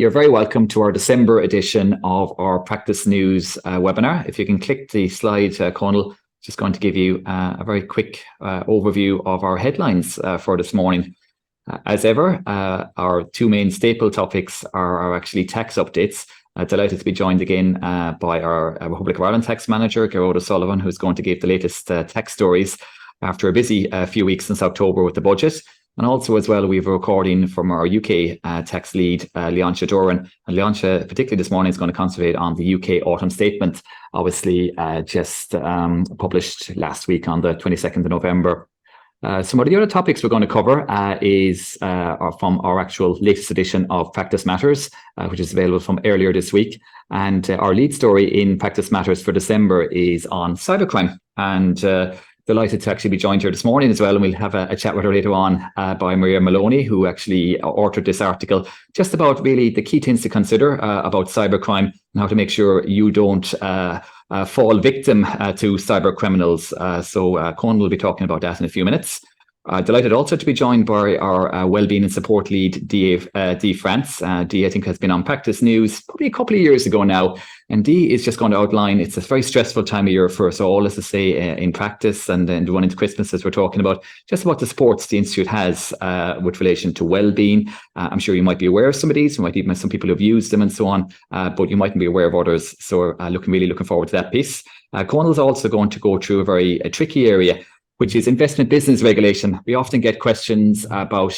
You're very welcome to our December edition of our Practice News webinar. If you can click the slide, Conal, just going to give you a very quick overview of our headlines for this morning. As ever, our two main staple topics are actually tax updates. Delighted to be joined again by our Republic of Ireland tax manager, Gerard O'Sullivan, who's going to give the latest tax stories after a busy few weeks since October with the budget. And also as well, we have a recording from our UK tax lead, Leontia Doran. And Leontia, particularly this morning, is going to concentrate on the UK autumn statement, obviously just published last week on the 22nd of November. Some of the other topics we're going to cover are from our actual latest edition of Practice Matters, which is available from earlier this week. And our lead story in Practice Matters for December is on cybercrime. And delighted to actually be joined here this morning as well, and we'll have a chat with her later on by Maria Maloney, who actually authored this article just about really the key things to consider about cybercrime and how to make sure you don't fall victim to cyber criminals. So Conal will be talking about that in a few minutes. Delighted also to be joined by our Wellbeing and Support lead, Dee France. Dee, I think, has been on Practice News probably a couple of years ago now. And Dee is just going to outline, it's a very stressful time of year for us all, as to say, in practice and then the one into Christmas, as we're talking about, just about the supports the Institute has with relation to wellbeing. I'm sure you might be aware of some of these. You might even have some people who've used them and so on, but you mightn't be aware of others. So really looking forward to that piece. Conal's also going to go through a very tricky area, which is investment business regulation. We often get questions about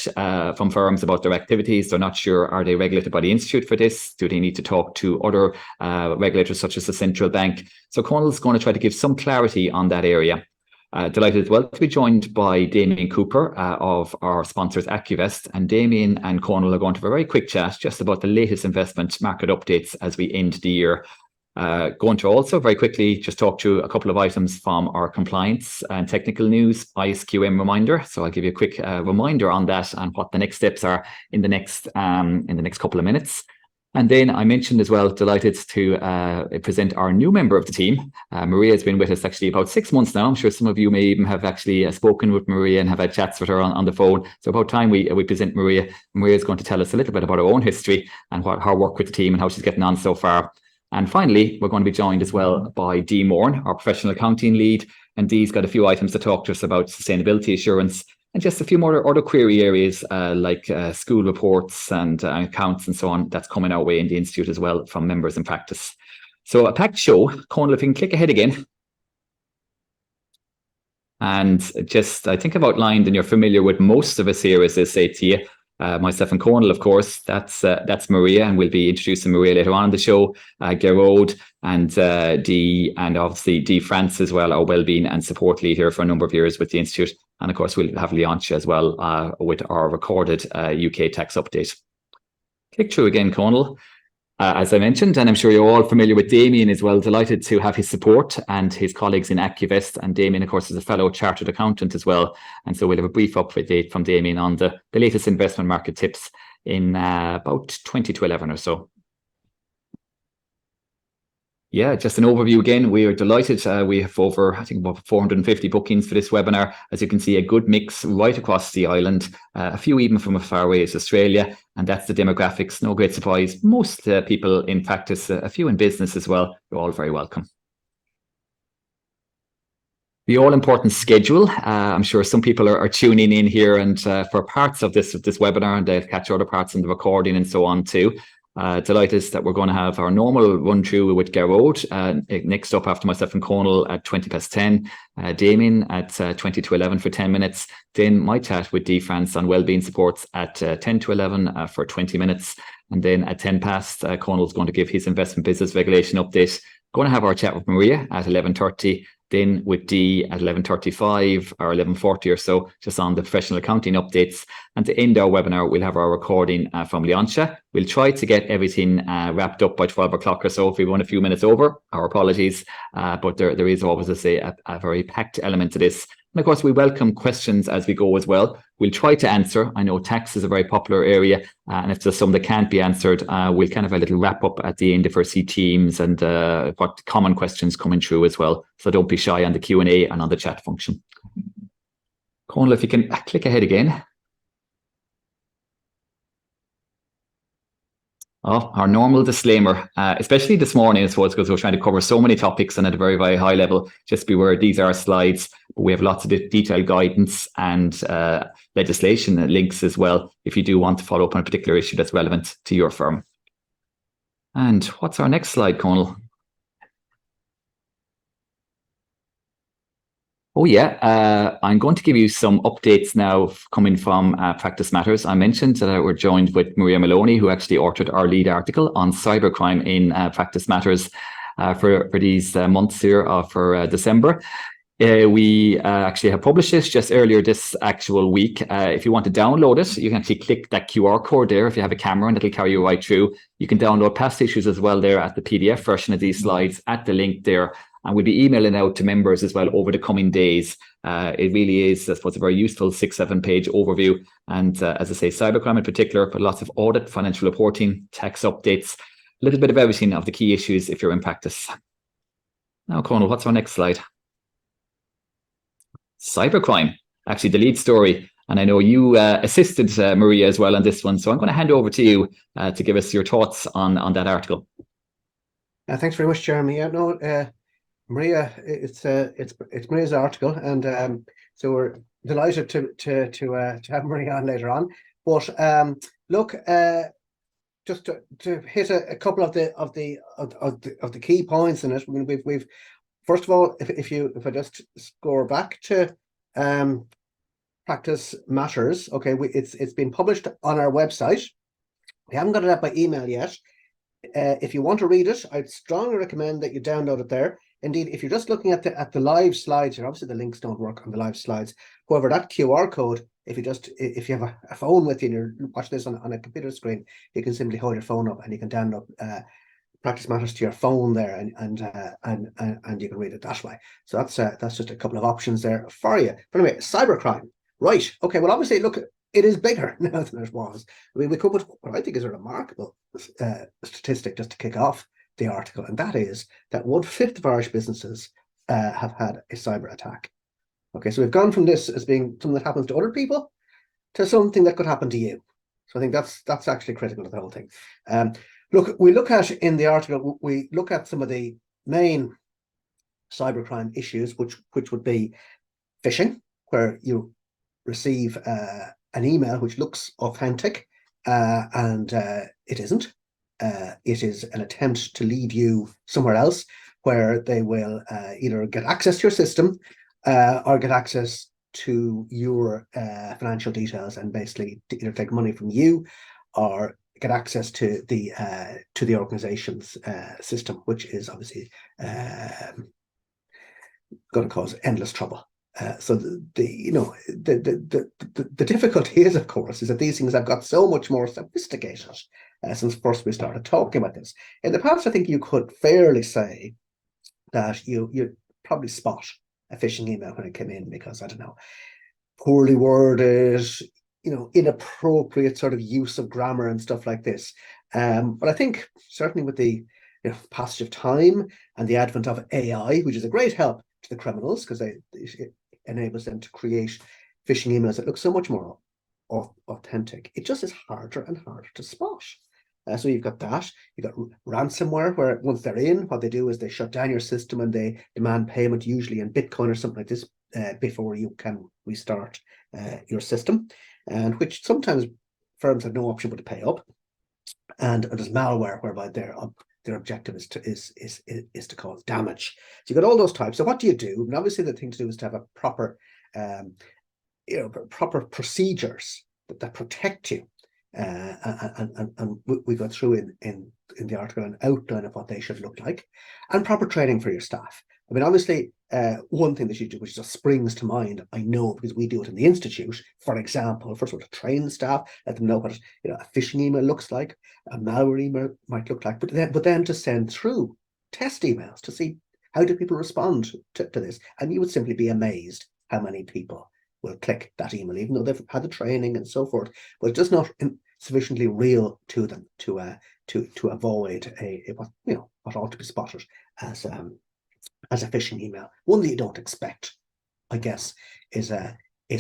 from firms about their activities. They're not sure, are they regulated by the Institute for this? Do they need to talk to other regulators such as the central bank? So Conal's going to try to give some clarity on that area. Delighted as well to be joined by Damien Cooper of our sponsors AccuVest. And Damien and Conal are going to have a very quick chat just about the latest investment market updates as we end the year. Going to also very quickly just talk through a couple of items from our compliance and technical news ISQM reminder. So I'll give you a quick reminder on that and what the next steps are in the next couple of minutes. And then I mentioned as well, delighted to present our new member of the team. Maria has been with us actually about 6 months now. I'm sure some of you may even have actually spoken with Maria and have had chats with her on the phone. So about time we present Maria. Maria is going to tell us a little bit about her own history and her work with the team and how she's getting on so far. And finally, we're going to be joined as well by Dee Moran, our professional accounting lead. And Dee's got a few items to talk to us about sustainability assurance and just a few more other query areas like school reports and accounts and so on. That's coming our way in the Institute as well from members in practice. So a packed show. Conal, if you can click ahead again. And just, I think I've outlined, and you're familiar with most of us here, as they say to you. Myself and Conal, of course, that's Maria, and we'll be introducing Maria later on in the show. Gerard and Dee, and obviously Dee France as well, our wellbeing and support lead here for a number of years with the Institute. And of course, we'll have Leontia as well with our recorded UK tax update. Click through again, Conal. As I mentioned, and I'm sure you're all familiar with Damien as well, delighted to have his support and his colleagues in AccuVest. And Damien, of course, is a fellow chartered accountant as well. And so we'll have a brief update from Damien on the latest investment market tips in about 20 to 11 or so. Yeah, just an overview again. We are delighted. We have over, I think, about 450 bookings for this webinar. As you can see, a good mix right across the island, a few even from as far away as Australia. And that's the demographics. No great surprise. Most people in practice, a few in business as well. You're all very welcome. The all-important schedule. I'm sure some people are tuning in here and for parts of this webinar, and they'll catch other parts in the recording and so on too. Delighted that we're going to have our normal run through with Gerard next up after myself and Conal at 20 past 10, Damien at 20 to 11 for 10 minutes, then my chat with Dee France on wellbeing supports at 10 to 11 for 20 minutes, and then at 10 past Conal's going to give his investment business regulation update. Going to have our chat with Maria at 11:30. Then with Dee at 11:35 or 11:40 or so, just on the professional accounting updates. And to end our webinar, we'll have our recording from Leontia. We'll try to get everything wrapped up by 12 o'clock or so. If we run a few minutes over, our apologies. But there is always, I say, a very packed element to this. And of course, we welcome questions as we go as well. We'll try to answer. I know tax is a very popular area. And if there's some that can't be answered, we'll kind of have a little wrap up at the end if we see teams and what common questions coming through as well. So don't be shy on the Q&A and on the chat function. Conal, if you can click ahead again. Oh, our normal disclaimer, especially this morning, I suppose, because we're trying to cover so many topics and at a very, very high level. Just beware, these are slides, but we have lots of detailed guidance and legislation links as well, if you do want to follow up on a particular issue that's relevant to your firm. And what's our next slide, Conal? Oh, yeah. I'm going to give you some updates now coming from Practice Matters. I mentioned that we're joined with Maria Maloney, who actually authored our lead article on cybercrime in Practice Matters for these months here for December. We actually have published this just earlier this actual week. If you want to download it, you can actually click that QR code there if you have a camera, and it'll carry you right through. You can download past issues as well there at the PDF version of these slides at the link there. And we'll be emailing out to members as well over the coming days. It really is, I suppose, a very useful 6-7 page overview. And as I say, cybercrime in particular, but lots of audit, financial reporting, tax updates, a little bit of everything of the key issues if you're in practice. Now, Conal, what's our next slide? Cybercrime, actually the lead story. And I know you assisted Maria as well on this one. So I'm going to hand over to you to give us your thoughts on that article. Thanks very much, Jeremy. Maria, it's Maria's article, and so we're delighted to have Maria on later on. But look, just to hit a couple of the key points in it. We've first of all, if I just scroll back to Practice Matters, okay, it's been published on our website. We haven't got it out by email yet. If you want to read it, I'd strongly recommend that you download it there. Indeed, if you're just looking at the live slides here, obviously the links don't work on the live slides. However, that QR code, if you have a phone with you and you're watching this on a computer screen, you can simply hold your phone up and you can download Practice Matters to your phone there, and you can read it that way. So that's just a couple of options there for you. But anyway, cybercrime, right? Okay, well, obviously, look, it is bigger now than it was. I mean, we come with what I think is a remarkable statistic just to kick off the article, and that is that 1/5 of Irish businesses have had a cyber attack. Okay, so we've gone from this as being something that happens to other people to something that could happen to you. So I think that's actually critical to the whole thing. Look, we look at in the article, we look at some of the main cybercrime issues, which would be phishing, where you receive an email which looks authentic and it isn't. It is an attempt to lead you somewhere else where they will either get access to your system or get access to your financial details and basically either take money from you or get access to the organization's system, which is obviously going to cause endless trouble. So the difficulty is, of course, is that these things have got so much more sophisticated since first we started talking about this. In the past, I think you could fairly say that you'd probably spot a phishing email when it came in because, I don't know, poorly worded, inappropriate sort of use of grammar and stuff like this. But I think certainly with the passage of time and the advent of AI, which is a great help to the criminals because it enables them to create phishing emails that look so much more authentic, it just is harder and harder to spot. So you've got that. You've got ransomware, where once they're in, what they do is they shut down your system and they demand payment, usually in Bitcoin or something like this, before you can restart your system, and which sometimes firms have no option but to pay up. And there's malware, whereby their objective is to cause damage. So you've got all those types. So what do you do? And obviously the thing to do is to have a proper proper procedures that protect you. And we go through in the article an outline of what they should look like, and proper training for your staff. I mean, obviously, one thing that you do, which just springs to mind, I know because we do it in the Institute, for example, first of all, to train the staff, let them know what a phishing email looks like, a malware email might look like, but then to send through test emails to see how do people respond to this. And you would simply be amazed how many people will click that email, even though they've had the training and so forth, but it's just not sufficiently real to them to avoid what ought to be spotted as a phishing email. One that you don't expect, I guess, is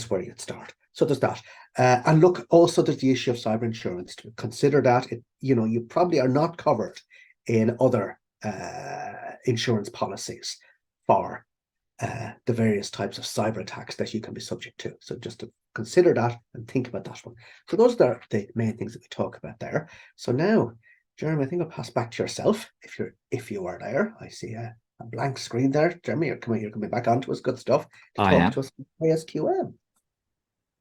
where you'd start. So there's that. And look, also there's the issue of cyber insurance. To consider that, you probably are not covered in other insurance policies for the various types of cyber attacks that you can be subject to. So just to consider that and think about that one. So those are the main things that we talk about there. So now, Jeremy, I think I'll pass back to yourself if you are there. I see a blank screen there. Jeremy, you're coming back onto us. Good stuff to I talk am. to us about ISQM.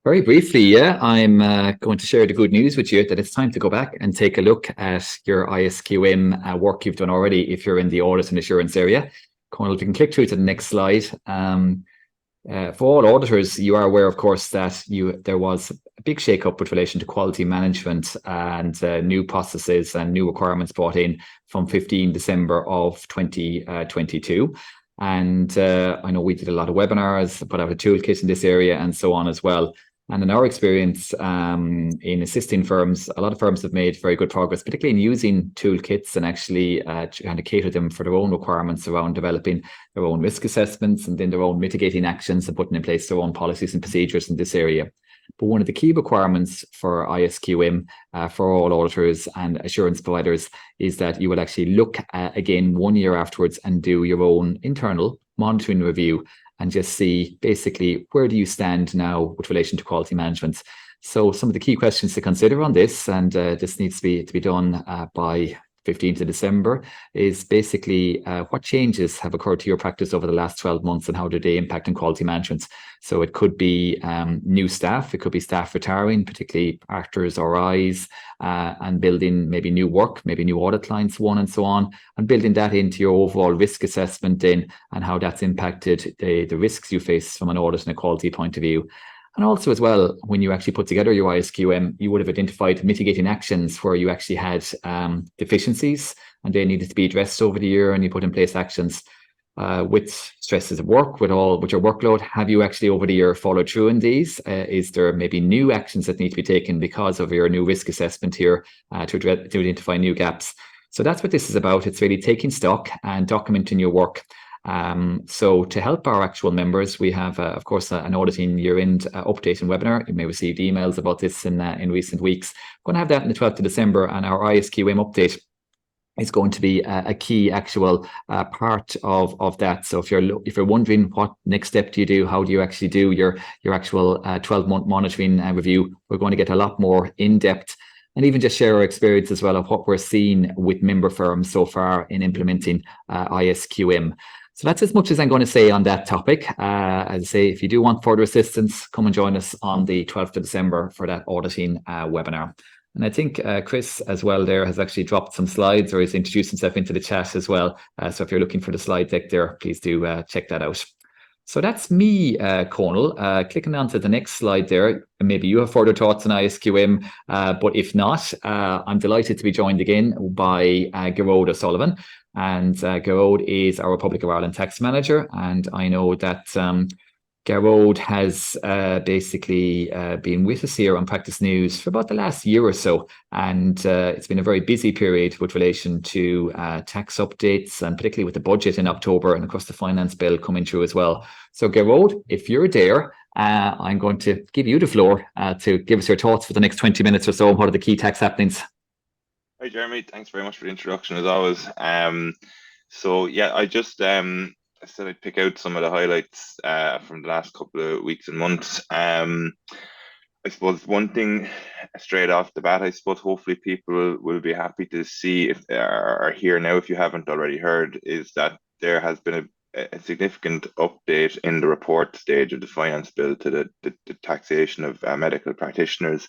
Very briefly, yeah, I'm going to share the good news with you that it's time to go back and take a look at your ISQM work you've done already if you're in the audit and assurance area. Conal, if you can click through to the next slide. For all auditors, you are aware, of course, that there was a big shake-up with relation to quality management and new processes and new requirements brought in from 15 December of 2022. And I know we did a lot of webinars, put out a toolkit in this area and so on as well. And in our experience in assisting firms, a lot of firms have made very good progress, particularly in using toolkits and actually trying to cater them for their own requirements around developing their own risk assessments and then their own mitigating actions and putting in place their own policies and procedures in this area. But one of the key requirements for ISQM for all auditors and assurance providers is that you will actually look again 1 year afterwards and do your own internal monitoring review and just see basically where do you stand now with relation to quality management. So some of the key questions to consider on this, and this needs to be done by 15th of December, is basically what changes have occurred to your practice over the last 12 months and how do they impact on quality management? So it could be new staff, it could be staff retiring, particularly actors or eyes, and building maybe new work, maybe new audit clients, so on and so on, and building that into your overall risk assessment then and how that's impacted the risks you face from an audit and a quality point of view. And also as well, when you actually put together your ISQM, you would have identified mitigating actions where you actually had deficiencies and they needed to be addressed over the year, and you put in place actions with stresses at work, with your workload. Have you actually over the year followed through in these? Is there maybe new actions that need to be taken because of your new risk assessment here to identify new gaps? So that's what this is about. It's really taking stock and documenting your work. So to help our actual members, we have, of course, an auditing year-end update and webinar. You may have received emails about this in recent weeks. We're going to have that on the 12th of December, and our ISQM update is going to be a key actual part of that. So if you're wondering what next step do you do, how do you actually do your actual 12-month monitoring review, we're going to get a lot more in depth and even just share our experience as well of what we're seeing with member firms so far in implementing ISQM. So that's as much as I'm going to say on that topic. As I say, if you do want further assistance, come and join us on the 12th of December for that auditing webinar. And I think Chris as well there has actually dropped some slides, or he's introduced himself into the chat as well. So if you're looking for the slide deck there, please do check that out. So that's me, Conal. Clicking on to the next slide there, maybe you have further thoughts on ISQM, but if not, I'm delighted to be joined again by Gearóid O'Sullivan. And Gearóid is our Republic of Ireland tax manager, and I know that Gearóid has basically been with us here on Practice News for about the last year or so, and it's been a very busy period with relation to tax updates, and particularly with the budget in October, and of course the finance bill coming through as well. So Gearóid, if you're there, I'm going to give you the floor to give us your thoughts for the next 20 minutes or so on what are the key tax happenings. Hi Jeremy, thanks very much for the introduction as always. So yeah, I just I said I'd pick out some of the highlights from the last couple of weeks and months. I suppose one thing straight off the bat, I suppose hopefully people will be happy to see if they are here now, if you haven't already heard, is that there has been a significant update in the report stage of the finance bill to the taxation of medical practitioners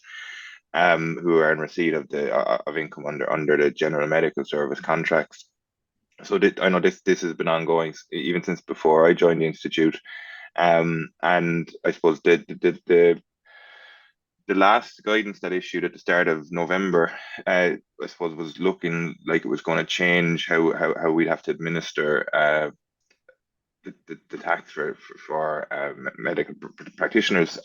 who are in receipt of income under the general medical service contracts. So I know this has been ongoing even since before I joined the institute, and I suppose the last guidance that issued at the start of November, I suppose, was looking like it was going to change how we'd have to administer the tax for medical practitioners.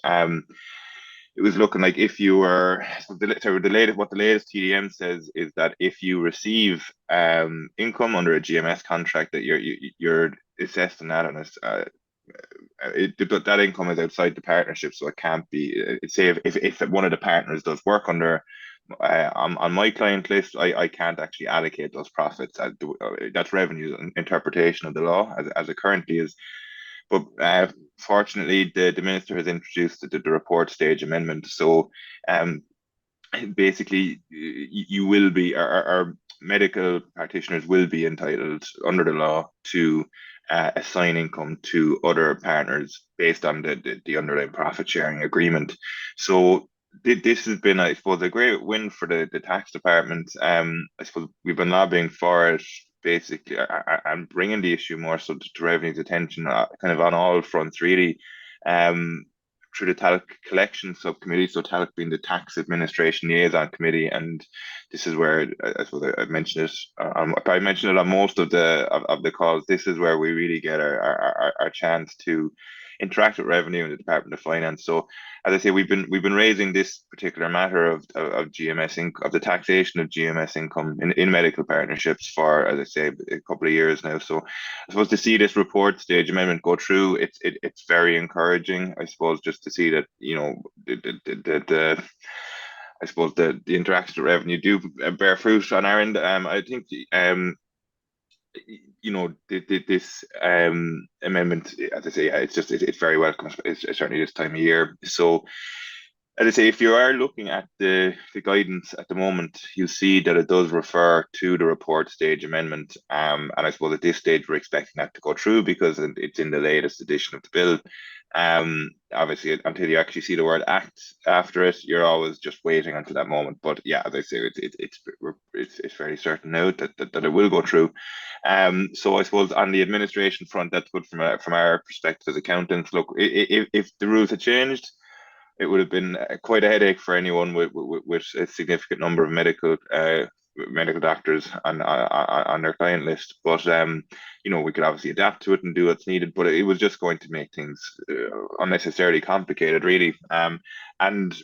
It was looking like if you were what the latest TDM says is that if you receive income under a GMS contract, that you're assessed on that on a that income is outside the partnership, so it can't be. Say if one of the partners does work under on my client list, I can't actually allocate those profits. That's revenue interpretation of the law as it currently is. But fortunately, the minister has introduced the report stage amendment. So basically, you will be, our medical practitioners will be entitled under the law to assign income to other partners based on the underlying profit sharing agreement. So this has been, I suppose, a great win for the tax department. I suppose we've been lobbying for it basically, and bringing the issue more so to revenue's attention, kind of on all fronts, really. Through the TALC collection subcommittee, so TALC being the tax administration liaison committee, and this is where I suppose I mentioned it. I mentioned it on most of the calls. This is where we really get our chance to interact with revenue and the Department of Finance. So, as I say, we've been raising this particular matter of GMS of the taxation of GMS income in medical partnerships for, as I say, a couple of years now. So, I suppose to see this report stage amendment go through, it's very encouraging. I suppose just to see that the I suppose the interaction with revenue do bear fruit on our end. I think this amendment, as I say, it's very welcome. It's certainly this time of year. So, as I say, if you are looking at the guidance at the moment, you'll see that it does refer to the report stage amendment. And I suppose at this stage, we're expecting that to go through because it's in the latest edition of the bill. Obviously, until you actually see the word act after it, you're always just waiting until that moment. But yeah, as I say, it's fairly certain now that it will go through. So I suppose on the administration front, that's good from our perspective as accountants. Look, if the rules had changed, it would have been quite a headache for anyone with a significant number of medical doctors on their client list. But we could obviously adapt to it and do what's needed. But it was just going to make things unnecessarily complicated, really. And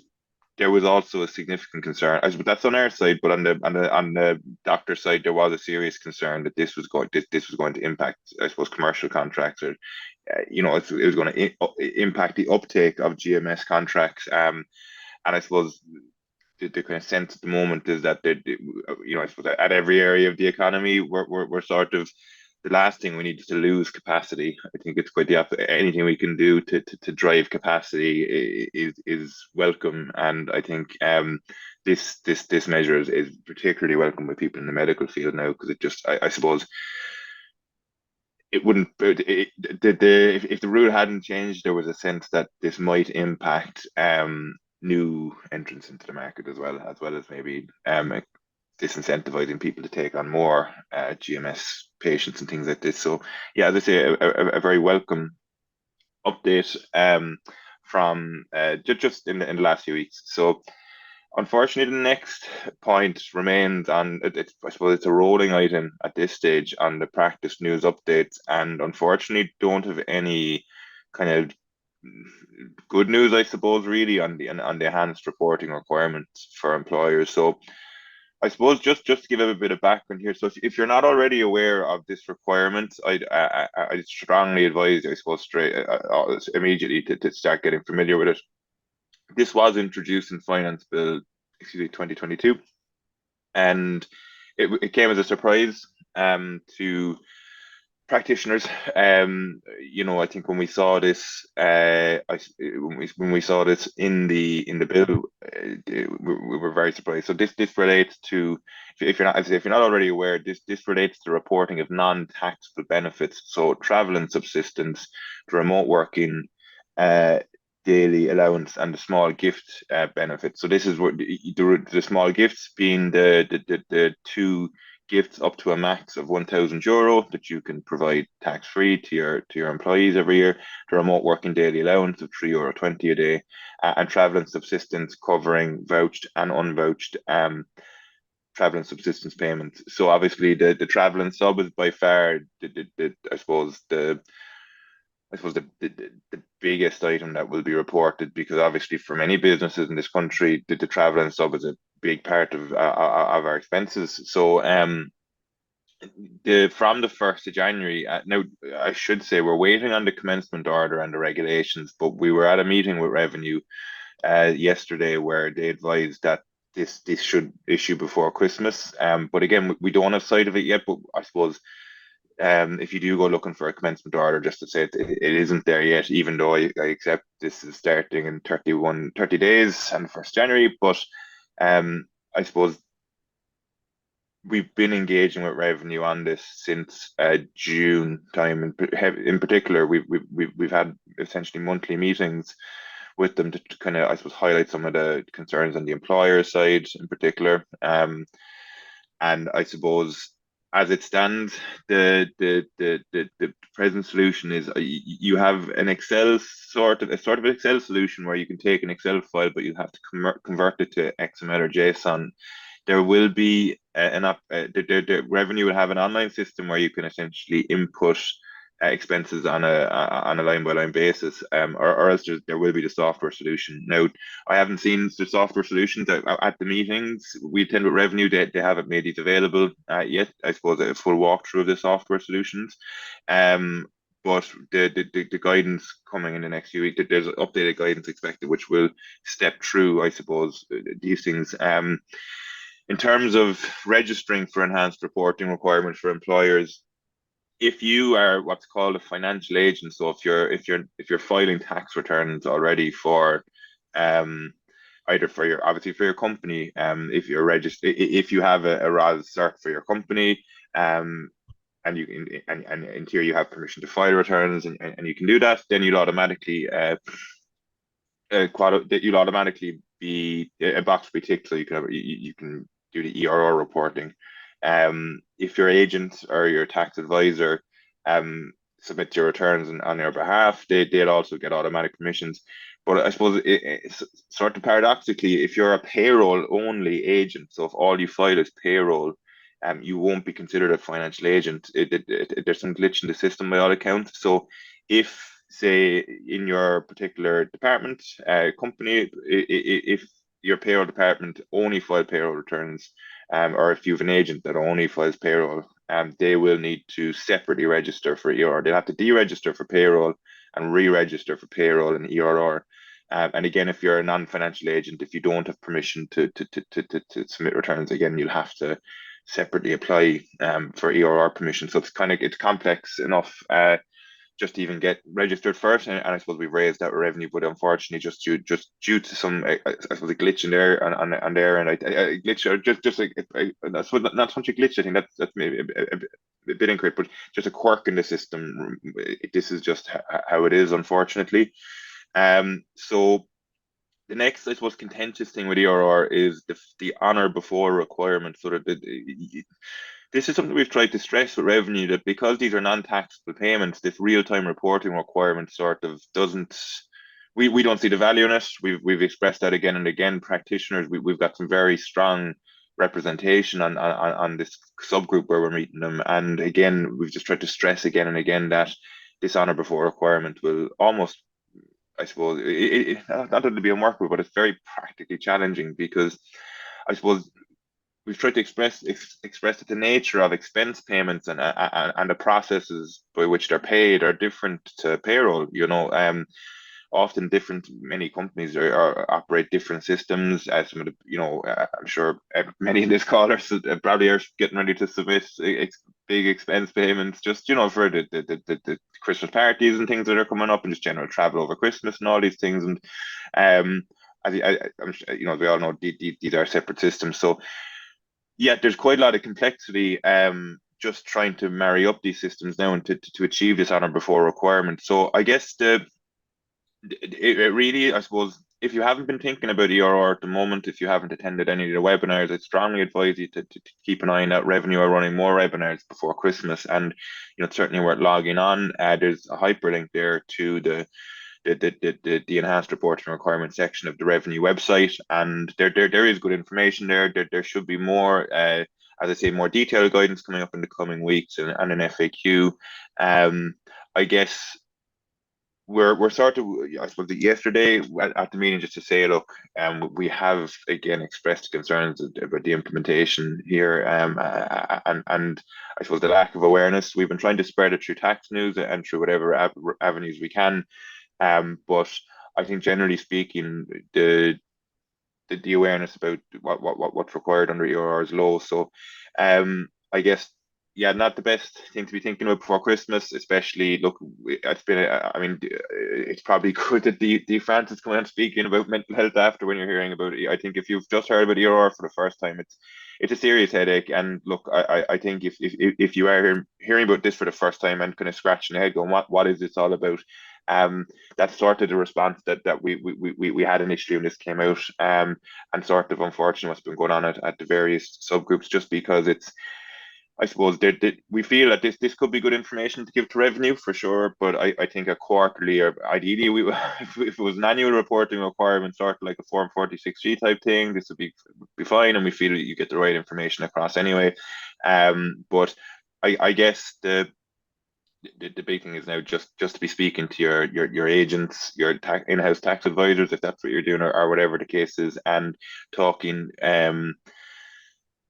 there was also a significant concern. That's on our side, but on the doctor side, there was a serious concern that this was going to impact, I suppose, commercial contracts, or it was going to impact the uptake of GMS contracts. And I suppose the kind of sense at the moment is that I suppose at every area of the economy, we're sort of, the last thing we need is to lose capacity. I think it's quite the opposite. Anything we can do to drive capacity is welcome, and I think this measure is particularly welcome by people in the medical field now, because it just, I suppose, it wouldn't, if the rule hadn't changed, there was a sense that this might impact new entrants into the market as well as maybe disincentivizing people to take on more GMS patients and things like this. So yeah, as I say, a very welcome update from just in the last few weeks. So unfortunately, the next point remains on, I suppose it's a rolling item at this stage on the practice news updates, and unfortunately don't have any kind of good news, I suppose, really on the enhanced reporting requirements for employers. So I suppose just to give a bit of background here. So if you're not already aware of this requirement, I strongly advise you, I suppose, immediately to start getting familiar with it. This was introduced in Finance Bill, 2022, and it came as a surprise to practitioners. I think when we saw this, when we saw this in the bill, we were very surprised. So this relates to, if you're not already aware, this relates to reporting of non-taxable benefits. So travel and subsistence, the remote working, daily allowance, and the small gift benefit. So this is what the small gifts being the two gifts up to a max of €1,000 that you can provide tax free to your employees every year. The remote working daily allowance of €3.20 a day, and travel and subsistence covering vouched and unvouched travel and subsistence payments. So obviously the travel and sub is by far I suppose the biggest item that will be reported, because obviously for many businesses in this country, the travel and sub is a big part of our expenses. So from the 1st of January, now I should say we're waiting on the commencement order and the regulations, but we were at a meeting with Revenue yesterday where they advised that this should issue before Christmas. But again, we don't have sight of it yet. But I suppose if you do go looking for a commencement order, just to say it isn't there yet, even though I accept this is starting in 30 days and 1st January. But I suppose we've been engaging with Revenue on this since June time. In particular, we've had essentially monthly meetings with them to kind of, I suppose, highlight some of the concerns on the employer side in particular. And I suppose as it stands, the present solution is you have an Excel sort of an Excel solution where you can take an Excel file, but you have to convert it to XML or JSON. There will be the Revenue will have an online system where you can essentially input expenses on a line by line basis, or else there will be the software solution. Now, I haven't seen the software solutions at the meetings we attend with Revenue. They haven't made these available yet. I suppose a full walkthrough of the software solutions. But the guidance coming in the next few weeks, there's updated guidance expected, which will step through, I suppose, these things. In terms of registering for enhanced reporting requirements for employers, if you are what's called a financial agent, so if you're filing tax returns already for either for your company, if you're registered, if you have a RAS cert for your company, and you can and in theory you have permission to file returns, and you can do that, then you'll automatically you'll automatically be a box will be ticked, so you can do the ERR reporting. If your agent or your tax advisor submit your returns on your behalf, they'll also get automatic permissions. But I suppose it's sort of paradoxically, if you're a payroll only agent, so if all you file is payroll, you won't be considered a financial agent. There's some glitch in the system by all accounts. So if, say, in your particular department, company, if your payroll department only file payroll returns, or if you have an agent that only files payroll, they will need to separately register for ERR. They'll have to deregister for payroll and re-register for payroll and ERR. And again, if you're a non-financial agent, if you don't have permission to submit returns, again, you'll have to separately apply for ERR permission. So it's complex enough just to even get registered first, and I suppose we've raised that Revenue, but unfortunately, just due to some, I suppose, a glitch in there on there, and a glitch, or just like I suppose not so much a glitch. I think that's maybe a bit incorrect, but just a quirk in the system. This is just how it is, unfortunately. So the next, I suppose, contentious thing with ERR is the honor before requirement. So that this is something we've tried to stress with Revenue, that because these are non-taxable payments, this real-time reporting requirement sort of doesn't. We don't see the value in it. We've expressed that again and again. Practitioners, we've got some very strong representation on this subgroup where we're meeting them, and again, we've just tried to stress again and again that this honor before requirement will almost, I suppose, not that it'll be unworkable, but it's very practically challenging, because I suppose we've tried to express that the nature of expense payments and the processes by which they're paid are different to payroll. Often many companies operate different systems. Some of the, I'm sure many in this call probably are getting ready to submit big expense payments, just for the Christmas parties and things that are coming up, and just general travel over Christmas and all these things. And I'm we all know these are separate systems. So yeah, there's quite a lot of complexity. Just trying to marry up these systems now and to achieve this honor before requirement. So I guess it really, I suppose, if you haven't been thinking about ERR at the moment, if you haven't attended any of the webinars, I'd strongly advise you to keep an eye on that. Revenue are running more webinars before Christmas, and it's certainly worth logging on. There's a hyperlink there to the enhanced reporting requirement section of the Revenue website, and there is good information there. There should be more, as I say, more detailed guidance coming up in the coming weeks, and an FAQ. I guess we're sort of, I suppose, yesterday at the meeting, just to say, look, we have again expressed concerns about the implementation here, and I suppose the lack of awareness. We've been trying to spread it through tax news and through whatever avenues we can, but I think generally speaking, the awareness about what's required under EOR is low. So, I guess, yeah, not the best thing to be thinking about before Christmas, especially. Look, it's been, I mean, it's probably good that the Francis come out speaking about mental health after, when you're hearing about it. I think if you've just heard about EOR for the first time, it's a serious headache. And look, I think if you are hearing about this for the first time and kind of scratching your head going, what is this all about? Um, that's sort of the response that we had initially when this came out, and sort of unfortunately what's been going on at the various subgroups, just because it's, I suppose, we feel that this could be good information to give to revenue for sure, but I think a quarterly, or ideally if it was an annual reporting requirement, sort of like a Form 46G type thing, this would be fine, and we feel that you get the right information across anyway. But I guess the big thing is now just to be speaking to your agents, your in-house tax advisors, if that's what you're doing, or whatever the case is, and talking,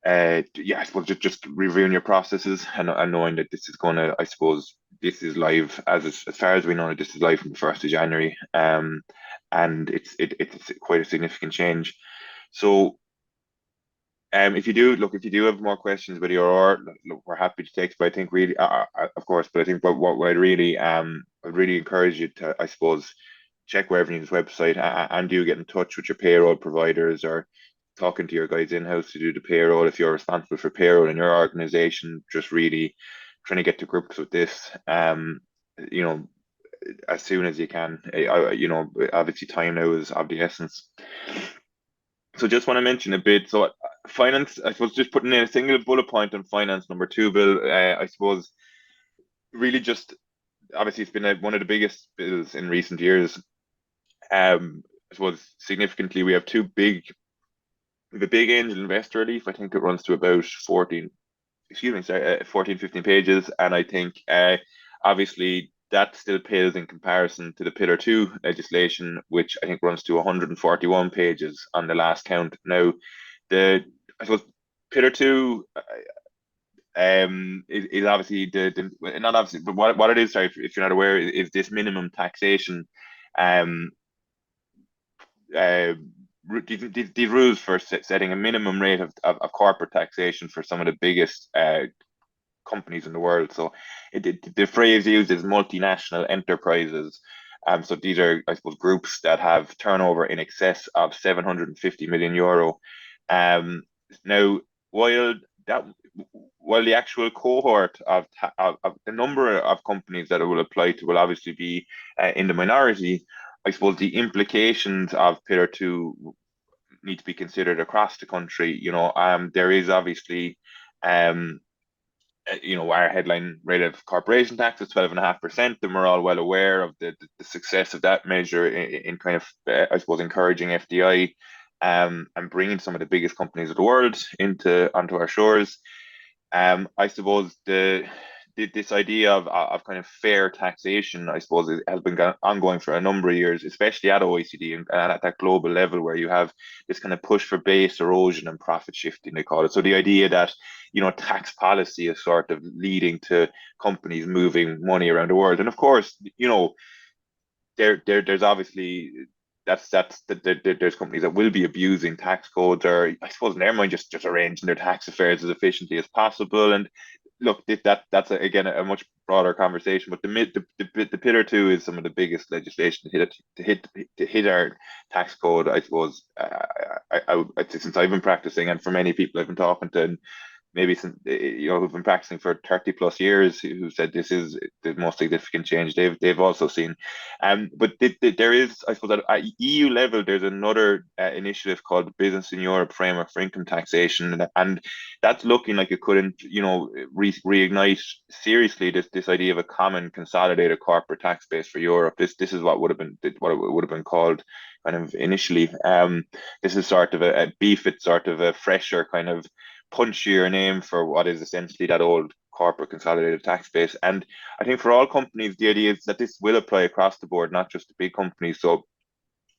yeah, I suppose just reviewing your processes, and knowing that this is going to, I suppose, this is live, as far as we know, this is live from the 1st of January, and it's quite a significant change. So, if you do have more questions about EOR, look, we're happy to take it. But I think really, of course, but I think what I'd really encourage you to, I suppose, check Revenue's website, and do get in touch with your payroll providers, or talking to your guys in house to do the payroll if you're responsible for payroll in your organization. Just really trying to get to grips with this, you know, as soon as you can. Obviously, time now is of the essence. So just want to mention a bit. So finance, I suppose, just putting in a single bullet point on finance number two, Bill. I suppose really just, obviously it's been one of the biggest bills in recent years. I suppose significantly we have the big angel investor relief. I think it runs to about 14, 15 pages, and I think obviously that still pales in comparison to the Pillar 2 legislation, which I think runs to 141 pages on the last count. Now, I suppose Pillar 2 is obviously not obviously, but what it is, sorry, if you're not aware, is this minimum taxation, um uh, these rules for setting a minimum rate of corporate taxation for some of the biggest companies in the world. So the phrase used is multinational enterprises. So these are, I suppose, groups that have turnover in excess of 750 million euro. Now, while that while the actual cohort of the number of companies that it will apply to will obviously be in the minority, I suppose the implications of Pillar 2 need to be considered across the country. There is obviously, our headline rate of corporation tax is 12.5%, and we're all well aware of the success of that measure in kind of, I suppose, encouraging FDI, and bringing some of the biggest companies of the world onto our shores. I suppose this idea of kind of fair taxation, I suppose, has been ongoing for a number of years, especially at OECD and at that global level, where you have this kind of push for base erosion and profit shifting, they call it. So the idea that, tax policy is sort of leading to companies moving money around the world. And of course, there's obviously there's companies that will be abusing tax codes, or I suppose in their mind just arranging their tax affairs as efficiently as possible. And look, that's again a much broader conversation. But the Pillar 2 is some of the biggest legislation to hit our tax code, I suppose. Since I've been practicing, and for many people I've been talking to, and maybe some, who've been practicing for 30 plus years, who said this is the most significant change they've also seen. But there is, I suppose, at EU level, there's another initiative called Business in Europe Framework for Income Taxation, and that's looking like it could, reignite seriously this idea of a common consolidated corporate tax base for Europe. This is what it would have been called kind of initially. This is sort of a beef. It's sort of a fresher kind of punchier name for what is essentially that old corporate consolidated tax base. And I think for all companies, the idea is that this will apply across the board, not just the big companies. So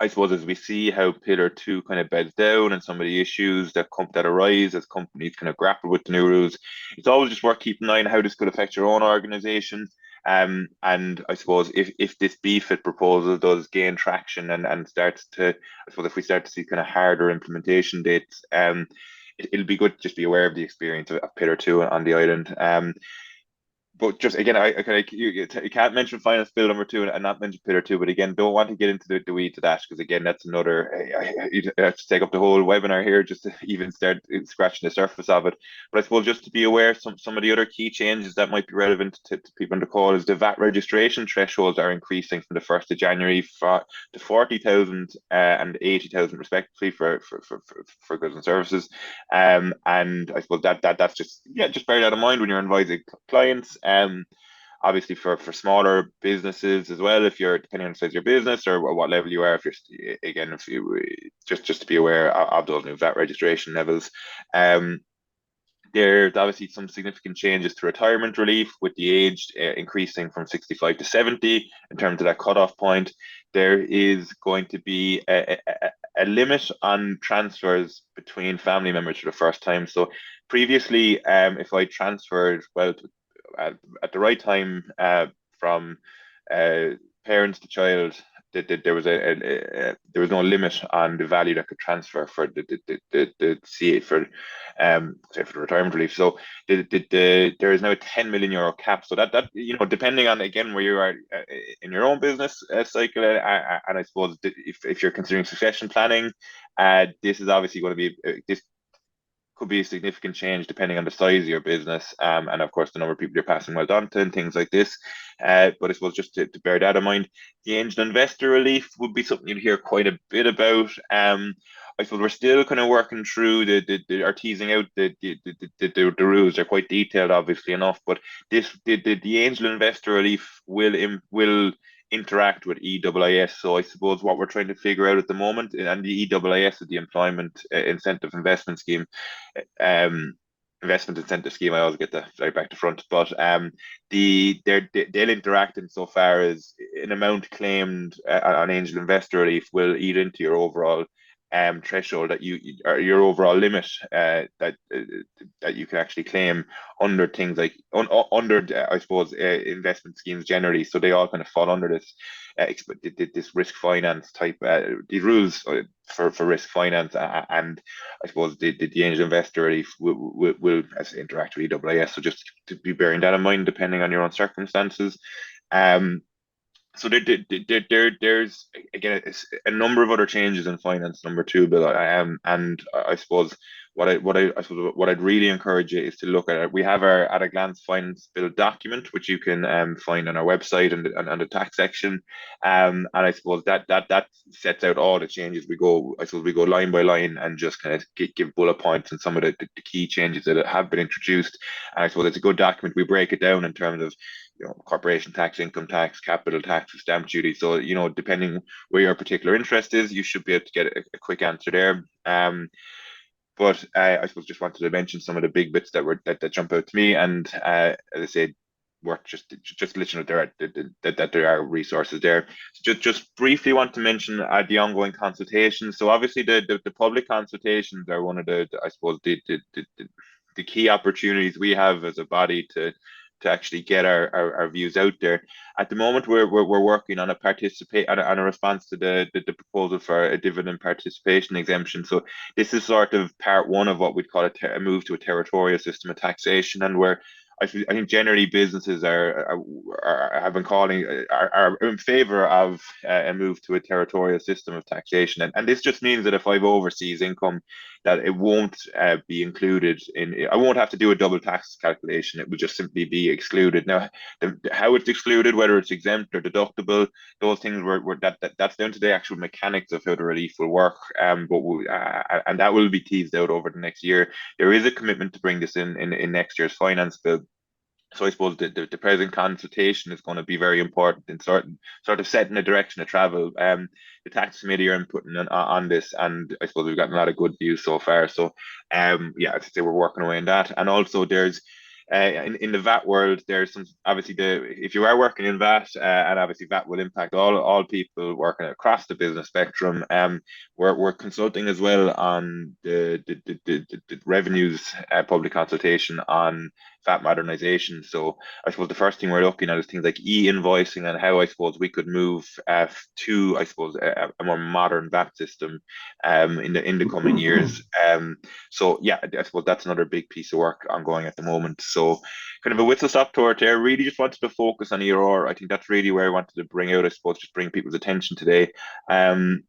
I suppose as we see how Pillar 2 kind of beds down and some of the issues that arise as companies kind of grapple with the new rules, it's always just worth keeping an eye on how this could affect your own organization. And I suppose if this BFIT proposal does gain traction and starts to, I suppose if we start to see kind of harder implementation dates, it'll be good to just be aware of the experience of Pillar 2 on the island. But just again, you can't mention finance bill number 2 and not mention Pillar 2. But again, don't want to get into the weeds of that, because again, that's another. You have to take up the whole webinar here just to even start scratching the surface of it. But I suppose just to be aware, some of the other key changes that might be relevant to people on the call is the VAT registration thresholds are increasing from the 1st of January to 40,000 and 80,000 respectively for goods and services. And I suppose that's just bear that in mind when you're advising clients. Obviously for smaller businesses as well, if you're depending on the size of your business or what level you are, if you just to be aware of those new VAT registration levels. There's obviously some significant changes to retirement relief, with the age increasing from 65 to 70 in terms of that cutoff point. There is going to be a limit on transfers between family members for the first time. So previously, if I transferred, at the right time from parents to child, there was there was no limit on the value that could transfer for the CA for say for the retirement relief. So there is now a 10 million euro cap. So that depending on again where you are in your own business cycle, and I suppose if you're considering succession planning, this is obviously going to be this could be a significant change depending on the size of your business, and of course the number of people you're passing wealth on to and things like this. But I suppose just to bear that in mind, the angel investor relief would be something you'd hear quite a bit about. I suppose we're still kind of working through or teasing out the rules. They're quite detailed, obviously enough, but the angel investor relief will interact with EIS. So I suppose what we're trying to figure out at the moment, and the EIS is the Employment Incentive Investment Scheme, investment incentive scheme. I always get that right back to front, but they'll interact insofar as an amount claimed on angel investor relief will eat into your overall threshold that or your overall limit that you can actually claim under things like under I suppose investment schemes generally. So they all kind of fall under this this risk finance type the rules for risk finance, and I suppose the angel investor relief will as interact with EIS. So just to be bearing that in mind depending on your own circumstances. So there's again a number of other changes in finance number 2 bill, and I suppose what I'd really encourage you is to look at it. We have our at a glance finance bill document, which you can find on our website and the tax section, and I suppose that sets out all the changes. We go line by line and just kind of give bullet points and some of the key changes that have been introduced. And I suppose it's a good document. We break it down in terms of corporation tax, income tax, capital tax, stamp duty. So depending where your particular interest is, you should be able to get a quick answer there. But I suppose just wanted to mention some of the big bits that jump out to me, and as I said, worth just listening that there are resources there. So just briefly want to mention the ongoing consultations. So obviously the public consultations are one of the I suppose the key opportunities we have as a body to actually get our views out there. At the moment, we're working on a response to the proposal for a dividend participation exemption. So this is sort of part 1 of what we'd call a move to a territorial system of taxation, and where I think generally businesses are in favor of a move to a territorial system of taxation, and this just means that if I've overseas income, that it won't be included in. I won't have to do a double tax calculation. It will just simply be excluded. Now, how it's excluded, whether it's exempt or deductible, those things that's down to the actual mechanics of how the relief will work. And that will be teased out over the next year. There is a commitment to bring this in next year's finance bill. So I suppose the present consultation is going to be very important in sort of setting a direction of travel. The tax committee are inputting on this, and I suppose we've gotten a lot of good views so far. So as I say, we're working away on that. And also there's in the VAT world, there's some obviously if you are working in VAT, and obviously VAT will impact all people working across the business spectrum. We're consulting as well on the revenues public consultation on VAT modernization. So I suppose the first thing we're looking at is things like e-invoicing and how I suppose we could move to I suppose a more modern VAT system in the coming years. So yeah, I suppose that's another big piece of work ongoing at the moment. So kind of a whistle stop tour there. Really just wanted to focus on ERR. I think that's really where I wanted to bring out, I suppose, just bring people's attention today.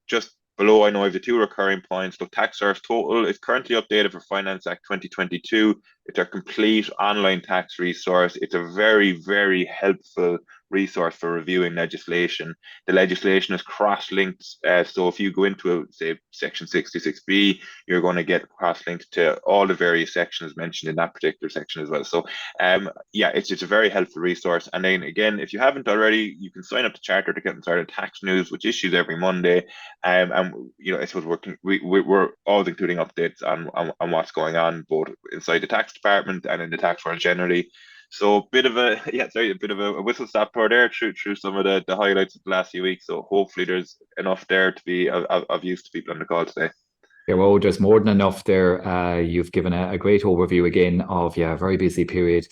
Just below, I know I have the two recurring points. So tax source total is currently updated for Finance Act 2022. It's a complete online tax resource. It's a very, very helpful resource for reviewing legislation. The legislation is cross-linked. So if you go into, say, Section 66B, you're going to get cross-linked to all the various sections mentioned in that particular section as well. So yeah, it's a very helpful resource. And then again, if you haven't already, you can sign up to Charter to get started tax news, which issues every Monday. And I suppose we're always including updates on what's going on both inside the tax department and in the tax world generally. So a bit of a whistle stop tour there through some of the highlights of the last few weeks. So hopefully there's enough there to be of use to people on the call today. Yeah, well, there's more than enough there. You've given a great overview again of a very busy period.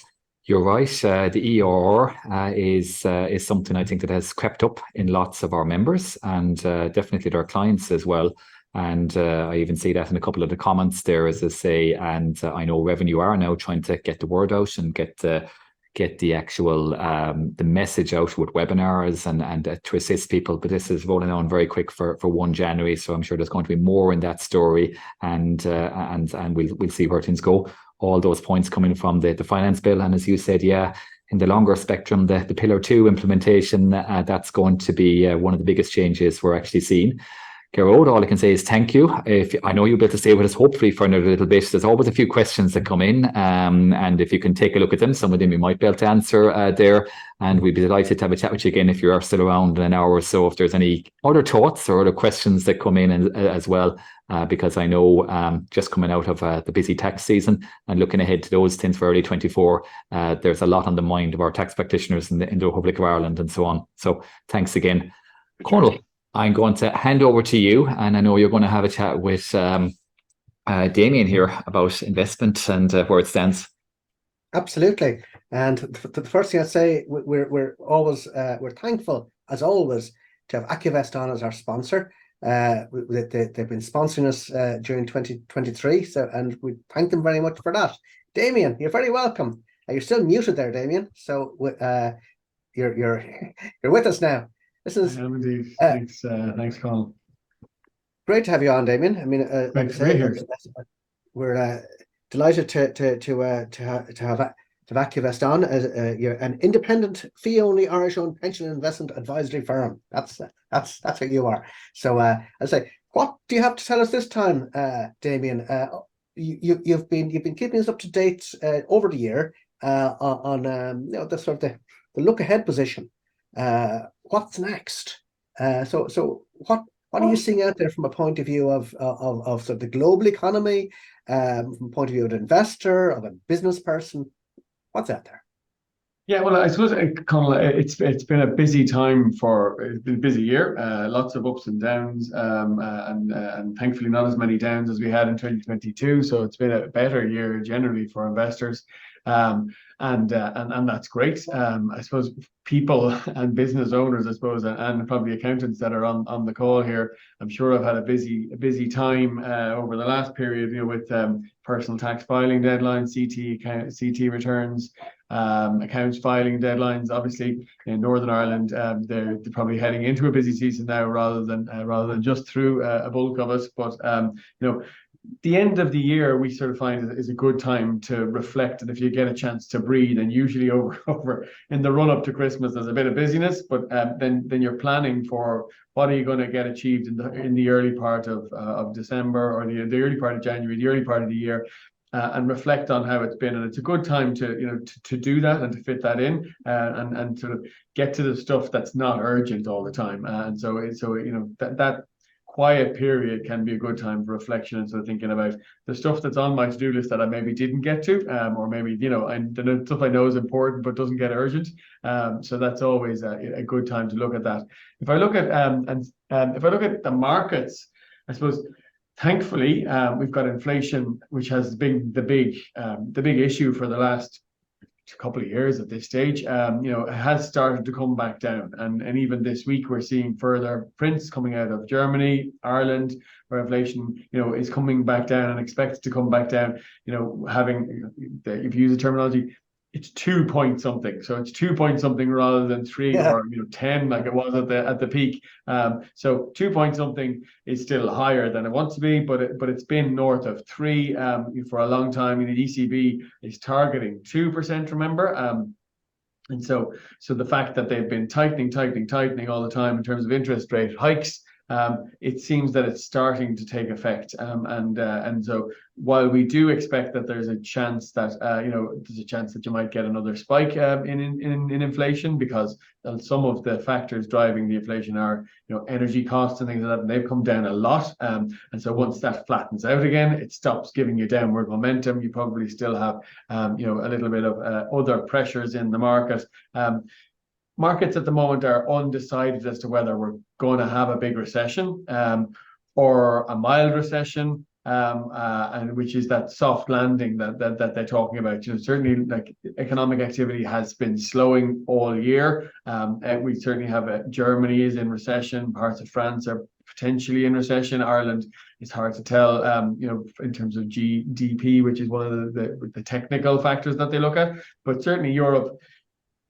You're right. The ERR is something I think that has crept up in lots of our members and definitely their clients as well. And I even see that in a couple of the comments there, as I say. And I know Revenue are now trying to get the word out and get the actual the message out with webinars and to assist people. But this is rolling on very quick for 1 January, so I'm sure there's going to be more in that story, and we'll see where things go. All those points coming from the finance bill, and as you said, yeah, in the longer spectrum, the Pillar 2 implementation, that's going to be one of the biggest changes we're actually seeing. Gerard, all I can say is thank you. I know you'll be able to stay with us hopefully for another little bit. There's always a few questions that come in, and if you can take a look at them, some of them you might be able to answer there. And we'd be delighted to have a chat with you again if you are still around in an hour or so. If there's any other thoughts or other questions that come in as well, because I know just coming out of the busy tax season and looking ahead to those things for early 24, there's a lot on the mind of our tax practitioners in the Republic of Ireland and so on. So thanks again. Conal, I'm going to hand over to you, and I know you're going to have a chat with Damien here about investment and where it stands. Absolutely. And the first thing I'd say, we're always we're thankful as always to have AccuVest on as our sponsor. They've been sponsoring us during 2023, and we thank them very much for that. Damien, you're very welcome. You're still muted there, Damien. So you're with us now. This is indeed. Thanks, Colin. Great to have you on, Damien. I mean, like I say, we're delighted to have AccuVest on as you're an independent fee-only Irish-owned pension investment advisory firm. That's what you are. So I'll say, what do you have to tell us this time, Damien? You've been keeping us up to date over the year on the sort of the look ahead position. What's next? So what are you seeing out there from a point of view of sort of the global economy, from a point of view of an investor, of a business person? What's out there? Yeah, well, I suppose, Conal, it's been a busy time it's been a busy year, lots of ups and downs, and thankfully not as many downs as we had in 2022. So it's been a better year generally for investors. And that's great. I suppose people and business owners, I suppose, and probably accountants that are on the call here, I'm sure have had a busy time over the last period, with personal tax filing deadlines, CT returns, accounts filing deadlines. Obviously, in Northern Ireland, they're probably heading into a busy season now rather than just through a bulk of it. But the end of the year, we sort of find is a good time to reflect, and if you get a chance to breathe, and usually over in the run up to Christmas, there's a bit of busyness, but then you're planning for what are you going to get achieved in the early part of December, or the early part of January, the early part of the year, and reflect on how it's been. And it's a good time to do that and to fit that in, and sort of get to the stuff that's not urgent all the time. And so that quiet period can be a good time for reflection and sort of thinking about the stuff that's on my to-do list that I maybe didn't get to, or maybe, and the stuff I know is important but doesn't get urgent. So that's always a good time to look at that. If I look at if I look at the markets, I suppose thankfully we've got inflation, which has been the big issue for the last couple of years at this stage. It has started to come back down, and even this week we're seeing further prints coming out of Germany, Ireland, where inflation is coming back down and expected to come back down. Having, if you use the terminology, it's 2 point something, so it's 2 point something rather than 3 or 10 like it was at the peak. So 2 point something is still higher than it wants to be, but it's been north of 3 for a long time. The ECB is targeting 2%. Remember, and so the fact that they've been tightening all the time in terms of interest rate hikes. It seems that it's starting to take effect, and so while we do expect that there's a chance that you might get another spike in inflation, because some of the factors driving the inflation are energy costs and things like that, and they've come down a lot, and so once that flattens out again, it stops giving you downward momentum. You probably still have a little bit of other pressures in the market. Markets at the moment are undecided as to whether we're going to have a big recession or a mild recession, and which is that soft landing that they're talking about. Certainly, like, economic activity has been slowing all year. And we certainly have Germany is in recession. Parts of France are potentially in recession. Ireland is hard to tell, in terms of GDP, which is one of the technical factors that they look at. But certainly Europe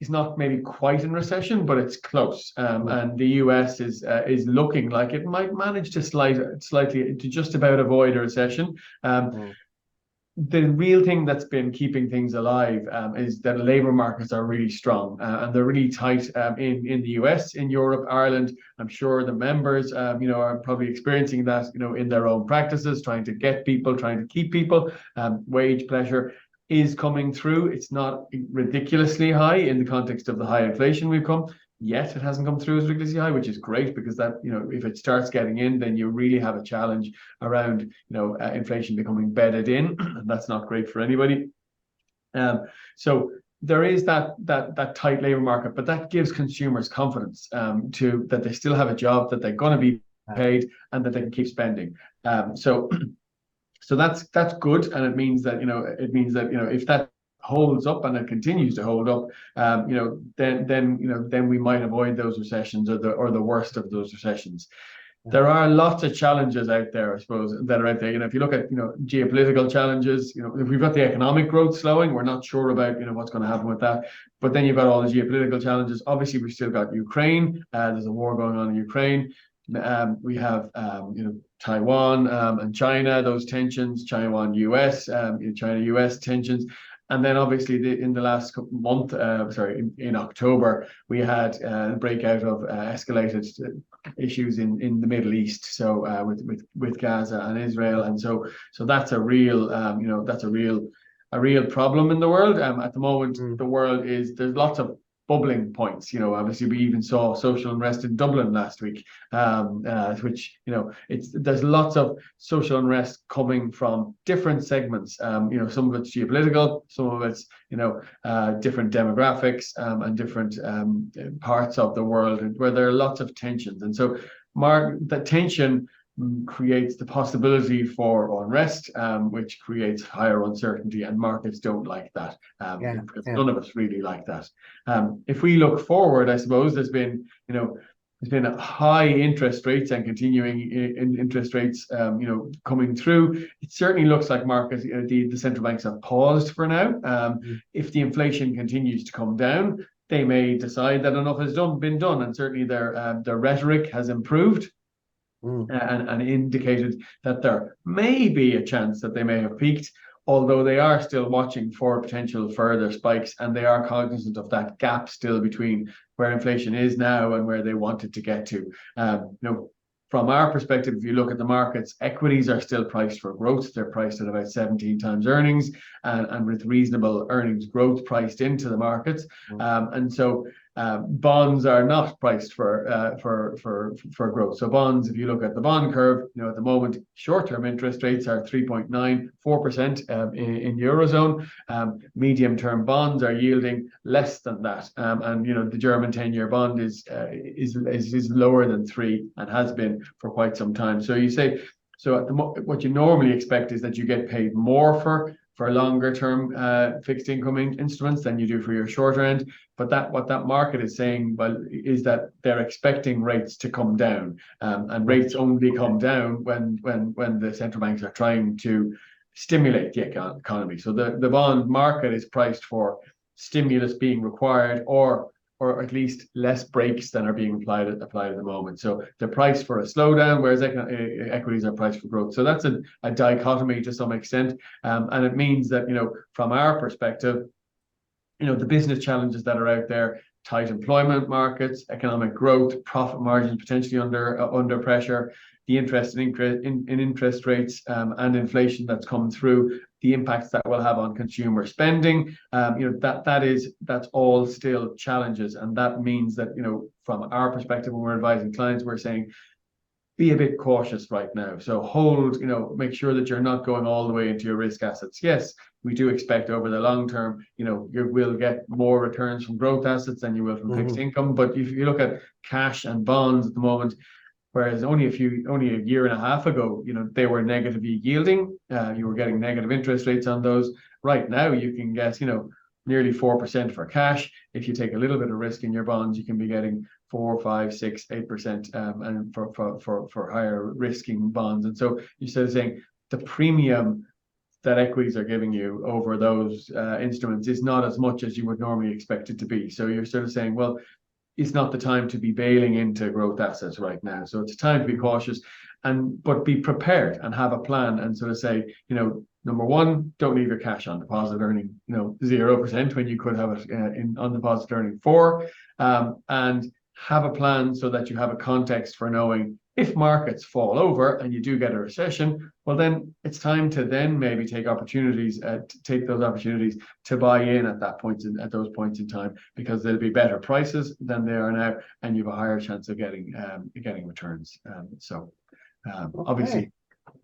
is not maybe quite in recession, but it's close. And the US is looking like it might manage to slightly to just about avoid a recession. The real thing that's been keeping things alive is that labor markets are really strong, and they're really tight in the US, in Europe, Ireland. I'm sure the members, are probably experiencing that, in their own practices, trying to get people, trying to keep people. Wage pressure is coming through. It's not ridiculously high in the context of the high inflation we've come. Yet it hasn't come through as ridiculously high, which is great, because that, if it starts getting in, then you really have a challenge around, inflation becoming bedded in, and that's not great for anybody. So there is that tight labor market, but that gives consumers confidence that they still have a job, that they're going to be paid, and that they can keep spending. So that's good, and it means that if that holds up and it continues to hold up, then we might avoid those recessions or the worst of those recessions. There are lots of challenges out there, I suppose, that are out there. If you look at geopolitical challenges, if we've got the economic growth slowing, we're not sure about what's going to happen with that. But then you've got all the geopolitical challenges. Obviously, we've still got Ukraine. There's a war going on in Ukraine. We have Taiwan and China, those tensions, China-US tensions. And then obviously in the last month, in October, we had a breakout of escalated issues in the Middle East. So with Gaza and Israel, and so that's a real problem in the world. At the moment, the world there's lots of bubbling points. Obviously we even saw social unrest in Dublin last week, which there's lots of social unrest coming from different segments. Some of it's geopolitical, some of it's different demographics and different parts of the world where there are lots of tensions. And so the tension creates the possibility for unrest, which creates higher uncertainty, and markets don't like that, because none of us really like that. If we look forward, I suppose there's been high interest rates and continuing interest rates, coming through. It certainly looks like markets, the central banks have paused for now. If the inflation continues to come down, they may decide that enough has been done, and certainly their rhetoric has improved. And indicated that there may be a chance that they may have peaked, although they are still watching for potential further spikes, and they are cognizant of that gap still between where inflation is now and where they want it to get to. From our perspective, if you look at the markets, equities are still priced for growth. They're priced at about 17 times earnings, and with reasonable earnings growth priced into the markets. And so Bonds are not priced for growth. So bonds, if you look at the bond curve, at the moment, short-term interest rates are 3.94% in Eurozone. Medium-term bonds are yielding less than that, and the German 10-year bond is lower than 3 and has been for quite some time. So you say, what you normally expect is that you get paid more for longer term fixed income instruments than you do for your shorter end. But what that market is saying, is that they're expecting rates to come down, and rates only come down when the central banks are trying to stimulate the economy. So the bond market is priced for stimulus being required, or at least less brakes than are being applied at the moment. So they're priced for a slowdown, whereas equities are priced for growth. So that's a dichotomy to some extent, and it means that from our perspective, the business challenges that are out there, tight employment markets, economic growth, profit margins potentially under pressure, the interest in interest rates and inflation that's come through, the impacts that will have on consumer spending, that's all still challenges, and that means that from our perspective, when we're advising clients, we're saying, be a bit cautious right now. So hold, make sure that you're not going all the way into your risk assets. Yes, we do expect over the long term, you will get more returns from growth assets than you will from fixed income. But if you look at cash and bonds at the moment, whereas only a year and a half ago, they were negatively yielding, you were getting negative interest rates on those. Right now, you can get, nearly 4% for cash. If you take a little bit of risk in your bonds, you can be getting 4, 5, 6, 8%, and for higher risking bonds. And so you're sort of saying the premium that equities are giving you over those instruments is not as much as you would normally expect it to be. So you're sort of saying, well, it's not the time to be bailing into growth assets right now. So it's time to be cautious, but be prepared and have a plan, and sort of say, number one, don't leave your cash on deposit earning 0% when you could have it on deposit earning 4%, and have a plan so that you have a context for knowing if markets fall over and you do get a recession, well, then it's time to then maybe take those opportunities to buy in at those points in time, because there'll be better prices than they are now, and you have a higher chance of getting returns. Obviously,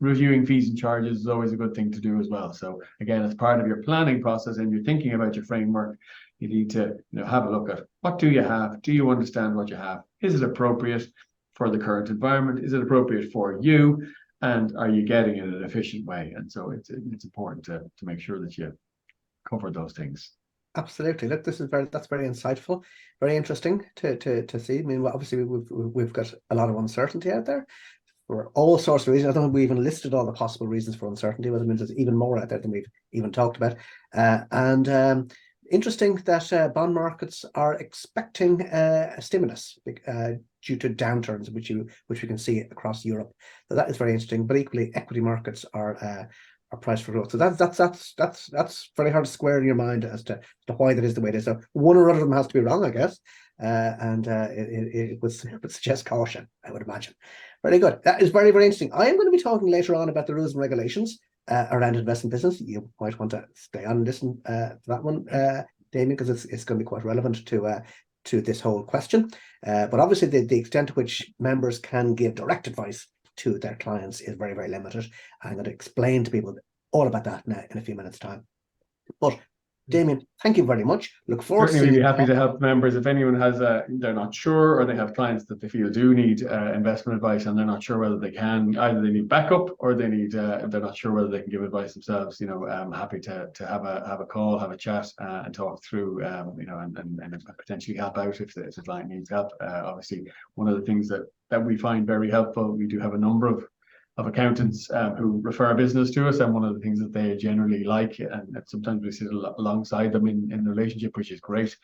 reviewing fees and charges is always a good thing to do as well. So again, as part of your planning process and you're thinking about your framework, you need to have a look at what do you have? Do you understand what you have? Is it appropriate for the current environment? Is it appropriate for you? And are you getting it in an efficient way? And so it's important to make sure that you cover those things. Absolutely. Look, that's very insightful, very interesting to see. I mean, obviously we've got a lot of uncertainty out there for all sorts of reasons. I don't think we even listed all the possible reasons for uncertainty, but I mean, there's even more out there than we've even talked about. Interesting that bond markets are expecting a stimulus due to downturns, which we can see across Europe. So that is very interesting. But equally, equity markets are priced for growth. So that's very hard to square in your mind as to why that is the way it is. So one or other of them has to be wrong, I guess. It would suggest caution, I would imagine. Very good. That is very, very interesting. I am going to be talking later on about the rules and regulations around investment business. You might want to stay on and listen to that one, Damien, because it's going to be quite relevant to this whole question. But obviously, the extent to which members can give direct advice to their clients is very, very limited. I'm going to explain to people all about that now in a few minutes' time. But Damien, thank you very much. Look forward to certainly be happy to help members if anyone has they're not sure, or they have clients that they feel do need investment advice and they're not sure whether they can. Either they need backup or they need they're not sure whether they can give advice themselves. I'm happy to have a call, have a chat, and talk through and potentially help out if the client needs help. Obviously, one of the things that we find very helpful, we do have a number of accountants who refer business to us, and one of the things that they generally like, and sometimes we sit alongside them in the relationship, which is great.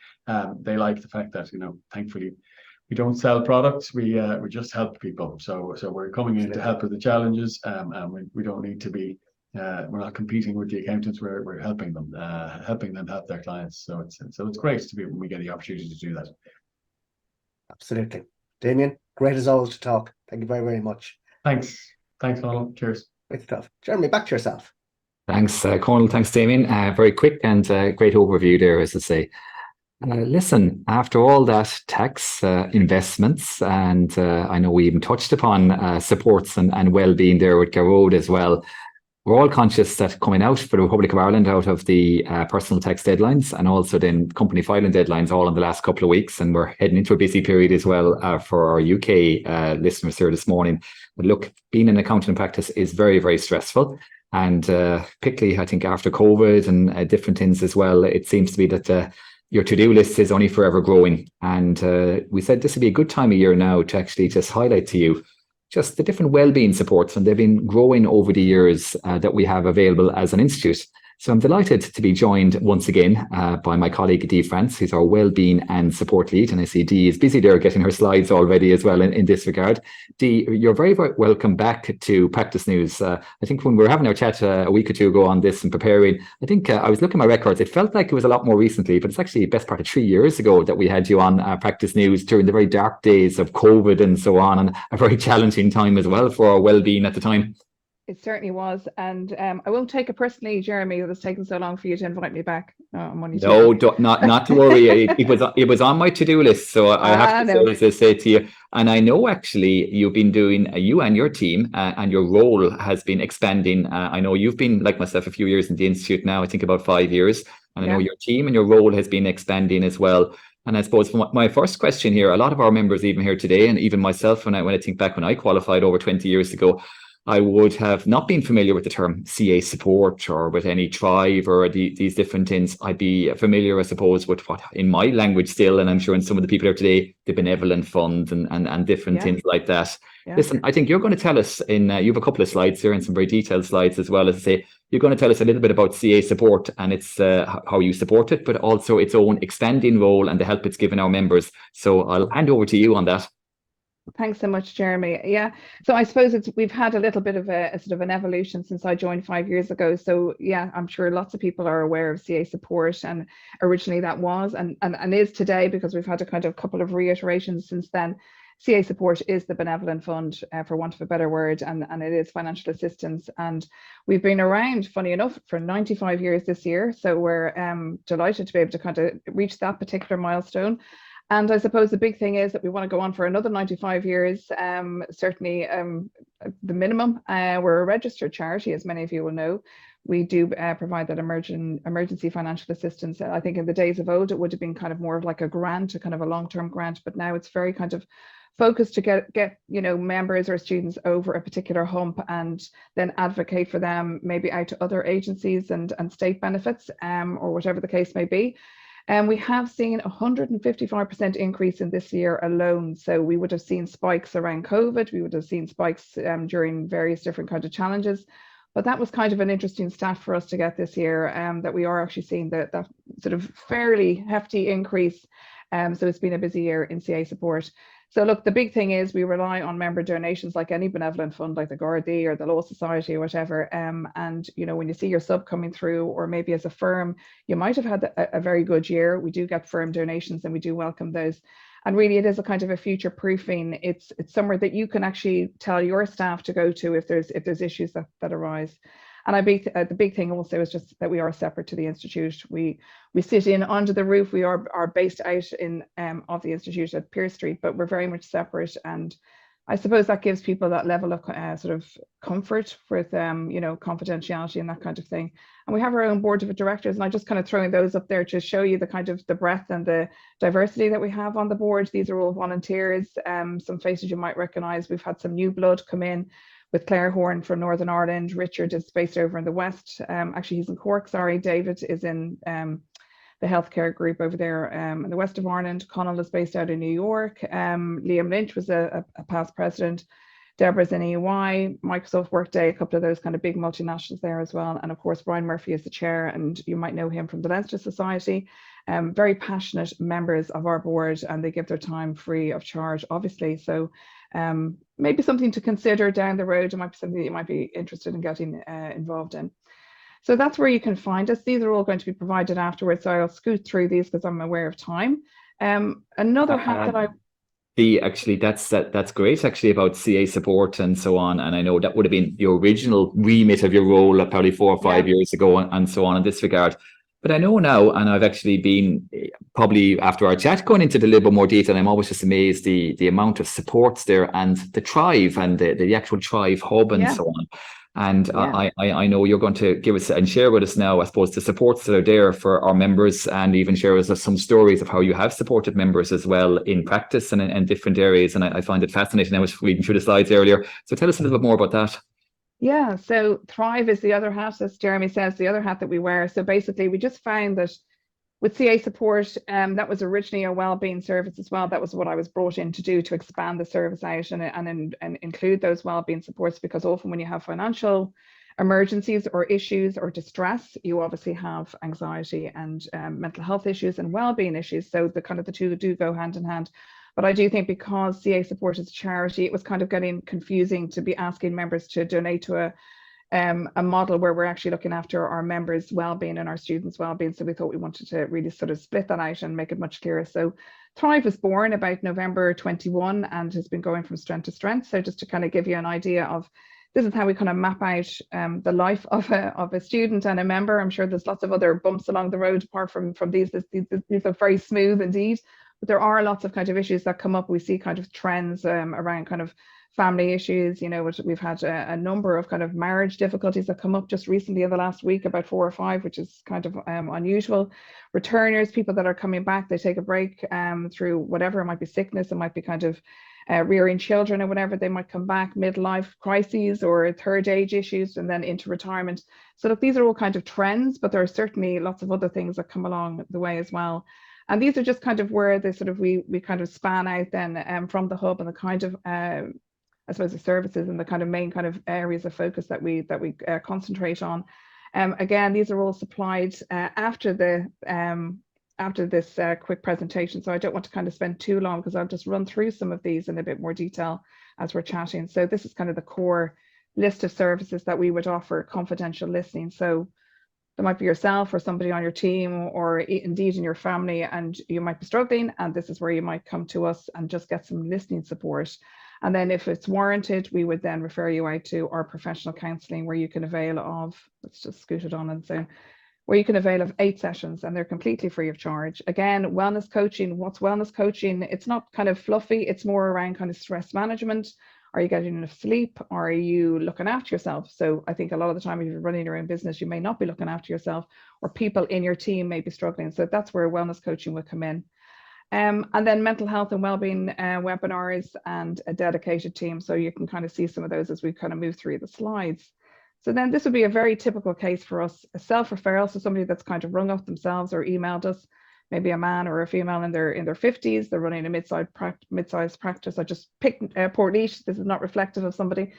They like the fact that thankfully we don't sell products, we just help people. So we're coming in to help with the challenges, and we don't need to be. We're not competing with the accountants. We're helping them help their clients. So it's great to be when we get the opportunity to do that. Absolutely, Damien. Great as always to talk. Thank you very, very much. Thanks, Conal. Cheers. Great stuff. Jeremy, back to yourself. Thanks, Conal. Thanks, Damien. Very quick and great overview there, as I say. Listen, after all that tax investments, and I know we even touched upon supports and well-being there with Garrod as well. We're all conscious that coming out for the Republic of Ireland out of the personal tax deadlines and also then company filing deadlines all in the last couple of weeks, and we're heading into a busy period as well for our UK listeners here this morning. But look, being an accountant in practice is very, very stressful. And particularly, I think, after COVID and different things as well, it seems to be that your to-do list is only forever growing. And we said this would be a good time of year now to actually just highlight to you just the different well-being supports, and they've been growing over the years that we have available as an institute. So I'm delighted to be joined once again by my colleague Dee France, who's our well-being and support lead. And I see Dee is busy there getting her slides already as well in this regard. Dee, you're very, very welcome back to Practice News. I think when we were having our chat a week or two ago on this and preparing, I think I was looking at my records. It felt like it was a lot more recently, but it's actually the best part of 3 years ago that we had you on Practice News during the very dark days of COVID and so on, and a very challenging time as well for our well-being at the time. It certainly was, and I won't take it personally, Jeremy, that it's taken so long for you to invite me back. Not to worry. It was on my to-do list, so I have to say to you. And I know actually you've been doing, you and your team, and your role has been expanding. I know you've been, like myself, a few years in the Institute now, I think about 5 years. And I know your team and your role has been expanding as well. And I suppose my first question here, a lot of our members even here today, and even myself, when I think back when I qualified over 20 years ago, I would have not been familiar with the term CA support or with any Thrive or these different things. I'd be familiar, I suppose, with what in my language still, and I'm sure in some of the people here today, the benevolent fund and different things like that. Yeah. Listen, I think you're going to tell us you have a couple of slides here and some very detailed slides as well, as I say. You're going to tell us a little bit about CA support and its how you support it, but also its own expanding role and the help it's given our members. So I'll hand over to you on that. Thanks so much, Jeremy. Yeah, so I suppose we've had a little bit of a sort of an evolution since I joined 5 years ago. So yeah, I'm sure lots of people are aware of CA support, and originally that was and is today, because we've had a kind of couple of reiterations since then. CA support is the benevolent fund, for want of a better word, and it is financial assistance. And we've been around, funny enough, for 95 years this year. So we're delighted to be able to kind of reach that particular milestone. And I suppose the big thing is that we want to go on for another 95 years, certainly the minimum. We're a registered charity, as many of you will know. We do provide that emergency financial assistance. I think in the days of old, it would have been kind of more of like a grant, a kind of a long-term grant, but now it's very kind of focused to get members or students over a particular hump and then advocate for them, maybe out to other agencies and state benefits, or whatever the case may be. And we have seen 155% increase in this year alone. So we would have seen spikes around COVID. We would have seen spikes during various different kinds of challenges. But that was kind of an interesting stat for us to get this year, that we are actually seeing that sort of fairly hefty increase. So it's been a busy year in CA support. So look, the big thing is we rely on member donations like any benevolent fund, like the Gardaí or the Law Society or whatever. And, when you see your sub coming through, or maybe as a firm, you might have had a very good year. We do get firm donations and we do welcome those. And really, it is a kind of a future proofing. It's somewhere that you can actually tell your staff to go to if there's issues that arise. And the big thing also is just that we are separate to the Institute. We sit in under the roof. We are based out in of the Institute at Pearse Street, but we're very much separate. And I suppose that gives people that level of sort of comfort with confidentiality and that kind of thing. And we have our own board of directors, and I'm just kind of throwing those up there to show you the kind of the breadth and the diversity that we have on the board. These are all volunteers. Some faces you might recognise. We've had some new blood come in, with Claire Horn from Northern Ireland. Richard is based over in the West. Actually, he's in Cork, sorry. David is in the healthcare group over there in the West of Ireland. Connell is based out in New York. Liam Lynch was a past president. Deborah's in EY, Microsoft Workday, a couple of those kind of big multinationals there as well. And of course, Brian Murphy is the chair, and you might know him from the Leinster Society. Very passionate members of our board, and they give their time free of charge, obviously. So maybe something to consider down the road. It might be something that you might be interested in getting involved in. So that's where you can find us. These are all going to be provided afterwards, so I'll scoot through these because I'm aware of time. Another hat that I... That's great actually about CA support and so on. And I know that would have been your original remit of your role probably 4 or 5 years ago and so on in this regard. But I know now, and I've actually been probably after our chat going into the little bit more detail, I'm always just amazed the amount of supports there and the Thrive and the actual Thrive hub and so on. And I know you're going to give us and share with us now, I suppose, the supports that are there for our members, and even share with us some stories of how you have supported members as well in practice and in different areas. And I find it fascinating. I was reading through the slides earlier. So tell us a little bit more about that. Yeah, so Thrive is the other hat, as Jeremy says, the other hat that we wear. So basically, we just found that with CA support, that was originally a wellbeing service as well. That was what I was brought in to do, to expand the service out and include those wellbeing supports, because often when you have financial emergencies or issues or distress, you obviously have anxiety and mental health issues and wellbeing issues. So the two do go hand in hand. But I do think because CA support is a charity, it was kind of getting confusing to be asking members to donate to a model where we're actually looking after our members' well-being and our students' well-being. So we thought we wanted to really sort of split that out and make it much clearer. So Thrive was born about November 21 and has been going from strength to strength. So just to kind of give you an idea of, this is how we kind of map out the life of a student and a member. I'm sure there's lots of other bumps along the road apart from these. These are very smooth indeed, but there are lots of kind of issues that come up. We see kind of trends around kind of family issues, you know, which we've had a number of kind of marriage difficulties that come up just recently in the last week, about 4 or 5, which is kind of unusual. Returners, people that are coming back, they take a break through whatever, it might be sickness, it might be kind of rearing children or whatever, they might come back, midlife crises or third age issues, and then into retirement. So look, these are all kind of trends, but there are certainly lots of other things that come along the way as well. And these are just kind of where they sort of we kind of span out then from the hub and the kind of I suppose the services and the kind of main kind of areas of focus that we concentrate on. Again, these are all supplied after this quick presentation. So I don't want to kind of spend too long, because I'll just run through some of these in a bit more detail as we're chatting. So this is kind of the core list of services that we would offer: confidential listening. So there might be yourself or somebody on your team, or indeed in your family, and you might be struggling, and this is where you might come to us and just get some listening support. And then if it's warranted, we would then refer you out to our professional counselling, where you can avail of, let's just scoot it on and say, where you can avail of 8 sessions, and they're completely free of charge. Again, wellness coaching. What's wellness coaching? It's not kind of fluffy. It's more around kind of stress management. Are you getting enough sleep? Are you looking after yourself? So I think a lot of the time, if you're running your own business, you may not be looking after yourself, or people in your team may be struggling. So that's where wellness coaching will come in. And then mental health and wellbeing webinars and a dedicated team. So you can kind of see some of those as we kind of move through the slides. So then this would be a very typical case for us: a self-referral. So somebody that's kind of rung up themselves or emailed us, maybe a man or a female in their 50s. They're running a mid-sized practice. I just picked Portlaoise. This is not reflective of somebody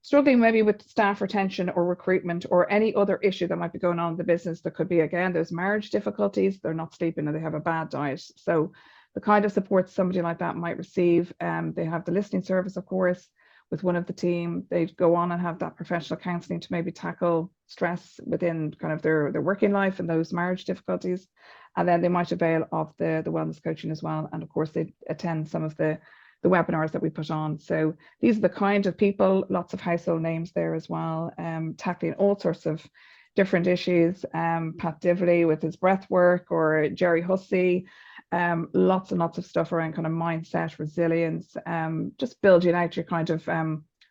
struggling maybe with staff retention or recruitment or any other issue that might be going on in the business. There could be, again, there's marriage difficulties. They're not sleeping, or they have a bad diet. So the kind of support somebody like that might receive, they have the listening service, of course, with one of the team. They'd go on and have that professional counselling to maybe tackle stress within kind of their working life and those marriage difficulties. And then they might avail of the wellness coaching as well. And of course, they attend some of the webinars that we put on. So these are the kind of people, lots of household names there as well, tackling all sorts of different issues. Pat Divley with his breath work, or Jerry Hussey, lots and lots of stuff around kind of mindset, resilience, just building out your kind of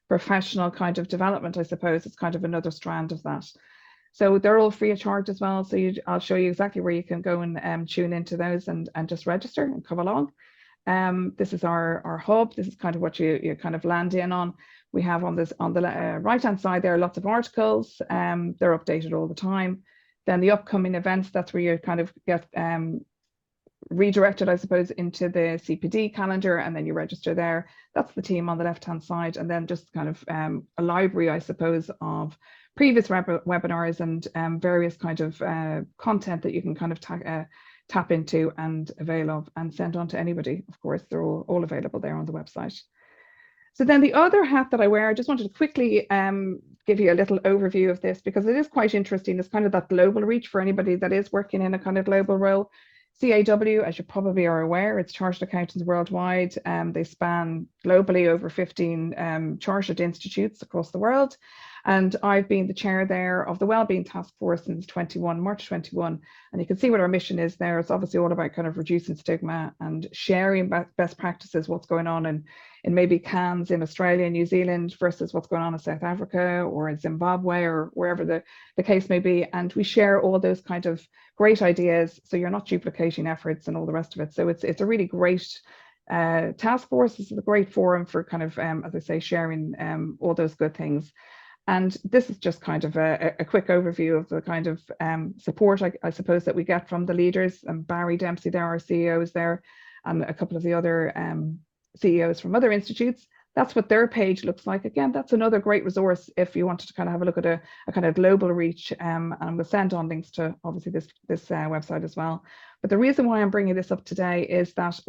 professional kind of development, I suppose. It's kind of another strand of that. So they're all free of charge as well. So I'll show you exactly where you can go and tune into those and just register and come along. This is our hub. This is kind of what you kind of land in on. We have on the right-hand side there lots of articles. They're updated all the time. Then the upcoming events, that's where you kind of get redirected, I suppose, into the CPD calendar, and then you register there. That's the team on the left-hand side, and then just kind of a library, I suppose, of previous webinars and various kind of content that you can kind of tap into and avail of and send on to anybody. Of course, they're all available there on the website. So then the other hat that I wear, I just wanted to quickly give you a little overview of this, because it is quite interesting. It's kind of that global reach for anybody that is working in a kind of global role. CAW, as you probably are aware, it's chartered accountants worldwide. They span globally over 15 chartered institutes across the world. And I've been the chair there of the Wellbeing Task Force since March 21. And you can see what our mission is there. It's obviously all about kind of reducing stigma and sharing best practices, what's going on in maybe CANS in Australia and New Zealand versus what's going on in South Africa or in Zimbabwe or wherever the case may be. And we share all those kind of great ideas, so you're not duplicating efforts and all the rest of it. So it's a really great task force. This is a great forum for kind of, as I say, sharing all those good things. And this is just kind of a quick overview of the kind of support, I suppose, that we get from the leaders. And Barry Dempsey there, our CEO, is there, and a couple of the other CEOs from other institutes. That's what their page looks like. Again, that's another great resource if you wanted to kind of have a look at a kind of global reach. And we'll send on links to obviously this website as well. But the reason why I'm bringing this up today is that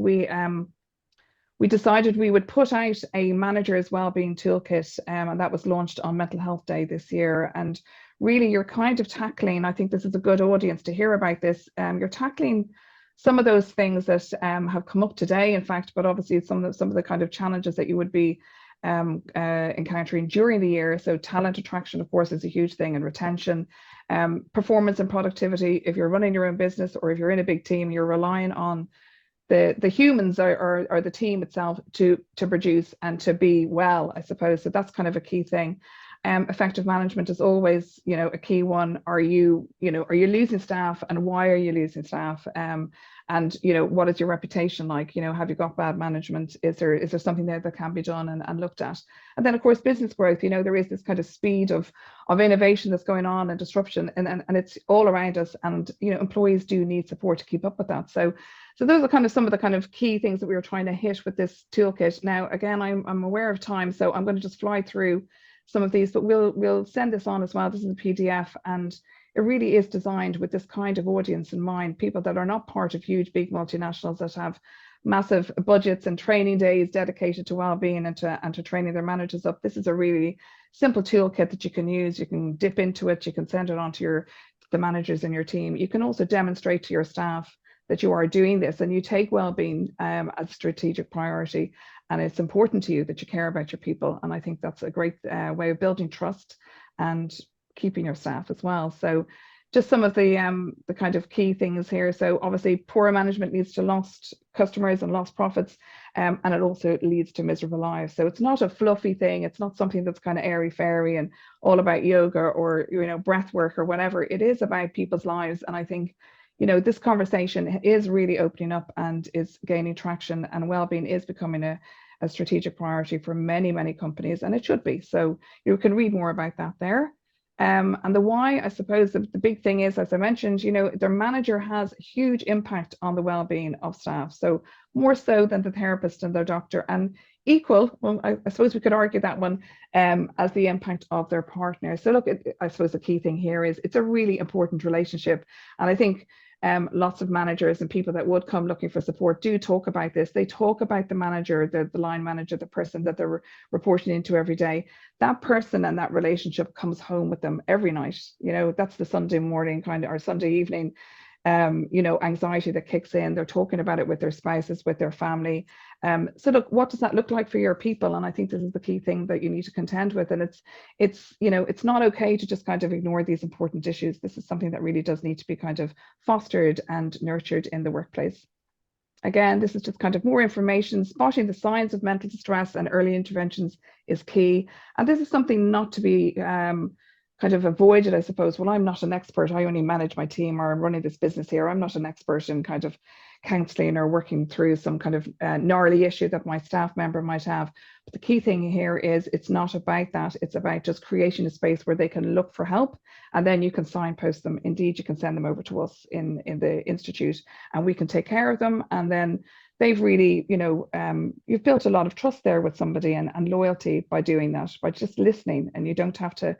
we decided we would put out a manager's wellbeing toolkit, and that was launched on Mental Health Day this year. And really, you're kind of tackling, I think this is a good audience to hear about this, you're tackling some of those things that have come up today, in fact, but obviously some of the kind of challenges that you would be encountering during the year. So talent attraction, of course, is a huge thing, and retention, performance and productivity. If you're running your own business or if you're in a big team, you're relying on the humans or the team itself to produce and to be well, I suppose. So that's kind of a key thing. Effective management is always, a key one. Are you losing staff, and why are you losing staff? And what is your reputation like? Have you got bad management? Is there something there that can be done and looked at? And then, of course, business growth. There is this kind of speed of innovation that's going on and disruption, and it's all around us. And employees do need support to keep up with that. So those are kind of some of the kind of key things that we were trying to hit with this toolkit. Now, again, I'm aware of time, so I'm going to just fly through some of these, but we'll send this on as well. This is a PDF, and it really is designed with this kind of audience in mind, people that are not part of huge, big multinationals that have massive budgets and training days dedicated to well-being and to training their managers up. This is a really simple toolkit that you can use. You can dip into it, you can send it on to the managers in your team. You can also demonstrate to your staff that you are doing this and you take well-being as a strategic priority, and it's important to you that you care about your people. And I think that's a great way of building trust and keeping your staff as well. So just some of the kind of key things here. So obviously poor management leads to lost customers and lost profits, and it also leads to miserable lives. So it's not a fluffy thing. It's not something that's kind of airy-fairy and all about yoga or breath work or whatever. It is about people's lives. And I think this conversation is really opening up and is gaining traction, and well-being is becoming a strategic priority for many, many companies, and it should be. So you can read more about that there. And the why, I suppose the big thing is, as I mentioned, their manager has a huge impact on the well-being of staff. So more so than the therapist and their doctor, and equal, well, I suppose we could argue that one, as the impact of their partner. So look, I suppose the key thing here is it's a really important relationship. And I think lots of managers and people that would come looking for support do talk about this. They talk about the manager, the line manager, the person that they're reporting into every day. That person and that relationship comes home with them every night. That's the Sunday morning or Sunday evening anxiety that kicks in. They're talking about it with their spouses, with their family. So look, what does that look like for your people? And I think this is the key thing that you need to contend with. And it's not okay to just kind of ignore these important issues. This is something that really does need to be kind of fostered and nurtured in the workplace. Again, this is just kind of more information. Spotting the signs of mental distress and early interventions is key. And this is something not to be kind of avoided, I suppose. Well, I'm not an expert. I only manage my team, or I'm running this business here. I'm not an expert in kind of counselling or working through some kind of gnarly issue that my staff member might have. But the key thing here is it's not about that. It's about just creating a space where they can look for help, and then you can signpost them. Indeed, you can send them over to us in the Institute, and we can take care of them. And then they've really, you've built a lot of trust there with somebody and loyalty by doing that, by just listening, and you don't have to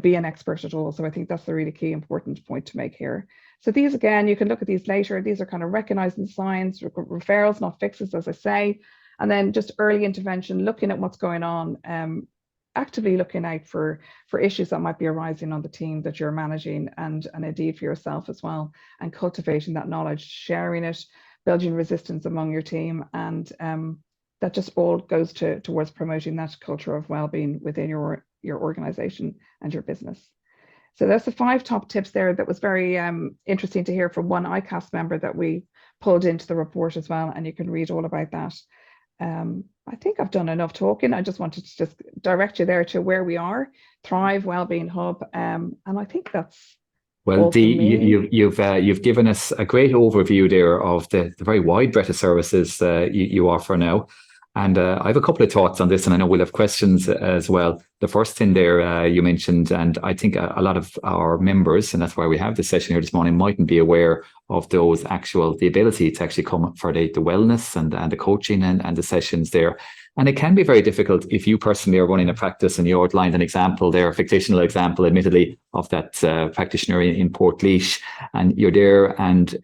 be an expert at all. So I think that's the really key important point to make here. So these, again, you can look at these later. These are kind of recognizing signs, referrals, not fixes, as I say. And then just early intervention, looking at what's going on, actively looking out for issues that might be arising on the team that you're managing, and indeed for yourself as well, and cultivating that knowledge, sharing it, building resistance among your team. And that just all goes towards promoting that culture of well-being within your your organization and your business. So that's the 5 top tips there. That was very interesting to hear from one ICAS member that we pulled into the report as well, and you can read all about that. I think I've done enough talking. I just wanted to just direct you there to where we are, Thrive Wellbeing Hub, and I think that's well. You've given us a great overview there of the very wide breadth of services you offer now. And I have a couple of thoughts on this, and I know we'll have questions as well. The first thing there you mentioned, and I think a lot of our members, and that's why we have this session here this morning, mightn't be aware of the ability to actually come for the wellness and the coaching and the sessions there. And it can be very difficult if you personally are running a practice, and you outlined an example there, a fictional example, admittedly, of that practitioner in Portlaoise, and you're there, and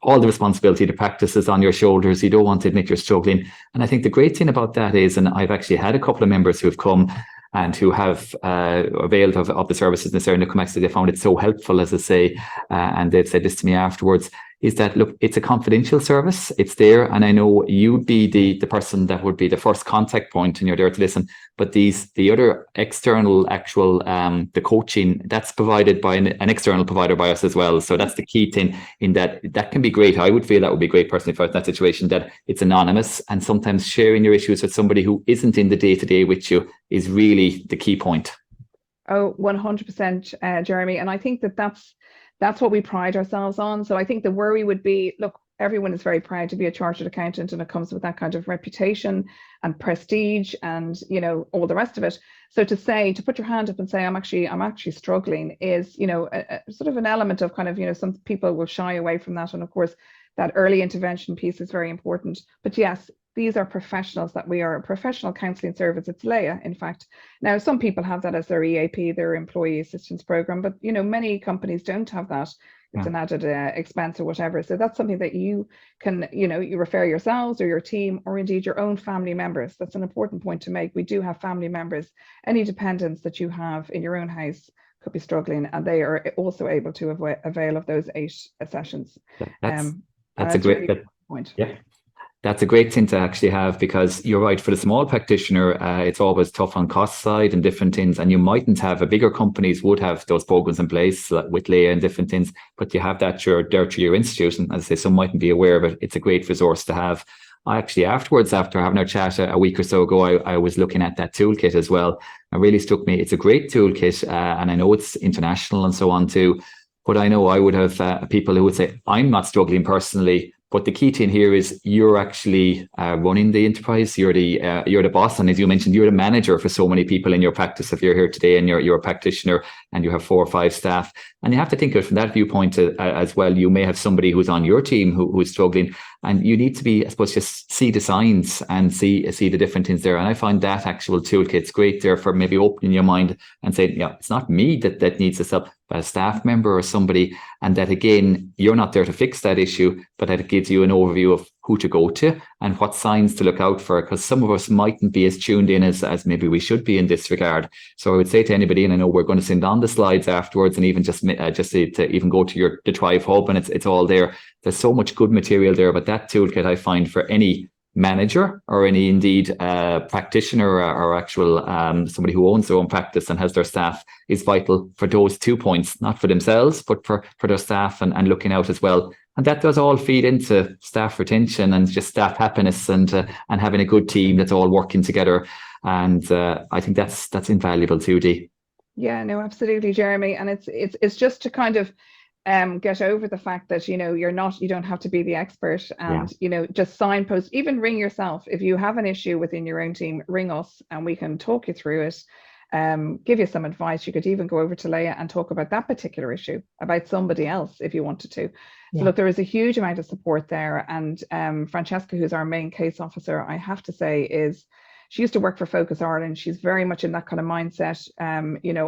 all the responsibility to practice is on your shoulders. You don't want to admit you're struggling. And I think the great thing about that is, and I've actually had a couple of members who have come and who have availed of the services in this area, and come actually, they found it so helpful, as I say, and they've said this to me afterwards, is that, look, it's a confidential service. It's there, and I know you'd be the person that would be the first contact point, and you're there to listen. But the other external actual the coaching, that's provided by an external provider by us as well. So that's the key thing, in that can be great. I would feel that would be great personally if I was in that situation, that it's anonymous, and sometimes sharing your issues with somebody who isn't in the day-to-day with you is really the key point. Oh, 100%, Jeremy. And I think that's what we pride ourselves on. So I think the worry would be, look, everyone is very proud to be a chartered accountant, and it comes with that kind of reputation and prestige and all the rest of it. So to put your hand up and say I'm actually struggling is a sort of an element of kind of some people will shy away from that. And of course that early intervention piece is very important. But yes, these are professionals, that we are a professional counselling service. It's LEA, in fact. Now, some people have that as their EAP, their employee assistance program, but many companies don't have that. It's an added expense or whatever. So that's something that you can, you refer yourselves or your team, or indeed your own family members. That's an important point to make. We do have family members. Any dependents that you have in your own house could be struggling, and they are also able to avail of those 8 sessions. That's a great point. Yeah. That's a great thing to actually have, because you're right, for the small practitioner, it's always tough on cost side and different things, and you mightn't have, bigger companies would have those programs in place with LEA and different things, but you have that there through your institution. As I say, some mightn't be aware of it. It's a great resource to have. I actually, afterwards, after having our chat a week or so ago, I was looking at that toolkit as well. It really struck me. It's a great toolkit, and I know it's international and so on too, but I know I would have people who would say, I'm not struggling personally. But the key thing here is you're actually running the enterprise. You're the boss, and as you mentioned, you're the manager for so many people in your practice. If you're here today and you're a practitioner and you have 4 or 5 staff, and you have to think of it from that viewpoint as well. You may have somebody who's on your team who is struggling, and you need to be, I suppose, just see the signs and see the different things there. And I find that actual toolkit's great there for maybe opening your mind and saying, it's not me that needs this help, but a staff member or somebody, and that again, you're not there to fix that issue, but that it gives you an overview of who to go to and what signs to look out for, because some of us mightn't be as tuned in as maybe we should be in this regard. So I would say to anybody, and I know we're going to send on the slides afterwards, and even just to even go to the Thrive Hub, and it's all there. There's so much good material there, but that toolkit, I find, for any manager or any indeed practitioner or actual somebody who owns their own practice and has their staff, is vital for those 2 points, not for themselves, but for their staff and looking out as well. And that does all feed into staff retention and just staff happiness and having a good team that's all working together. And I think that's invaluable too, Dee. Yeah, no, absolutely, Jeremy. And it's just to kind of get over the fact that you don't have to be the expert, and just signpost, even ring yourself. If you have an issue within your own team, ring us and we can talk you through it, give you some advice. You could even go over to LEA and talk about that particular issue about somebody else if you wanted to. So look, there is a huge amount of support there. And Francesca, who's our main case officer, I have to say, she used to work for Focus Ireland. She's very much in that kind of mindset,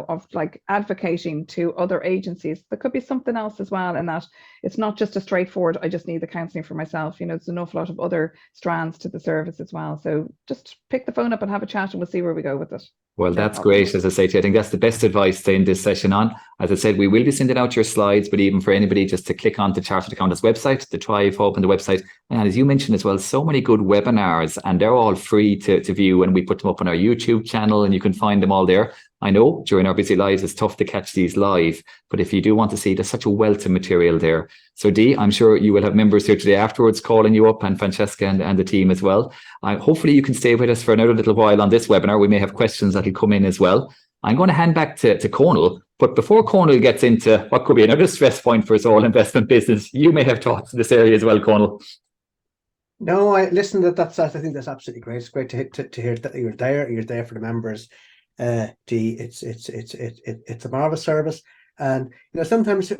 of like advocating to other agencies. There could be something else as well, and that it's not just a straightforward, I just need the counselling for myself. There's an awful lot of other strands to the service as well. So just pick the phone up and have a chat, and we'll see where we go with it. Well, that's great. As I say to you, I think that's the best advice to end this session on. As I said, we will be sending out your slides, but even for anybody, just to click on the Chartered Accountants website, the Thrive Hub and the website. And as you mentioned as well, so many good webinars, and they're all free to view, and we put them up on our YouTube channel, and you can find them all there. I know during our busy lives, it's tough to catch these live, but if you do want to see, there's such a wealth of material there. So Dee, I'm sure you will have members here today afterwards calling you up, and Francesca and the team as well. Hopefully you can stay with us for another little while on this webinar. We may have questions that will come in as well. I'm going to hand back to Conal, but before Conal gets into what could be another stress point for us all, investment business, you may have thoughts in this area as well, Conal. No, I listen. I think that's absolutely great. It's great to hear that you're there. You're there for the members. Dee, it's a marvelous service, and sometimes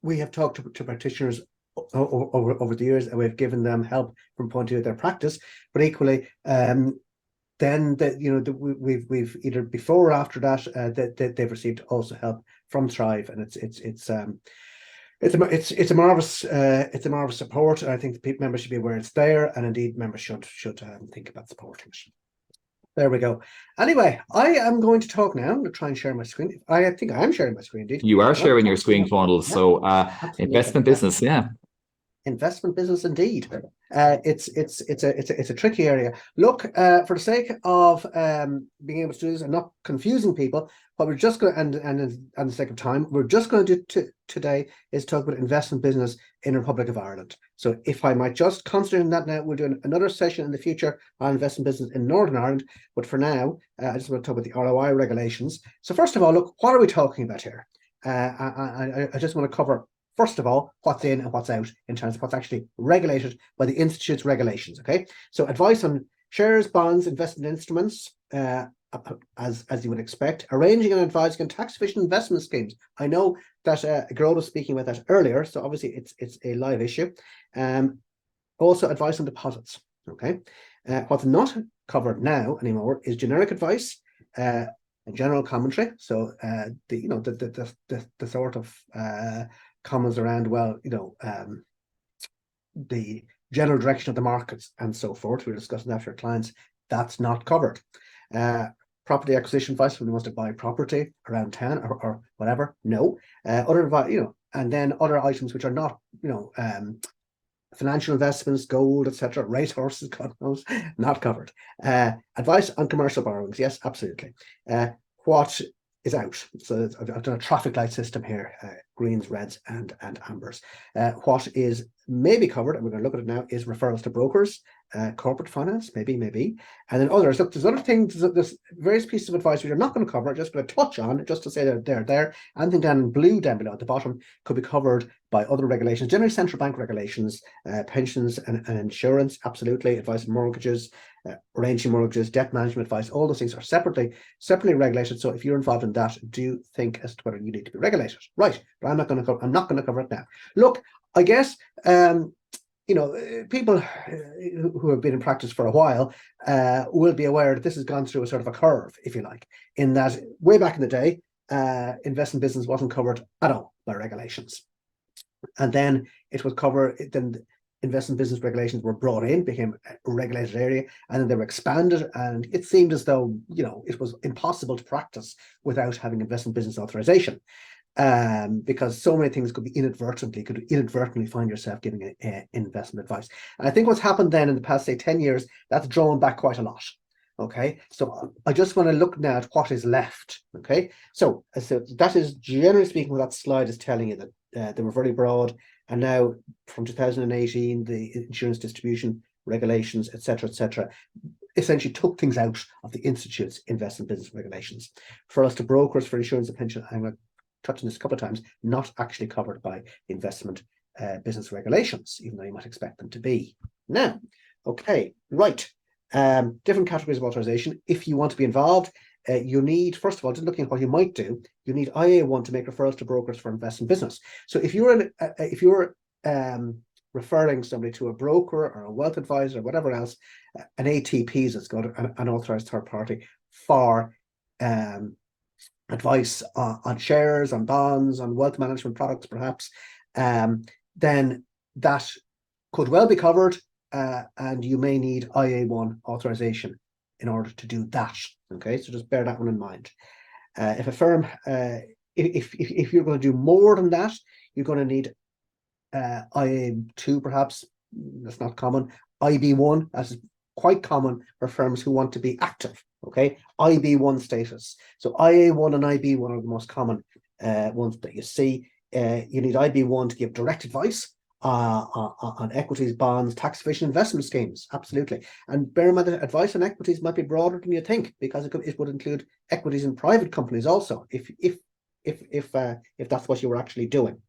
we have talked to practitioners over the years, and we've given them help from point of view of their practice, but equally, then we've either before or after that they've received also help from Thrive, and it's a marvelous support. And I think the members should be aware it's there, and indeed members should think about supporting it. There we go. Anyway, I am going to talk now. I'm going to try and share my screen. I think I am sharing my screen, indeed. You are sharing your screen, Conal. So investment business, yeah. Investment business, indeed. It's a tricky area. Look, for the sake of being able to do this and not confusing people, what we're just going to, and the sake of time, we're just going to do today is talk about investment business in the Republic of Ireland. So if I might just concentrate on that now, we'll do another session in the future on investment business in Northern Ireland. But for now, I just want to talk about the ROI regulations. So first of all, look, what are we talking about here? I just want to cover, first of all, what's in and what's out in terms of what's actually regulated by the Institute's regulations, okay? So advice on shares, bonds, investment instruments, as you would expect, arranging and advising on tax-efficient investment schemes. I know that Gerald was speaking about that earlier, so obviously it's a live issue. Also advice on deposits, okay? What's not covered now anymore is generic advice, and general commentary. So the sort of comments around, well, the general direction of the markets and so forth. We're discussing that for clients. That's not covered. Property acquisition advice when they want to buy property around town or whatever. No. Other advice, and then other items which are not, financial investments, gold, etc., racehorses, God knows, not covered. Advice on commercial borrowings. Yes, absolutely. What is out? So I've done a traffic light system here, greens, reds, and ambers. What is maybe covered, and we're going to look at it now, is referrals to brokers, corporate finance, maybe, and then others. Look, there's other things, there's various pieces of advice which I'm not going to cover, I'm just going to touch on, just to say that they're there. Anything down in blue down below at the bottom could be covered by other regulations, generally central bank regulations, pensions and insurance, absolutely, advice on mortgages, arranging mortgages, debt management advice, all those things are separately regulated. So if you're involved in that, do think as to whether you need to be regulated. Right, but I'm not going to cover it now. Look, I guess people who have been in practice for a while will be aware that this has gone through a sort of a curve, if you like, in that way back in the day, investment business wasn't covered at all by regulations. And then it was covered, then investment business regulations were brought in, became a regulated area, and then they were expanded, and it seemed as though, it was impossible to practice without having investment business authorization. Because so many things could inadvertently find yourself giving investment advice. And I think what's happened then in the past, say, 10 years, that's drawn back quite a lot. Okay, so I just want to look now at what is left. Okay, so that is, generally speaking, what that slide is telling you, that they were very broad, and now from 2018, the insurance distribution regulations, etc., essentially took things out of the Institute's investment business regulations. For us to brokers for insurance and pension, I'm going to touch on this a couple of times, not actually covered by investment business regulations, even though you might expect them to be. Now, okay, right. Different categories of authorization. If you want to be involved, you need, first of all, just looking at what you might do, you need IA1 to make referrals to brokers for investment business. So if you're referring somebody to a broker or a wealth advisor or whatever else, an ATP is called, an authorized third party for advice on shares, on bonds, on wealth management products, perhaps, then that could well be covered, and you may need IA1 authorization in order to do that. Okay, so just bear that one in mind. If a firm, if you're going to do more than that, you're going to need IA2, perhaps. That's not common. IB1, that's quite common for firms who want to be active. Okay, IB1 status. So IA1 and IB1 are the most common ones that you see. You need IB1 to give direct advice on equities, bonds, tax efficient investment schemes. Absolutely. And bear in mind that advice on equities might be broader than you think, because it would include equities in private companies also, if that's what you were actually doing.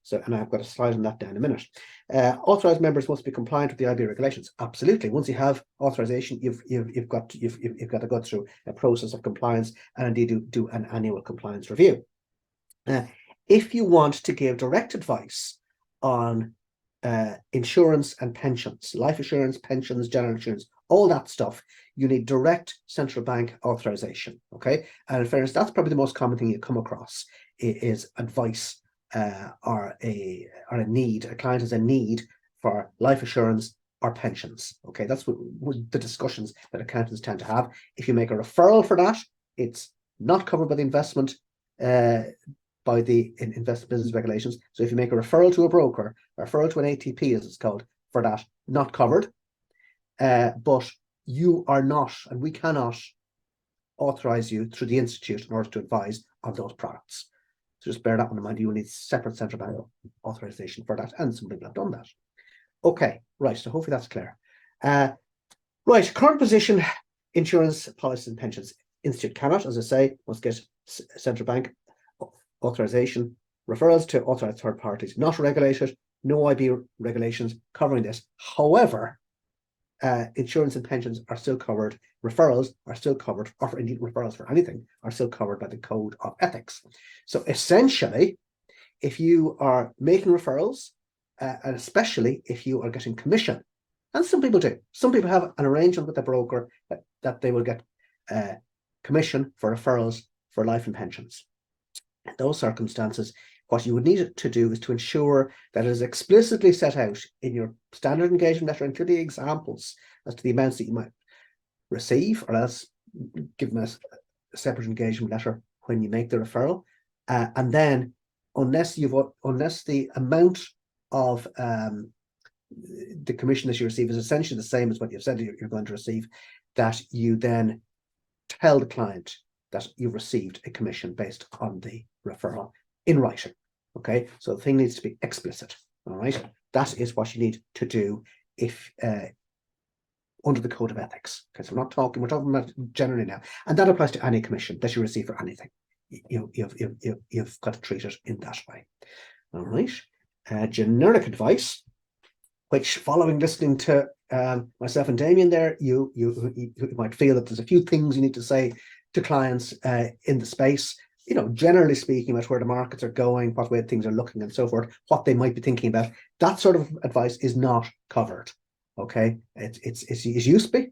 So, and I've got a slide on that down in a minute. Authorized members must be compliant with the IB regulations. Absolutely. Once you have authorization, you've got to go through a process of compliance, and indeed do an annual compliance review. If you want to give direct advice on insurance and pensions, life insurance, pensions, general insurance, all that stuff, you need direct central bank authorization. Okay, and in fairness, that's probably the most common thing you come across is advice or a need. A client has a need for life assurance or pensions. Okay, that's what the discussions that accountants tend to have. If you make a referral for that, it's not covered by the investment investment business regulations. So if you make a referral to a broker, a referral to an ATP as it's called, for that, not covered. But you are not, and we cannot authorize you through the Institute in order to advise on those products. So just bear that one in mind. You will need separate central bank authorization for that, and some people have done that. Okay, right. So hopefully that's clear. Right, current position, insurance, policies, and pensions. Institute cannot, as I say, must get central bank authorization. Referrals to authorized third parties, not regulated. No IB regulations covering this. However, insurance and pensions are still covered. Referrals are still covered, or indeed referrals for anything are still covered by the Code of Ethics. So essentially, if you are making referrals, and especially if you are getting commission, and some people do, some people have an arrangement with the broker that they will get commission for referrals for life and pensions. In those circumstances, what you would need to do is to ensure that it is explicitly set out in your standard engagement letter, including examples as to the amounts that you might receive, or else give them a separate engagement letter when you make the referral. And then, unless the amount of the commission that you receive is essentially the same as what you've said you're going to receive, that you then tell the client that you've received a commission based on the referral in writing. Okay, so the thing needs to be explicit. All right, that is what you need to do if under the Code of Ethics. Okay, so we're talking about generally now, and that applies to any commission that you receive for anything. You've got to treat it in that way. All right, generic advice, which, following listening to myself and Damien there, you might feel that there's a few things you need to say to clients in the space. You know, generally speaking, about where the markets are going, what way things are looking, and so forth, what they might be thinking about. That sort of advice is not covered. Okay, it used to be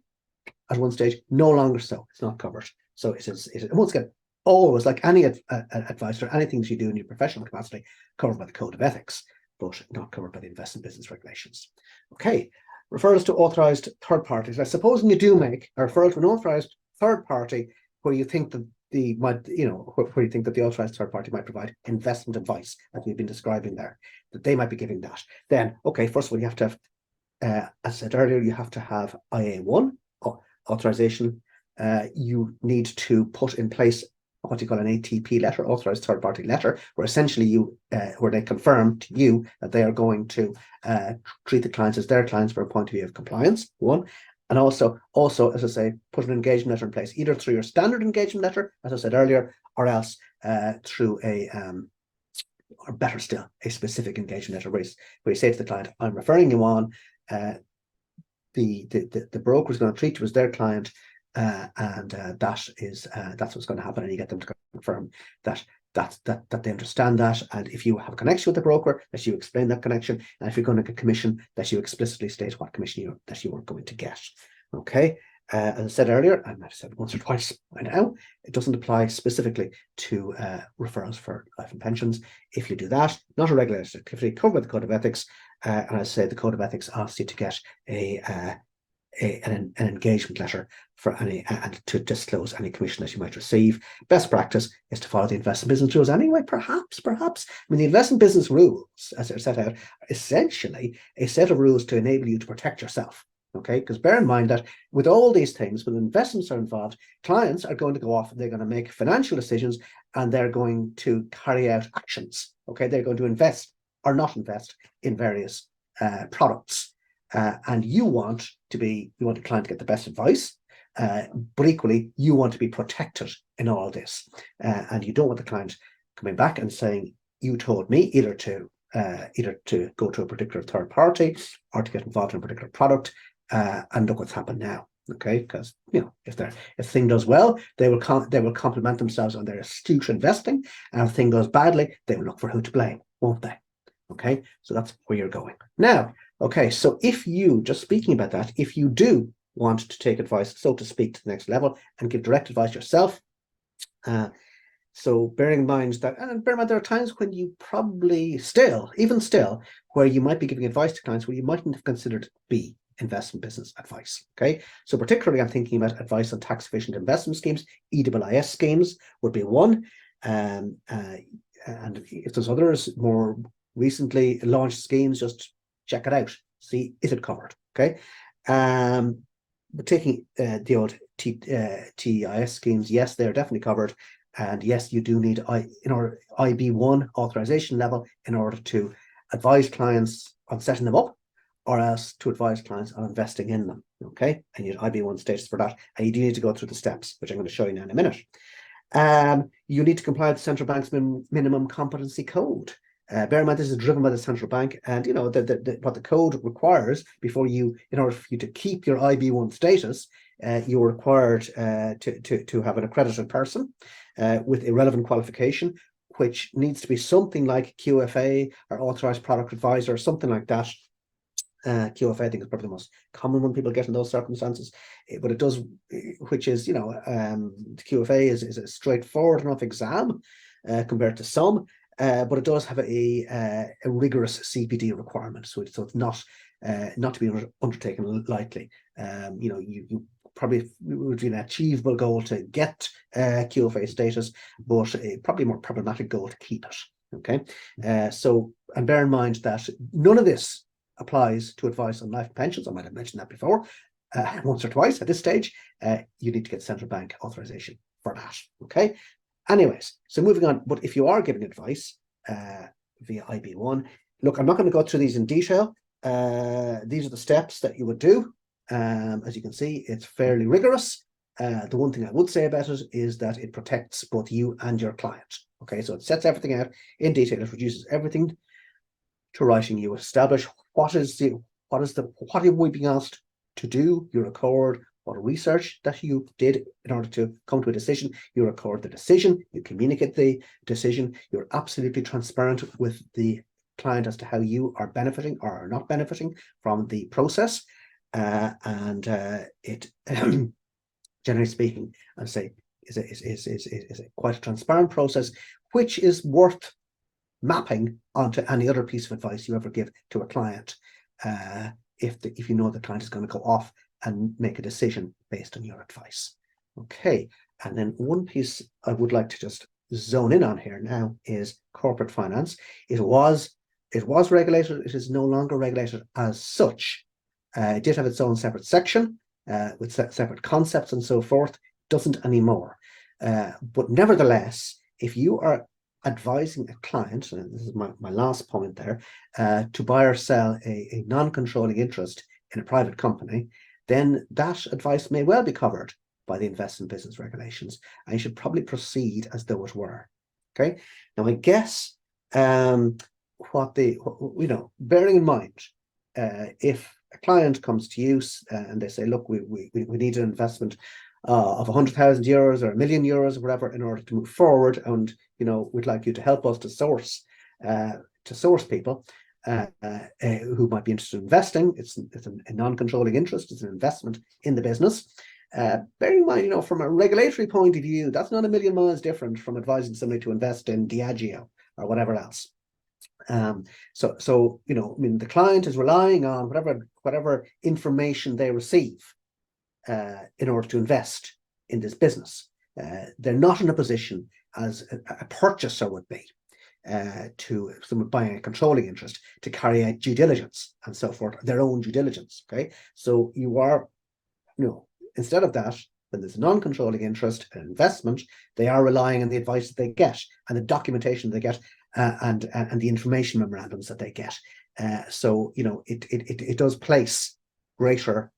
at one stage, no longer so. It's not covered. So it is once again, always, like any advice or anything you do in your professional capacity, covered by the Code of Ethics, but not covered by the investment business regulations. Okay, referrals to authorized third parties. Now, supposing you do make a referral to an authorized third party where you think that where you think that the authorized third party might provide investment advice, as we've been describing there, that they might be giving that. Then, okay, first of all, you have to have, as I said earlier, you have to have IA1 authorization. You need to put in place what you call an ATP letter, authorized third party letter, where essentially where they confirm to you that they are going to treat the clients as their clients from a point of view of compliance, one. And also, as I say, put an engagement letter in place, either through your standard engagement letter, as I said earlier, or else through or better still, a specific engagement letter where you say to the client, I'm referring you on, the broker is going to treat you as their client, and that's what's going to happen, and you get them to confirm that they understand that, and if you have a connection with the broker, that you explain that connection, and if you're going to get commission, that you explicitly state what commission that you are going to get. Okay, as I said earlier, I might have said once or twice by now, it doesn't apply specifically to referrals for life and pensions. If you do that, not a regulated activity covered by the Code of Ethics, and I say the Code of Ethics asks you to get an engagement letter for any, and to disclose any commission that you might receive. Best practice is to follow the investment business rules anyway, perhaps. I mean, the investment business rules, as they're set out, are essentially a set of rules to enable you to protect yourself. Okay, because bear in mind that with all these things, when investments are involved, clients are going to go off and they're going to make financial decisions and they're going to carry out actions. Okay, they're going to invest or not invest in various products. And you want the client to get the best advice, but equally you want to be protected in all this. And you don't want the client coming back and saying, you told me either to go to a particular third party or to get involved in a particular product, and look what's happened now. Okay, because if the thing does well, they will compliment themselves on their astute investing, and if the thing goes badly, they will look for who to blame, won't they? Okay, so that's where you're going now. Okay, so if you, just speaking about that, if you do want to take advice, so to speak, to the next level and give direct advice yourself, so bearing in mind that, and bear in mind there are times when you probably even still, where you might be giving advice to clients where you mightn't have considered it be investment business advice. Okay, so particularly I'm thinking about advice on tax efficient investment schemes. EWIS schemes would be one, and if there's others more recently launched schemes, just check it out, see is it covered. Okay, but taking the old TIS schemes, yes, they're definitely covered. And yes, you do need IB1 authorization level in order to advise clients on setting them up, or else to advise clients on investing in them. Okay, and you need IB1 status for that, and you do need to go through the steps, which I'm going to show you now in a minute. You need to comply with the central bank's minimum competency code. Bear in mind, this is driven by the central bank, and what the code requires in order for you to keep your IB1 status, you're required to have an accredited person with a relevant qualification, which needs to be something like QFA or authorized product advisor or something like that. QFA, I think, is probably the most common one people get in those circumstances, but it does, which is, QFA is a straightforward enough exam compared to some, but it does have a rigorous CPD requirement, so it's not to be undertaken lightly. You probably would be an achievable goal to get QFA status, but probably a more problematic goal to keep it. Okay, and bear in mind that none of this applies to advice on life and pensions. I might have mentioned that before once or twice. At this stage, you need to get central bank authorization for that. Okay. Anyways, so moving on. But if you are giving advice via IB1, look, I'm not going to go through these in detail. These are the steps that you would do. As you can see, it's fairly rigorous. The one thing I would say about it is that it protects both you and your client. Okay, so it sets everything out in detail. It reduces everything to writing. You establish what are we being asked to do. You record what research that you did in order to come to a decision. You record the decision. You communicate the decision. You're absolutely transparent with the client as to how you are benefiting or are not benefiting from the process. And it, generally speaking, I say, is a quite a transparent process, which is worth mapping onto any other piece of advice you ever give to a client, if you know the client is going to go off and make a decision based on your advice. Okay, and then one piece I would like to just zone in on here now is corporate finance. It was regulated. It is no longer regulated as such. It did have its own separate section with separate concepts and so forth. Doesn't anymore. But nevertheless, if you are advising a client, and this is my last point there, to buy or sell a non-controlling interest in a private company, then that advice may well be covered by the investment business regulations, and you should probably proceed as though it were. Okay. Now, I guess bearing in mind, if a client comes to you and they say, look, we need an investment of 100,000 euros or €1 million or whatever in order to move forward, and we'd like you to help us to source people who might be interested in investing. It's a non-controlling interest. It's an investment in the business. Bearing in mind, from a regulatory point of view, that's not a million miles different from advising somebody to invest in Diageo or whatever else. The client is relying on whatever information they receive in order to invest in this business. They're not in a position as a purchaser would be. to someone buying a controlling interest to carry out due diligence and so forth, their own due diligence. Okay, so you are, instead of that, when there's a non-controlling interest, an investment, they are relying on the advice that they get and the documentation they get, and the information memorandums that they get. So it does place greater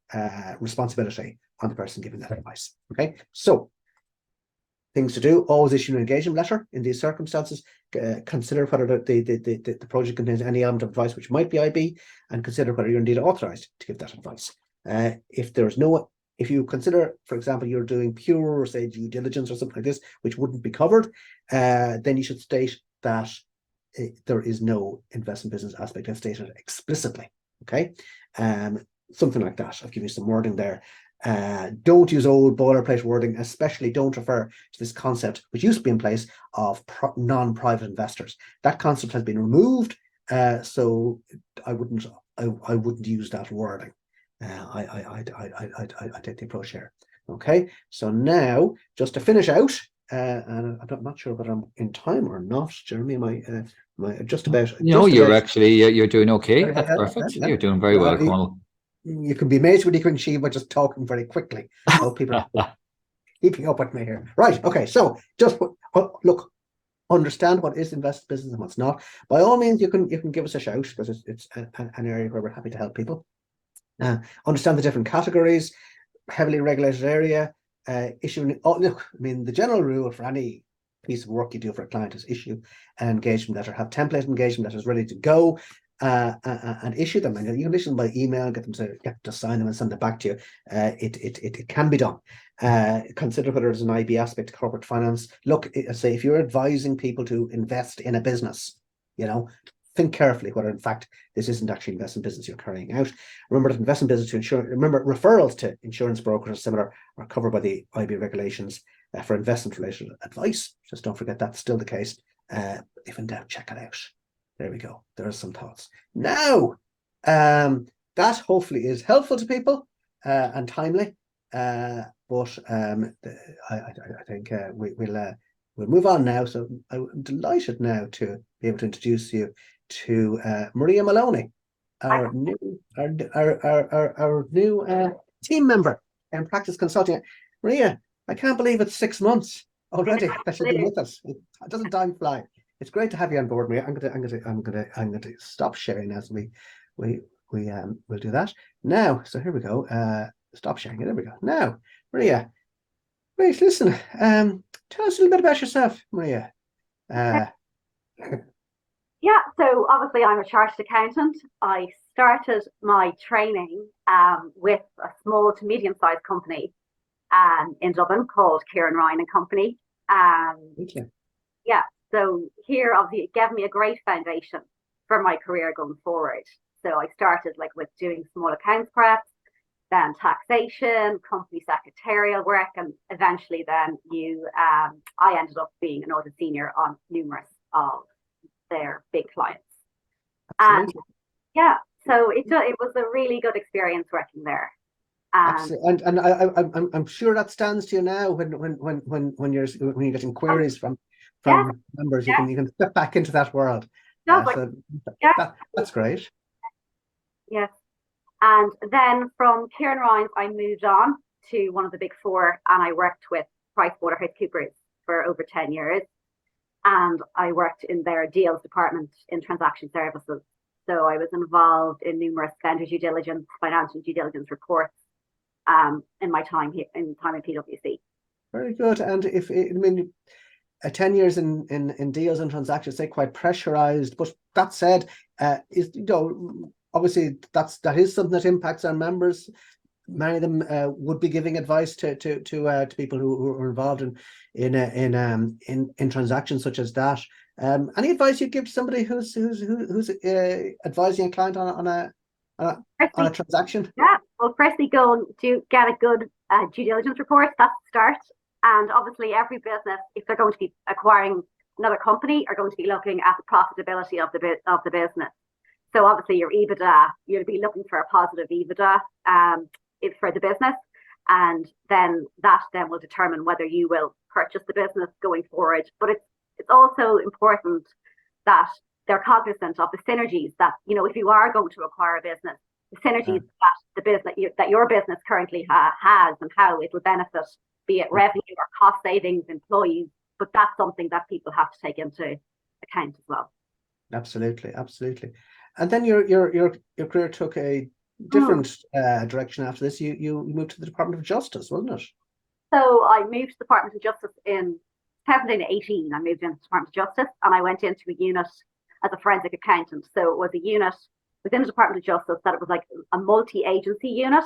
responsibility on the person giving that advice. Okay, so things to do: always issue an engagement letter in these circumstances. Consider whether the project contains any element of advice which might be IB, and consider whether you're indeed authorised to give that advice. If you consider, for example, you're doing pure, say, due diligence or something like this, which wouldn't be covered, then you should state that there is no investment business aspect as stated explicitly. Okay, something like that. I've given you some wording there. Don't use old boilerplate wording, especially don't refer to this concept which used to be in place of non-private investors. That concept has been removed, so I wouldn't use that wording. I take the approach here. Okay, so now just to finish out, and I'm not sure whether I'm in time or not, Jeremy. Am I just about? You're doing okay. That's perfect. You're doing very well, Conal. You can be amazed what you can achieve by just talking very quickly. How people are keeping up with me here. Right. Okay. So just look, understand what is investment business and what's not. By all means, you can give us a shout, because it's an area where we're happy to help people. Understand the different categories, heavily regulated area, issuing. The general rule for any piece of work you do for a client is issue an engagement letter, have template engagement letters ready to go, and issue them. And you can issue them by email, get them to sign them and send it back to you. It can be done. Consider whether there's an IB aspect to corporate finance. Look, say if you're advising people to invest in a business, think carefully whether in fact this isn't actually investment business you're carrying out. Remember that investment business to insurance. Remember, referrals to insurance brokers or similar are covered by the IB regulations for investment related advice. Just don't forget that's still the case. If in doubt, check it out. There we go. There are some thoughts. Now, that hopefully is helpful to people and timely. But I think we'll move on now. So I'm delighted now to be able to introduce you to Maria Maloney, our new team member in practice consulting. Maria, I can't believe it's 6 months already that you've been with us. It doesn't time fly. It's great to have you on board, Maria. I'm going to stop sharing as we'll do that now. So here we go. Stop sharing. There we go. Now, Maria. Great. Listen. Tell us a little bit about yourself, Maria. Yeah, so obviously I'm a chartered accountant. I started my training with a small to medium-sized company in Dublin called Kieran Ryan and Company. Thank you. Yeah, so here obviously it gave me a great foundation for my career going forward. So I started with doing small accounts prep, then taxation, company secretarial work, and eventually then I ended up being an audit senior on numerous of their big clients. Absolutely. And yeah, so it was a really good experience working there. Absolutely. And I'm sure that stands to you now when you're getting queries from members, you can step back into that world. That's great. Yes. And then from Kieran Ryan, I moved on to one of the big four, and I worked with PricewaterhouseCoopers for over 10 years. And I worked in their deals department in transaction services. So I was involved in numerous vendor due diligence, financial due diligence reports in my time here in PwC. Very good. And 10 years in deals and transactions, they're quite pressurized. But that said, obviously that is something that impacts our members. Many of them would be giving advice to people who are involved in transactions such as that. Any advice you'd give to somebody who's advising a client on a transaction? Yeah, well, firstly, go to get a good due diligence report. That's the start. And obviously, every business, if they're going to be acquiring another company, are going to be looking at the profitability of the business. So obviously, your EBITDA, you'll be looking for a positive EBITDA for the business, and then that will determine whether you will purchase the business going forward. But it's also important that they're cognizant of the synergies that, you know, if you are going to acquire a business, the synergies that the business that your business currently has, and how it will benefit, be it revenue or cost savings, employees. But that's something that people have to take into account as well. Absolutely, absolutely. And then your career took a different direction after this. You moved to the Department of Justice, wasn't it? So I moved to the Department of Justice in 2018. I moved into the Department of Justice, and I went into a unit as a forensic accountant. So it was a unit within the Department of Justice that it was like a multi-agency unit.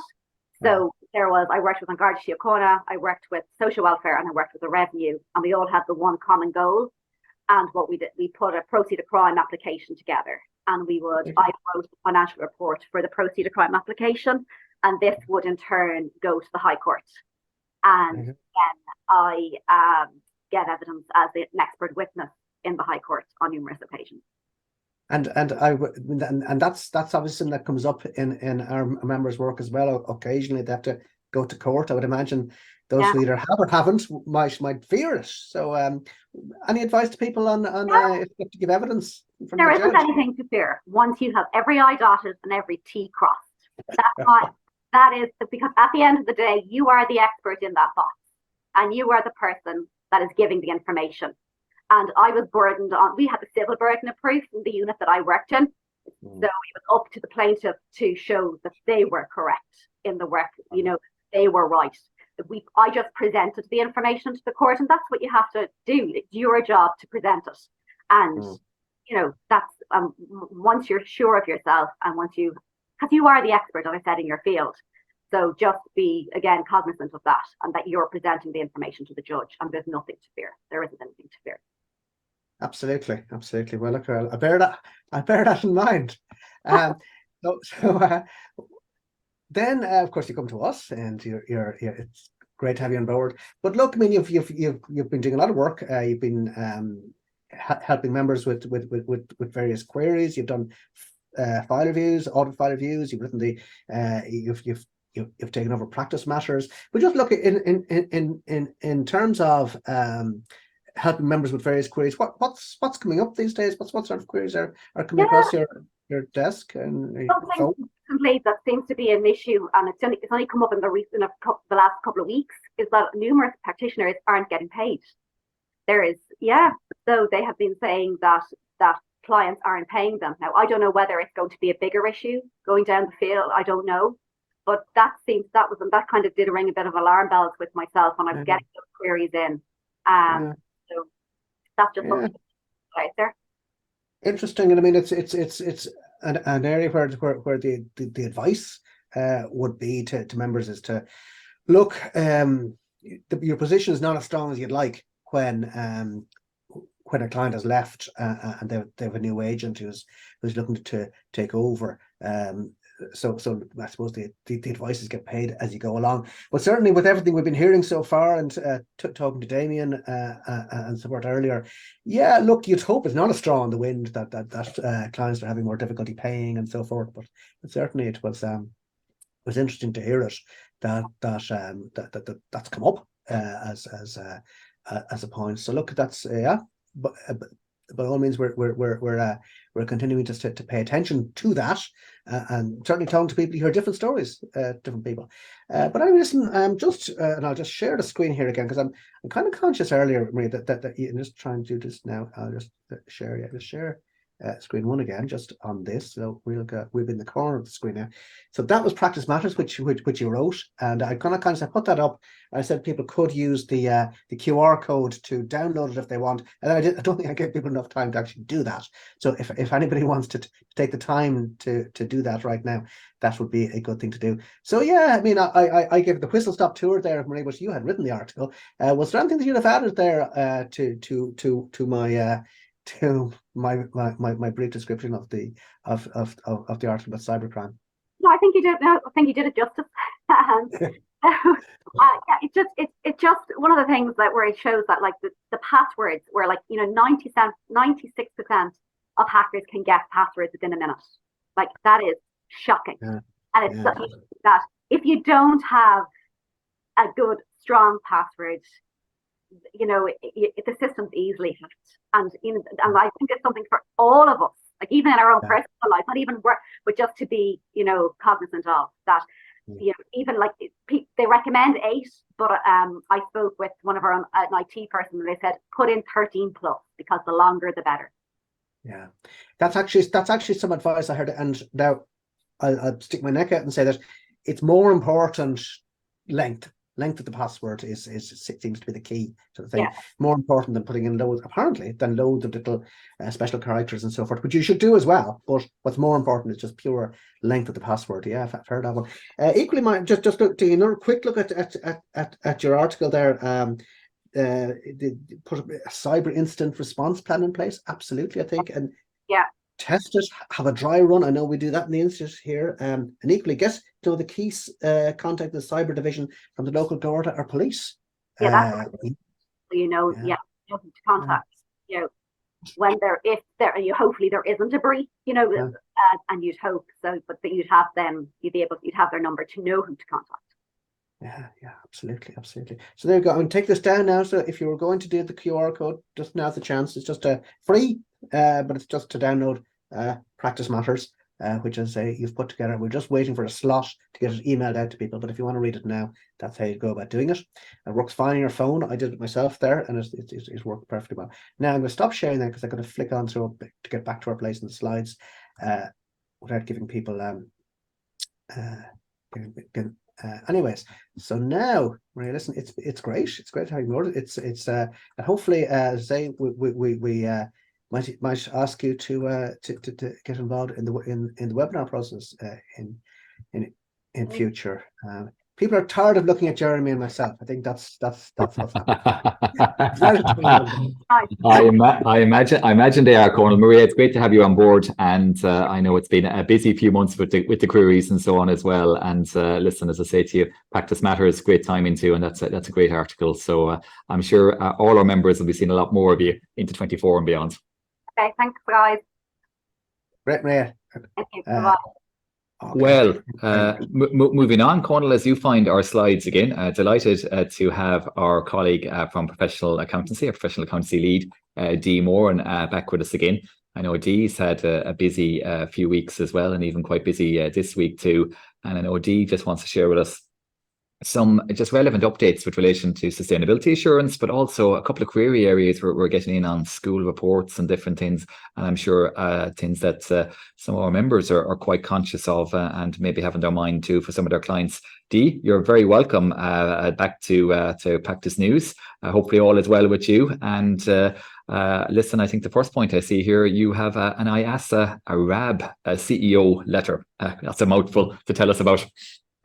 So I worked with An Garda Síochána, I worked with social welfare, and I worked with the revenue, and we all had the one common goal. And what we did, we put a proceed of crime application together, and I wrote a financial report for the proceed of crime application, and this would in turn go to the High Court. And then I get evidence as an expert witness in the High Court on numerous occasions. And that's obviously something that comes up in our members' work as well. Occasionally they have to go to court. I would imagine those who either have or haven't might fear it. So any advice to people on if you have to give evidence? There isn't anything to fear once you have every I dotted and every T crossed. That is because at the end of the day, you are the expert in that box, and you are the person that is giving the information. And I was burdened on, we had the civil burden of proof in the unit that I worked in. So it was up to the plaintiff to show that they were correct in the work, you know, they were right. I just presented the information to the court, and that's what you have to do. It's your job to present it. And, you know, that's once you're sure of yourself, and because you are the expert, as I said, in your field. So just be, again, cognizant of that, and that you're presenting the information to the judge, and there's nothing to fear. There isn't anything to fear. Absolutely, absolutely. Well, look, I bear that in mind. Then, of course, you come to us, and you're it's great to have you on board. But look, I mean, you've been doing a lot of work. You've been helping members with various queries. You've done file reviews, audit file reviews. You've written you've taken over practice matters. But just look in terms of helping members with various queries. What's coming up these days? What sort of queries are coming across your desk and your phone? Something that seems to be an issue, and it's only come up in the last couple of weeks, is that numerous practitioners aren't getting paid. So they have been saying that clients aren't paying them. Now, I don't know whether it's going to be a bigger issue going down the field. I don't know, but that kind of did ring a bit of alarm bells with myself when I was getting those queries in. So that's just something out there. Interesting, and I mean it's an area where the advice would be to members is to look. Your position is not as strong as you'd like when a client has left and they have a new agent who's looking to take over. So I suppose the advices get paid as you go along. But certainly with everything we've been hearing so far, and talking to Damien and support earlier, look, you'd hope it's not a straw in the wind that clients are having more difficulty paying and so forth. But certainly it was interesting to hear it that's come up as a point. So look, that's but by all means, we're continuing to pay attention to that, and certainly talking to people who hear different stories, different people. But anyway, listen, and I'll just share the screen here again, because I'm kind of conscious earlier, Maria, that I'm just trying to do this now. I'll just share screen one again, just on this. So we'll be in the corner of the screen now. So that was Practice Matters, which you wrote, and I kind of put that up. I said people could use the QR code to download it if they want, and I don't think I gave people enough time to actually do that. So if anybody wants to take the time to do that right now, that would be a good thing to do. So I mean, I gave the whistle stop tour there, Maria, but you had written the article. Was there anything that you'd have added there to my brief description of the article about cybercrime? No, I think you did. No, I think you did it justice. It's just one of the things where it shows that, like, the passwords, where, like, 96% of hackers can guess passwords within a minute. Like, that is shocking. And it's that if you don't have a good, strong password, you know, the system's easily hacked, and and I think it's something for all of us, like even in our own personal life, not even work, but just to be, you know, cognizant of that. You know, even like they recommend 8, but I spoke with one of our an IT person, and they said put in 13 plus, because the longer the better. Yeah, that's actually some advice I heard, and now I'll stick my neck out and say that it's more important. Length of the password seems to be the key to the thing. Yeah. More important than putting in loads of little special characters and so forth, which you should do as well. But what's more important is just pure length of the password. Yeah, I've heard that one. Equally, just look, take another quick look at your article there. Put a cyber incident response plan in place. Absolutely, I think. And test it, have a dry run. I know we do that in the Institute here. And equally, get to know the key contact the cyber division from the local Garda or police. Yeah, you know, to contact. You know, when hopefully there isn't a breach, you know, and you'd hope so, but that you'd have their number to know who to contact. Yeah, absolutely. So there you go. I'm going to take this down now. So if you were going to do the QR code, just now's the chance. It's just free, but it's just to download Practice Matters, which is you've put together. We're just waiting for a slot to get it emailed out to people. But if you want to read it now, that's how you go about doing it. It works fine on your phone. I did it myself there, and it's worked perfectly well. Now I'm going to stop sharing that because I'm going to flick on through to get back to our place in the slides without giving people anyways, so now Maria, listen, it's great. It's great how you wrote it. It's hopefully say we might ask you to get involved in the webinar process in future. People are tired of looking at Jeremy and myself. I think that's what's happening. I imagine they are, Conal. Maria, it's great to have you on board, and I know it's been a busy few months with the queries and so on as well. And listen, as I say to you, Practice Matters, great timing too, and that's a great article. So I'm sure all our members will be seeing a lot more of you into 24 and beyond. Okay, thanks, guys. Great, Maria. Thank you. Bye-bye. Okay. Well, moving on, Conal, as you find our slides again, delighted to have our colleague from professional accountancy, our professional accountancy lead, Dee Moran, back with us again. I know Dee's had a busy few weeks as well, and even quite busy this week too. And I know Dee just wants to share with us some just relevant updates with relation to sustainability assurance, but also a couple of query areas where we're getting in on school reports and different things. And I'm sure things that some of our members are quite conscious of and maybe have in their mind too for some of their clients. Dee, you're very welcome back to Practice News. Hopefully all is well with you. And listen, I think the first point I see here, you have an IASA Arab CEO letter. That's a mouthful to tell us about.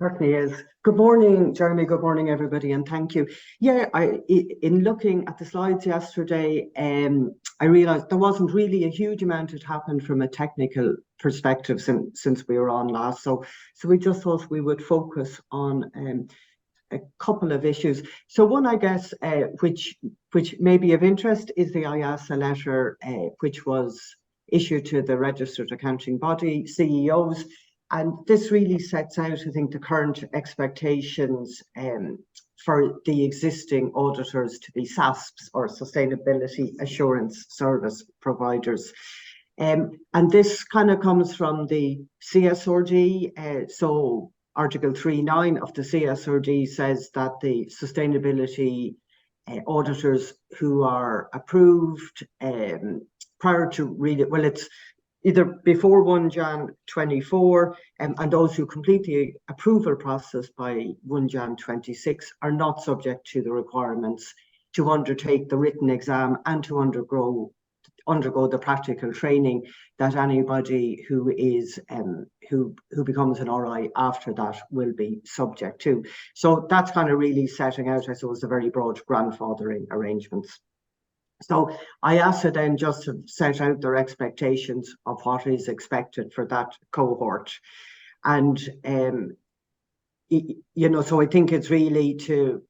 Certainly is. Good morning, Jeremy. Good morning, everybody, and thank you. Yeah, in looking at the slides yesterday, I realised there wasn't really a huge amount that happened from a technical perspective since we were on last. So we just thought we would focus on a couple of issues. So one, I guess, which may be of interest is the IASA letter, which was issued to the registered accounting body, CEOs. And this really sets out, I think, the current expectations for the existing auditors to be SASPs, or Sustainability Assurance Service Providers. And this kind of comes from the CSRD. So Article 3.9 of the CSRD says that the sustainability auditors who are approved prior to really, well, it's either before 1 Jan 24 and those who complete the approval process by 1 Jan 26 are not subject to the requirements to undertake the written exam and to undergo the practical training that anybody who is who becomes an RI after that will be subject to. So that's kind of really setting out, I suppose, the very broad grandfathering arrangements. So IASA then just have set out their expectations of what is expected for that cohort. And, you know, so I think it's really to,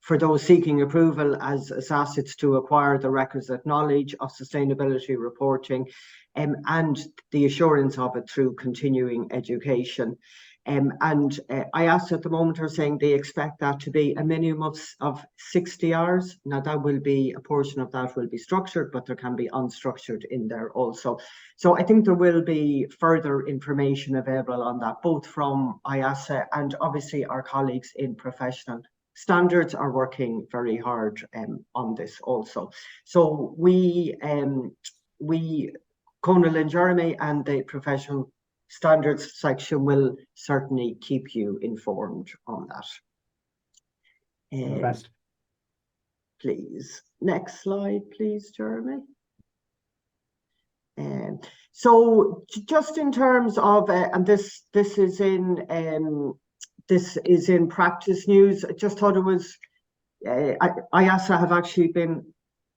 for those seeking approval as assets to acquire the requisite knowledge of sustainability reporting and the assurance of it through continuing education. And IASA at the moment are saying they expect that to be a minimum of 60 hours. Now that will be, a portion of that will be structured, but there can be unstructured in there also. So I think there will be further information available on that, both from IASA and obviously our colleagues in professional standards are working very hard on this also. So we, Conal and Jeremy and the professional standards section will certainly keep you informed on that. Best. Please, next slide, please, Jeremy. So just in terms of, and this is in practice news. I just thought it was, IASA have actually been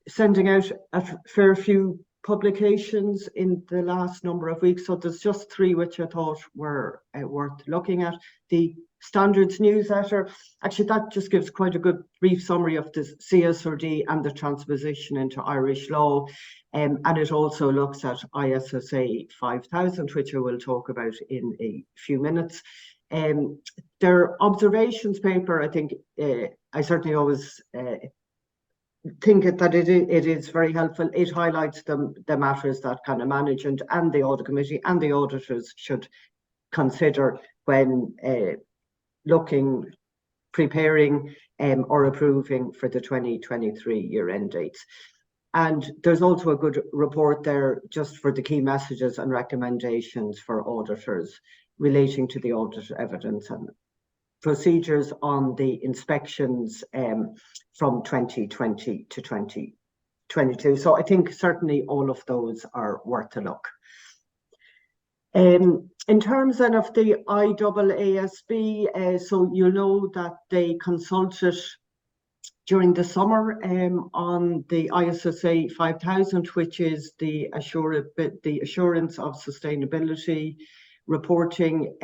sending out a fair few publications in the last number of weeks. So there's just 3 which I thought were worth looking at. The standards newsletter, actually that just gives quite a good brief summary of the CSRD and the transposition into Irish law. And it also looks at ISSA 5000, which I will talk about in a few minutes. Their observations paper, I think, I certainly always think that it is very helpful. It highlights the matters that kind of management and the audit committee and the auditors should consider when preparing or approving for the 2023 year-end dates. And there's also a good report there just for the key messages and recommendations for auditors relating to the audit evidence and procedures on the inspections from 2020 to 2022. So I think certainly all of those are worth a look. In terms then of the IAASB, so you know that they consulted during the summer on the ISSA 5000, which is the assurance of sustainability reporting.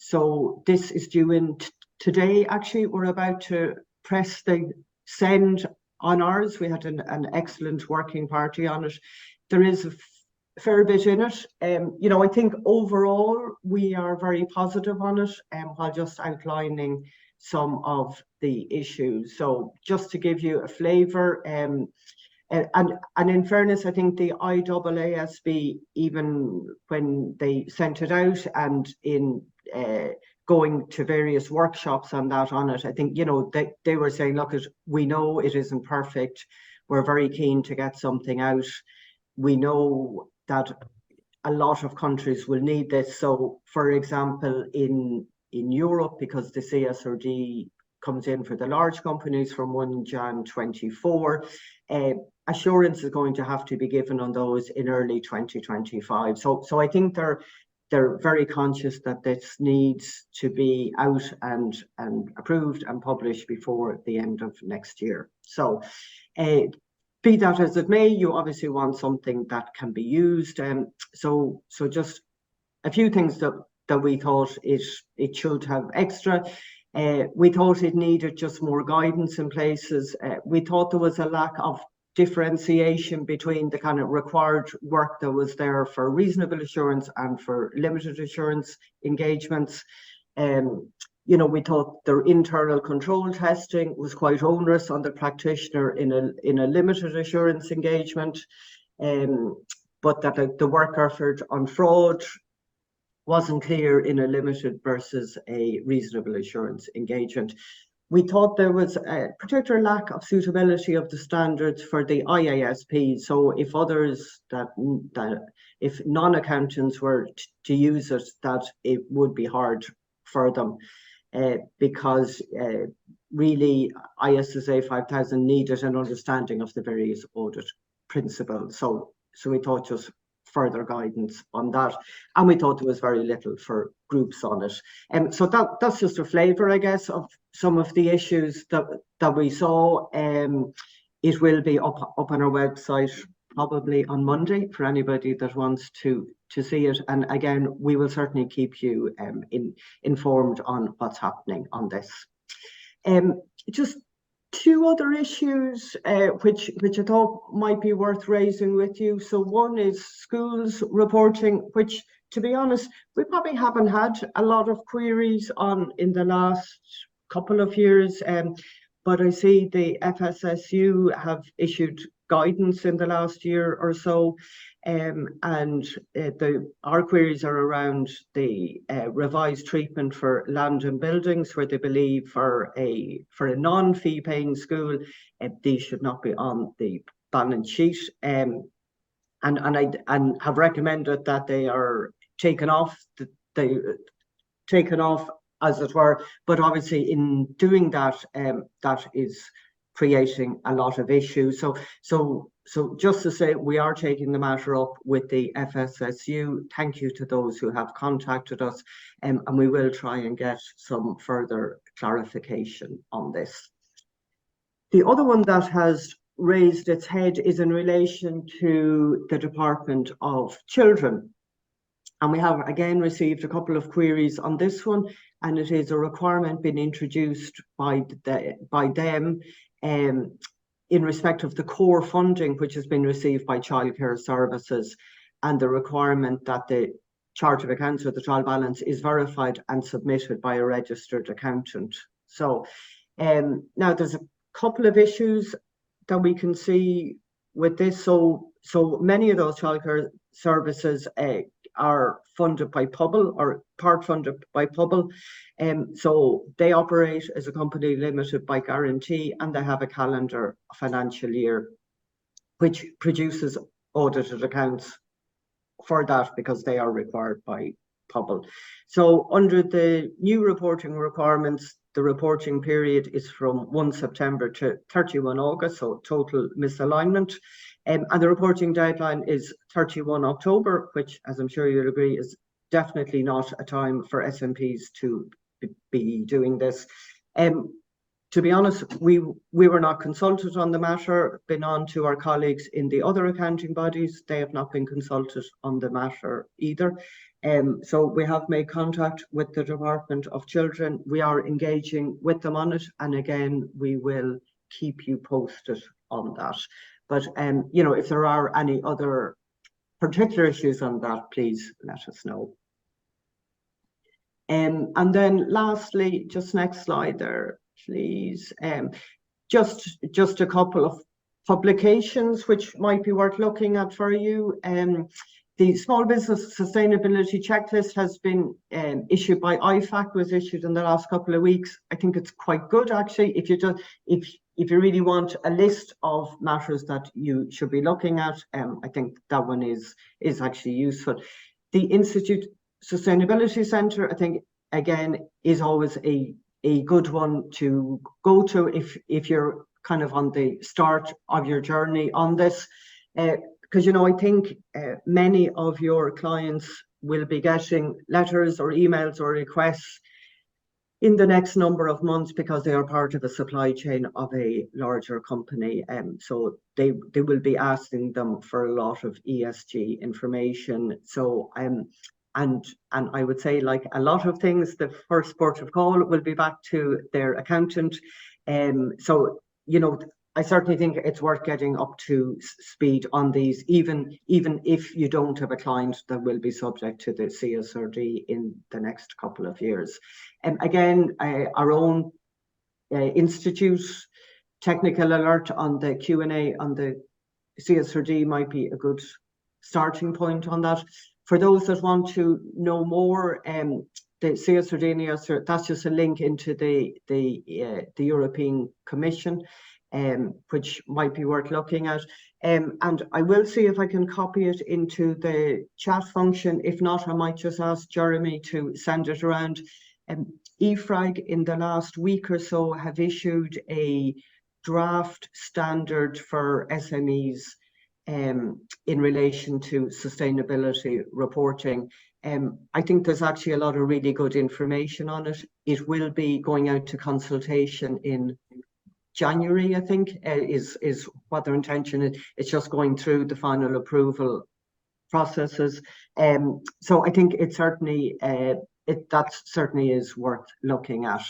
So this is due in today. Actually, we're about to press the send on ours. We had an excellent working party on it. There is a fair bit in it. You know, I think overall we are very positive on it, while just outlining some of the issues. So just to give you a flavour, and in fairness, I think the IAASB, even when they sent it out and in going to various workshops on it, I think, you know, they were saying, look, we know it isn't perfect. We're very keen to get something out. We know that a lot of countries will need this. So, for example, in Europe, because the CSRD comes in for the large companies from 1 Jan 24, assurance is going to have to be given on those in early 2025. So I think they're very conscious that this needs to be out and approved and published before the end of next year. So be that as it may, you obviously want something that can be used. So just a few things that we thought it should have extra. We thought it needed just more guidance in places. We thought there was a lack of differentiation between the kind of required work that was there for reasonable assurance and for limited assurance engagements. You know, we thought their internal control testing was quite onerous on the practitioner in a limited assurance engagement, but that the work effort on fraud wasn't clear in a limited versus a reasonable assurance engagement. We thought there was a particular lack of suitability of the standards for the IASP. So if others if non-accountants were to use it, that it would be hard for them, because really ISSA 5000 needed an understanding of the various audit principles. So we thought just further guidance on that, and we thought there was very little for groups on it. So that's just a flavour, I guess, of some of the issues that we saw. It will be up on our website probably on Monday for anybody that wants to see it. And again, we will certainly keep you informed on what's happening on this. Just Two other issues which I thought might be worth raising with you. So one is schools reporting, which, to be honest, we probably haven't had a lot of queries on in the last couple of years. But I see the FSSU have issued guidance in the last year or so, and our queries are around the revised treatment for land and buildings, where they believe for a non-fee paying school, these should not be on the balance sheet, and have recommended that they are taken off as it were. But obviously, in doing that, that is creating a lot of issues. So just to say, we are taking the matter up with the FSSU. Thank you to those who have contacted us, and we will try and get some further clarification on this. The other one that has raised its head is in relation to the Department of Children. And we have again received a couple of queries on this one, and it is a requirement being introduced by them in respect of the core funding which has been received by childcare services, and the requirement that the chart of accounts or the trial balance is verified and submitted by a registered accountant. So now there's a couple of issues that we can see with this. So many of those childcare services are funded by Pobble or part funded by Pobble. So they operate as a company limited by guarantee, and they have a calendar financial year which produces audited accounts for that, because they are required by Pobble. So under the new reporting requirements, the reporting period is from 1 September to 31 August, so total misalignment. And the reporting deadline is 31 October, which, as I'm sure you'll agree, is definitely not a time for SMPs to be doing this. To be honest, we were not consulted on the matter. Been on to our colleagues in the other accounting bodies. They have not been consulted on the matter either. So we have made contact with the Department of Children. We are engaging with them on it. And again, we will keep you posted on that. But, you know, if there are any other particular issues on that, please let us know. And then lastly, just next slide there, please. Just a couple of publications which might be worth looking at for you. The Small Business Sustainability Checklist has been issued by IFAC, was issued in the last couple of weeks. I think it's quite good, actually. If you really want a list of matters that you should be looking at, I think that one is actually useful. The Institute Sustainability Centre, I think, again, is always a good one to go to if you're kind of on the start of your journey on this. Because, you know, I think many of your clients will be getting letters or emails or requests in the next number of months, because they are part of a supply chain of a larger company. So they will be asking them for a lot of ESG information. So and I would say, like a lot of things, the first port of call will be back to their accountant. So, you know, I certainly think it's worth getting up to speed on these, even if you don't have a client that will be subject to the CSRD in the next couple of years. And again, our own institute technical alert on the Q&A on the CSRD might be a good starting point on that. For those that want to know more, the CSRD, that's just a link into the European Commission, which might be worth looking at. And I will see if I can copy it into the chat function. If not, I might just ask Jeremy to send it around. EFRAG in the last week or so have issued a draft standard for SMEs in relation to sustainability reporting. I think there's actually a lot of really good information on it. It will be going out to consultation in January, I think, is what their intention is. It's just going through the final approval processes. So I think it certainly that certainly is worth looking at.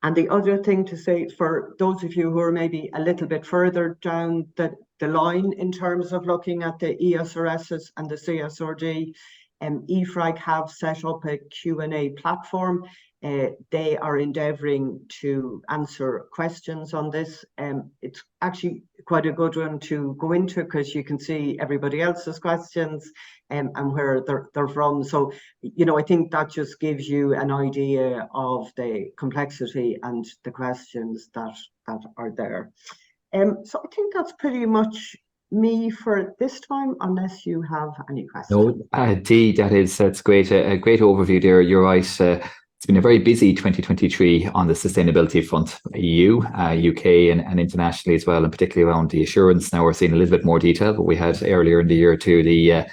And the other thing to say, for those of you who are maybe a little bit further down the line in terms of looking at the ESRSs and the CSRD, EFRAG have set up a Q&A platform. They are endeavouring to answer questions on this. It's actually quite a good one to go into because you can see everybody else's questions and where they're from. So, you know, I think that just gives you an idea of the complexity and the questions that are there. So I think that's pretty much me for this time, unless you have any questions. No, Dee, that's great. A great overview there. You're right. It's been a very busy 2023 on the sustainability front, EU, UK, and internationally as well, and particularly around the assurance. Now we're seeing a little bit more detail, but we had earlier in the year too the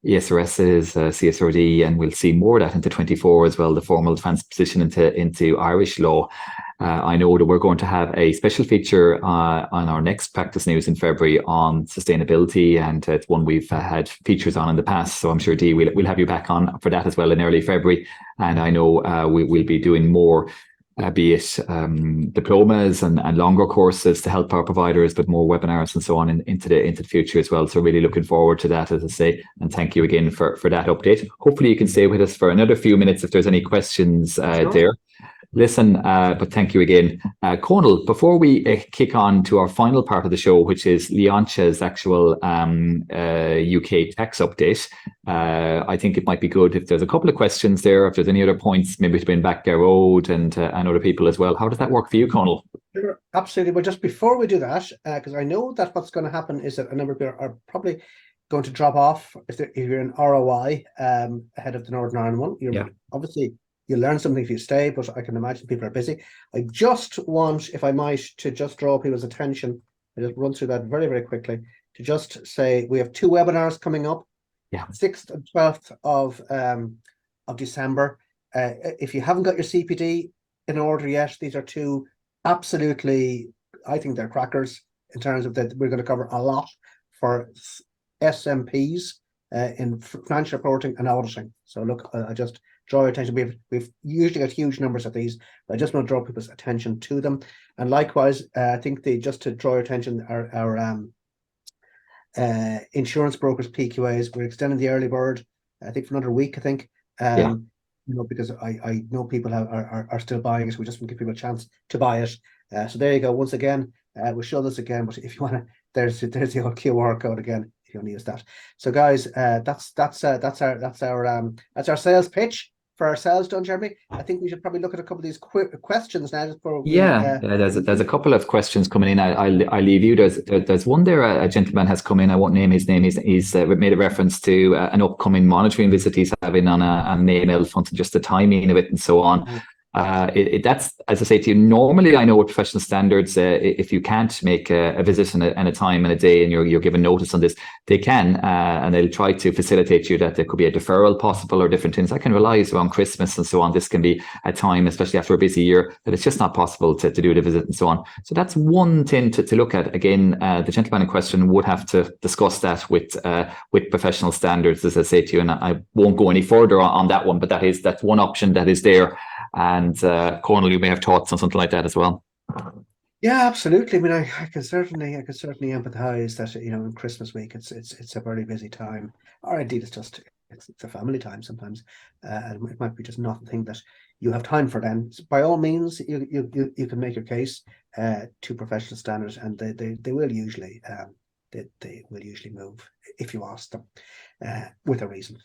ESRSs, CSRD, and we'll see more of that into 24 as well, the formal transposition into Irish law. I know that we're going to have a special feature on our next practice news in February on sustainability, and it's one we've had features on in the past. So I'm sure, Dee, we'll have you back on for that as well in early February. And I know we'll be doing more, be it diplomas and longer courses to help our providers, but more webinars and so on into the future as well. So really looking forward to that, as I say, and thank you again for that update. Hopefully you can stay with us for another few minutes if there's any questions there. Listen, but thank you again. Conal, before we kick on to our final part of the show, which is Leoncha's actual UK tax update, I think it might be good if there's a couple of questions there, if there's any other points, maybe to bring back Road and other people as well. How does that work for you, Conal? Sure, absolutely. But just before we do that, because I know that what's going to happen is that a number of people are probably going to drop off if you're in ROI ahead of the Northern Ireland one. Obviously, you'll learn something if you stay, but I can imagine people are busy. I just want, if I might, to just draw people's attention. I just run through that very, very quickly to just say we have 2 webinars coming up. 6th and 12th of December. If you haven't got your CPD in order yet, these are 2 absolutely, I think they're crackers in terms of that. We're going to cover a lot for SMPs in financial reporting and auditing. So look, I just draw your attention. We've usually got huge numbers of these, but I just want to draw people's attention to them. And likewise, I think just to draw your attention, our insurance brokers PQAs, we're extending the early bird, I think, for another week, I think. You know, because I know people are still buying it, so we just want to give people a chance to buy it. So there you go. Once again, we'll show this again, but if you want to, there's the old QR code again if you want to use that. So guys, that's our sales pitch for ourselves done, Jeremy. I think we should probably look at a couple of these questions now. Just for there's a couple of questions coming in. I'll leave you. There's one there. A gentleman has come in. I won't name his name. He's made a reference to an upcoming monitoring visit he's having on a May mail front, and just the timing of it and so on. That's, as I say to you, normally I know with professional standards, if you can't make a visit and a time and a day and you're given notice on this, they can, and they'll try to facilitate you that there could be a deferral possible or different things. I can realize around Christmas and so on, this can be a time, especially after a busy year, that it's just not possible to do the visit and so on. So that's one thing to look at. Again, the gentleman in question would have to discuss that with professional standards, as I say to you, and I won't go any further on that one, but that's one option that is there. And Conal, you may have thoughts on something like that as well. Yeah, absolutely. I mean, I can certainly empathise that, you know, in Christmas week it's a very busy time, or indeed it's a family time sometimes, and it might be just not the thing that you have time for. Then, so by all means, you can make your case to professional standards, and they will usually move if you ask them with a reason.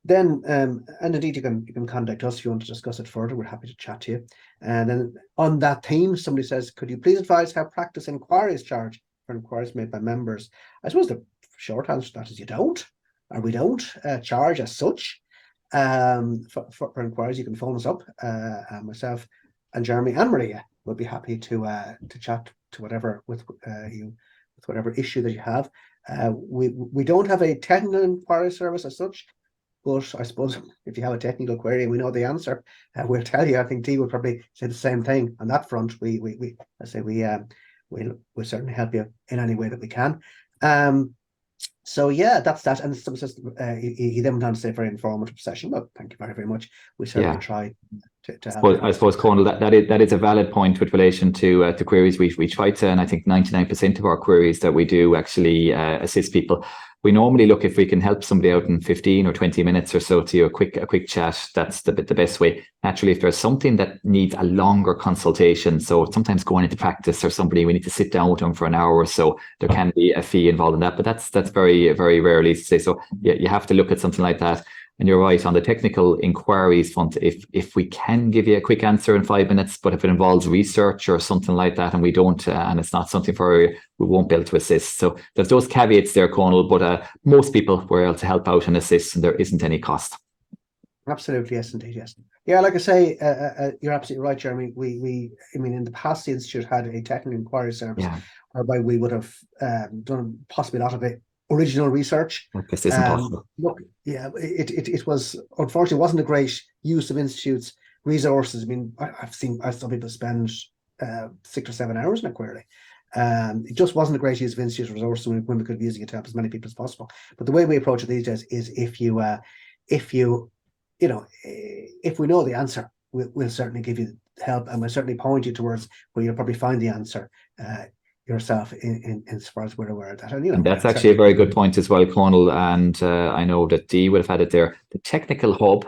Then, and indeed, you can contact us if you want to discuss it further. We're happy to chat to you. And then on that theme, somebody says, could you please advise how practice inquiries charge for inquiries made by members? I suppose the short answer to that is you don't, or we don't charge as such for inquiries. You can phone us up, myself and Jeremy and Maria will be happy to chat to whatever with whatever issue that you have. We don't have a technical inquiry service as such. But I suppose if you have a technical query and we know the answer, we'll tell you. I think Dee would probably say the same thing on that front. We'll certainly help you in any way that we can. So yeah, that's that. And he then went on to say very informative session. Well, thank you very, very much. We certainly try to help. I suppose, Conal, that is a valid point with relation to queries. We try to, and I think 99% of our queries that we do actually assist people. We normally look if we can help somebody out in 15 or 20 minutes or so to a quick chat. That's the best way. Naturally, if there's something that needs a longer consultation, so sometimes going into practice or somebody, we need to sit down with them for an hour or so, there can be a fee involved in that, but that's very, very rarely to say. So yeah, you have to look at something like that. And you're right, on the technical inquiries front, if we can give you a quick answer in 5 minutes, but if it involves research or something like that, and we don't, and it's not something we won't be able to assist. So there's those caveats there, Conal, but most people were able to help out and assist, and there isn't any cost. Absolutely, yes, indeed, yes. Yeah, like I say, you're absolutely right, Jeremy. I mean, in the past, the Institute had a technical inquiry service whereby we would have done possibly a lot of it. Original research. This isn't possible. Look, yeah, it was, unfortunately, wasn't a great use of Institute's resources. I mean, I've seen people spend 6 or 7 hours in a query. It just wasn't a great use of Institute's resources when we could be using it to help as many people as possible. But the way we approach it these days is if we know the answer, we'll certainly give you help, and we'll certainly point you towards where you'll probably find the answer yourself in as far as we're aware of that. And that's actually a very good point as well, Conal. And I know that Dee would have had it there. The technical hub,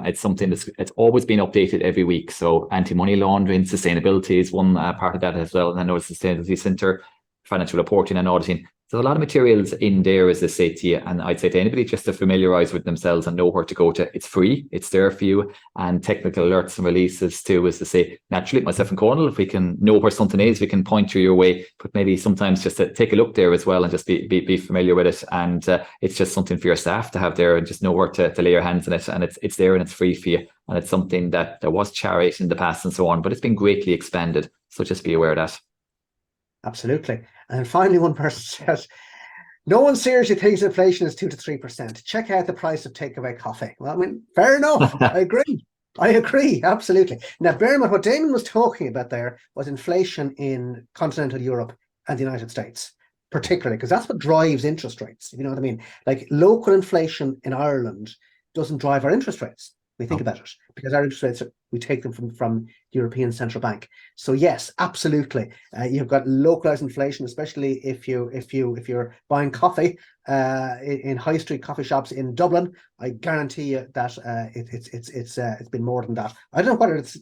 it's something it's always been updated every week. So anti-money laundering, sustainability is one part of that as well. And I know the Sustainability Centre, financial reporting and auditing. So a lot of materials in there, as I say to you, and I'd say to anybody just to familiarise with themselves and know where to go to. It's free, it's there for you, and technical alerts and releases too, as to say, naturally, myself and Conal, if we can know where something is, we can point you your way, but maybe sometimes just to take a look there as well and just be familiar with it. And it's just something for your staff to have there and just know where to lay your hands on it. And it's there and it's free for you. And it's something that there was charity in the past and so on, but it's been greatly expanded. So just be aware of that. Absolutely. And then finally, one person says, no one seriously thinks inflation is 2 to 3%. Check out the price of takeaway coffee. Well, I mean, fair enough. I agree. Absolutely. Now, bear in mind, what Damon was talking about there was inflation in continental Europe and the United States, particularly, because that's what drives interest rates. If you know what I mean? Like local inflation in Ireland doesn't drive our interest rates. We think about it, because our interest rates, we take them from the European Central Bank. So yes, absolutely, you've got localized inflation, especially if you're buying coffee in high street coffee shops in Dublin. I guarantee you that it's been more than that. I don't know whether it's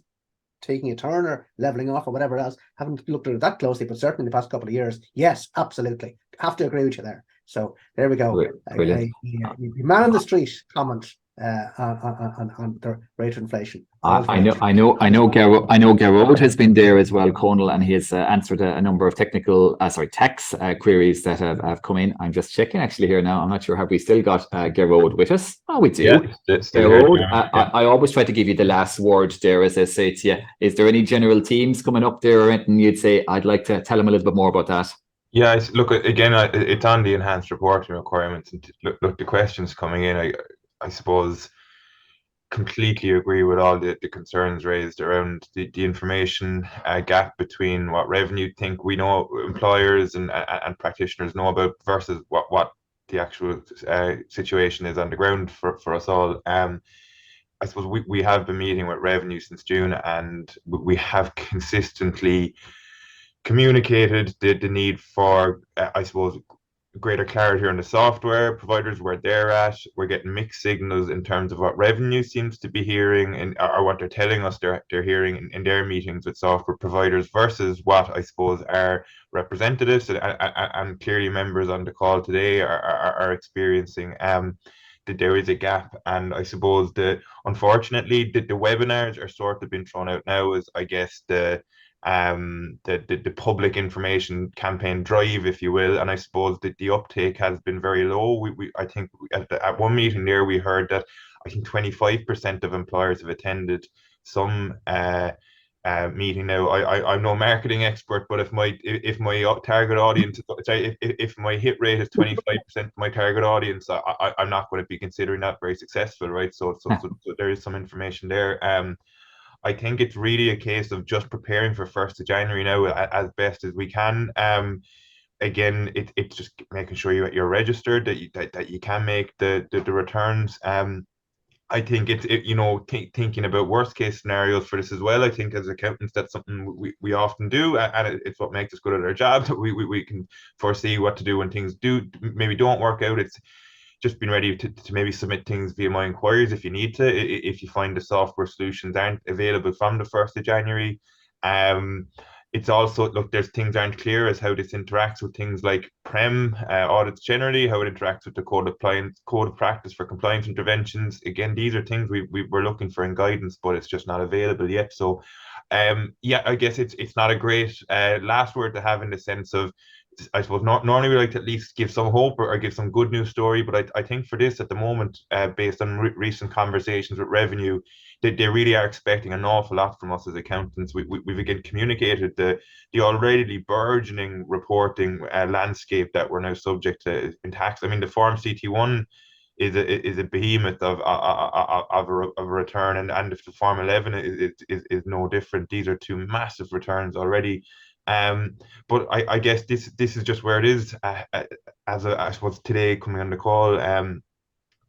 taking a turn or leveling off or whatever else. Haven't looked at it that closely, but certainly in the past couple of years, yes, absolutely, have to agree with you there. So there we go. Brilliant. Man on the street comment on the rate of inflation. I know Gerard has been there as well, Conal, and he has answered a number of tax queries that have come in. I'm just checking actually here now. I'm not sure, have we still got Gerard with us? Oh, we do. Yeah, Gerard, I always try to give you the last word there, as I say to you. Is there any general themes coming up there or anything you'd say I'd like to tell him a little bit more about that? Yeah, look, again, it's on the enhanced reporting requirements, and look, the questions coming in, I suppose, completely agree with all the concerns raised around the information gap between what revenue think we know employers and practitioners know about versus what the actual situation is on the ground for us all. I suppose we have been meeting with revenue since June, and we have consistently communicated the need for, I suppose, greater clarity on the software providers, where they're at. We're getting mixed signals in terms of what revenue seems to be hearing or what they're telling us they're hearing in their meetings with software providers versus what I suppose our representatives and clearly members on the call today are experiencing. That there is a gap, and I suppose unfortunately the webinars are sort of being thrown out now as, I guess, the public information campaign drive, if you will, and I suppose that the uptake has been very low. I think at one meeting there we heard that I think 25% of employers have attended some meeting. Now I'm no marketing expert, but if my target audience, if my hit rate is 25% of my target audience, I'm not going to be considering that very successful, right? So there is some information there. I think it's really a case of just preparing for 1st of January now as best as we can. Again, it's just making sure you're registered, that you can make the returns. I think thinking about worst case scenarios for this as well. I think as accountants, that's something we often do, and it's what makes us good at our job. We can foresee what to do when things maybe don't work out. It's just being ready to maybe submit things via my inquiries if you need to, if you find the software solutions aren't available from the 1st of January. It's also, look, there's things aren't clear as how this interacts with things like PREM audits generally, how it interacts with the code of practice for compliance interventions. Again, these are things we're looking for in guidance, but it's just not available yet. So, yeah, I guess it's not a great last word to have in the sense of, I suppose normally we like to at least give some hope or give some good news story, but I think for this at the moment, based on recent conversations with revenue, they really are expecting an awful lot from us as accountants. We've again communicated the already burgeoning reporting landscape that we're now subject to in tax. I mean, the Form CT1 is a behemoth of a return, and if the Form 11 is no different, these are two massive returns already. But I guess this is just where it is. I suppose today coming on the call,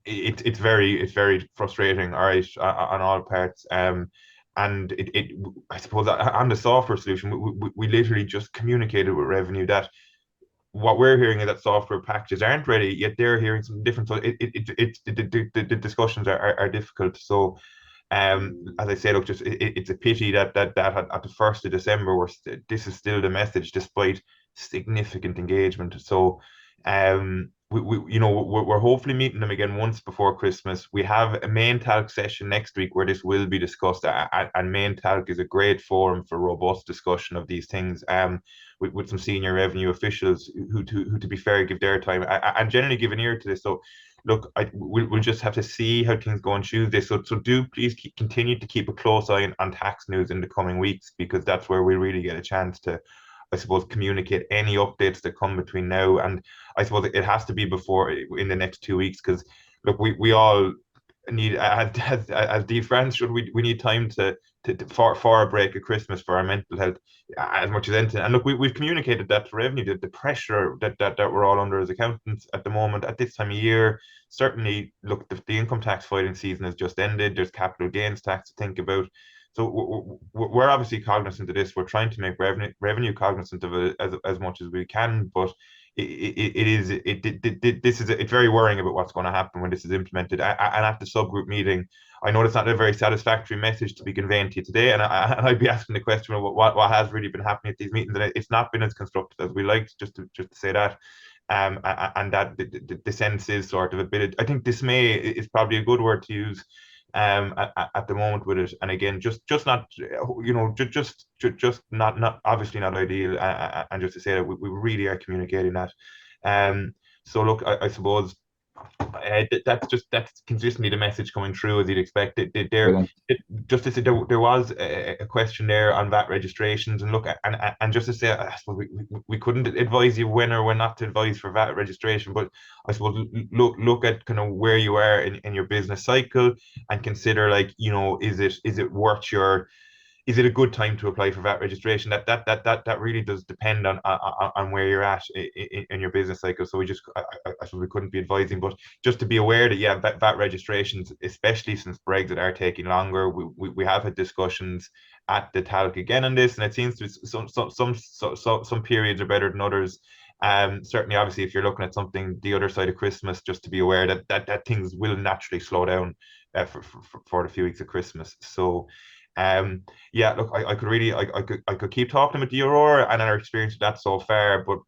it's very frustrating, all right, on all parts. And I suppose on the software solution, we literally just communicated with revenue that what we're hearing is that software packages aren't ready, yet they're hearing some different. So the discussions are difficult. So. As I said, look, it's a pity that at the 1st of December, this is still the message despite significant engagement. So, we're hopefully meeting them again once before Christmas. We have a main talc session next week where this will be discussed, and main talc is a great forum for robust discussion of these things. With some senior revenue officials who to be fair, give their time and generally give an ear to this. So. Look, we'll just have to see how things go on Tuesday. So do please continue to keep a close eye on tax news in the coming weeks, because that's where we really get a chance to, I suppose, communicate any updates that come between now and I suppose it has to be before in the next 2 weeks, because look, we all need as dear friends should we need time for a break at Christmas for our mental health as much as anything. And look, we've communicated that to revenue, that the pressure that we're all under as accountants at the moment at this time of year. Certainly, look, the income tax filing season has just ended. There's capital gains tax to think about. So we're obviously cognizant of this. We're trying to make revenue cognizant of it as much as we can, but it's very worrying about what's going to happen when this is implemented. And at the subgroup meeting, I know it's not a very satisfactory message to be conveying to you today, and I'd be asking the question of what has really been happening at these meetings, and it's not been as constructive as we liked. Just to say that. And that the sense is sort of a bit. I think dismay is probably a good word to use. At the moment with it, and again, just not, just not obviously not ideal, and just to say that we really are communicating that. So look, I suppose that's consistently the message coming through as you'd expect. Just to say, there was a question there on VAT registrations, and look, and just to say, I suppose we couldn't advise you when or when not to advise for VAT registration, but I suppose look at kind of where you are in your business cycle and consider, like, is it worth your. Is it a good time to apply for VAT registration? That really does depend on where you're at in your business cycle. So I suppose we couldn't be advising, but just to be aware that VAT registrations, especially since Brexit, are taking longer. We have had discussions at the TALC again on this, and it seems to some periods are better than others. Certainly, obviously, if you're looking at something the other side of Christmas, just to be aware that things will naturally slow down for the few weeks of Christmas. So. Look, I could keep talking about the Aurora and our experience with that so far, but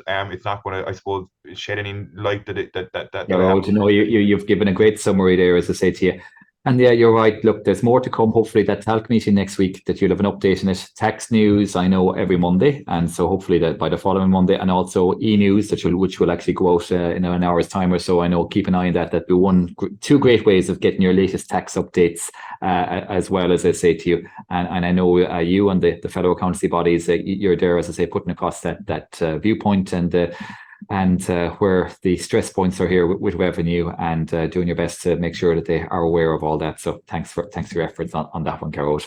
it's not going to, I suppose, shed any light you've given a great summary there, as I say to you. And yeah, you're right. Look, there's more to come. Hopefully that TALC meeting next week, that you'll have an update on it. Tax news, I know, every Monday. And so hopefully that by the following Monday, and also e-news, which will actually go out in an hour's time or so. I know, keep an eye on that. That'd be two great ways of getting your latest tax updates, as well, as I say to you. And I know you and the fellow accountancy bodies, you're there, as I say, putting across that viewpoint and where the stress points are here with revenue, and doing your best to make sure that they are aware of all that. So thanks for your efforts on that one, Carol.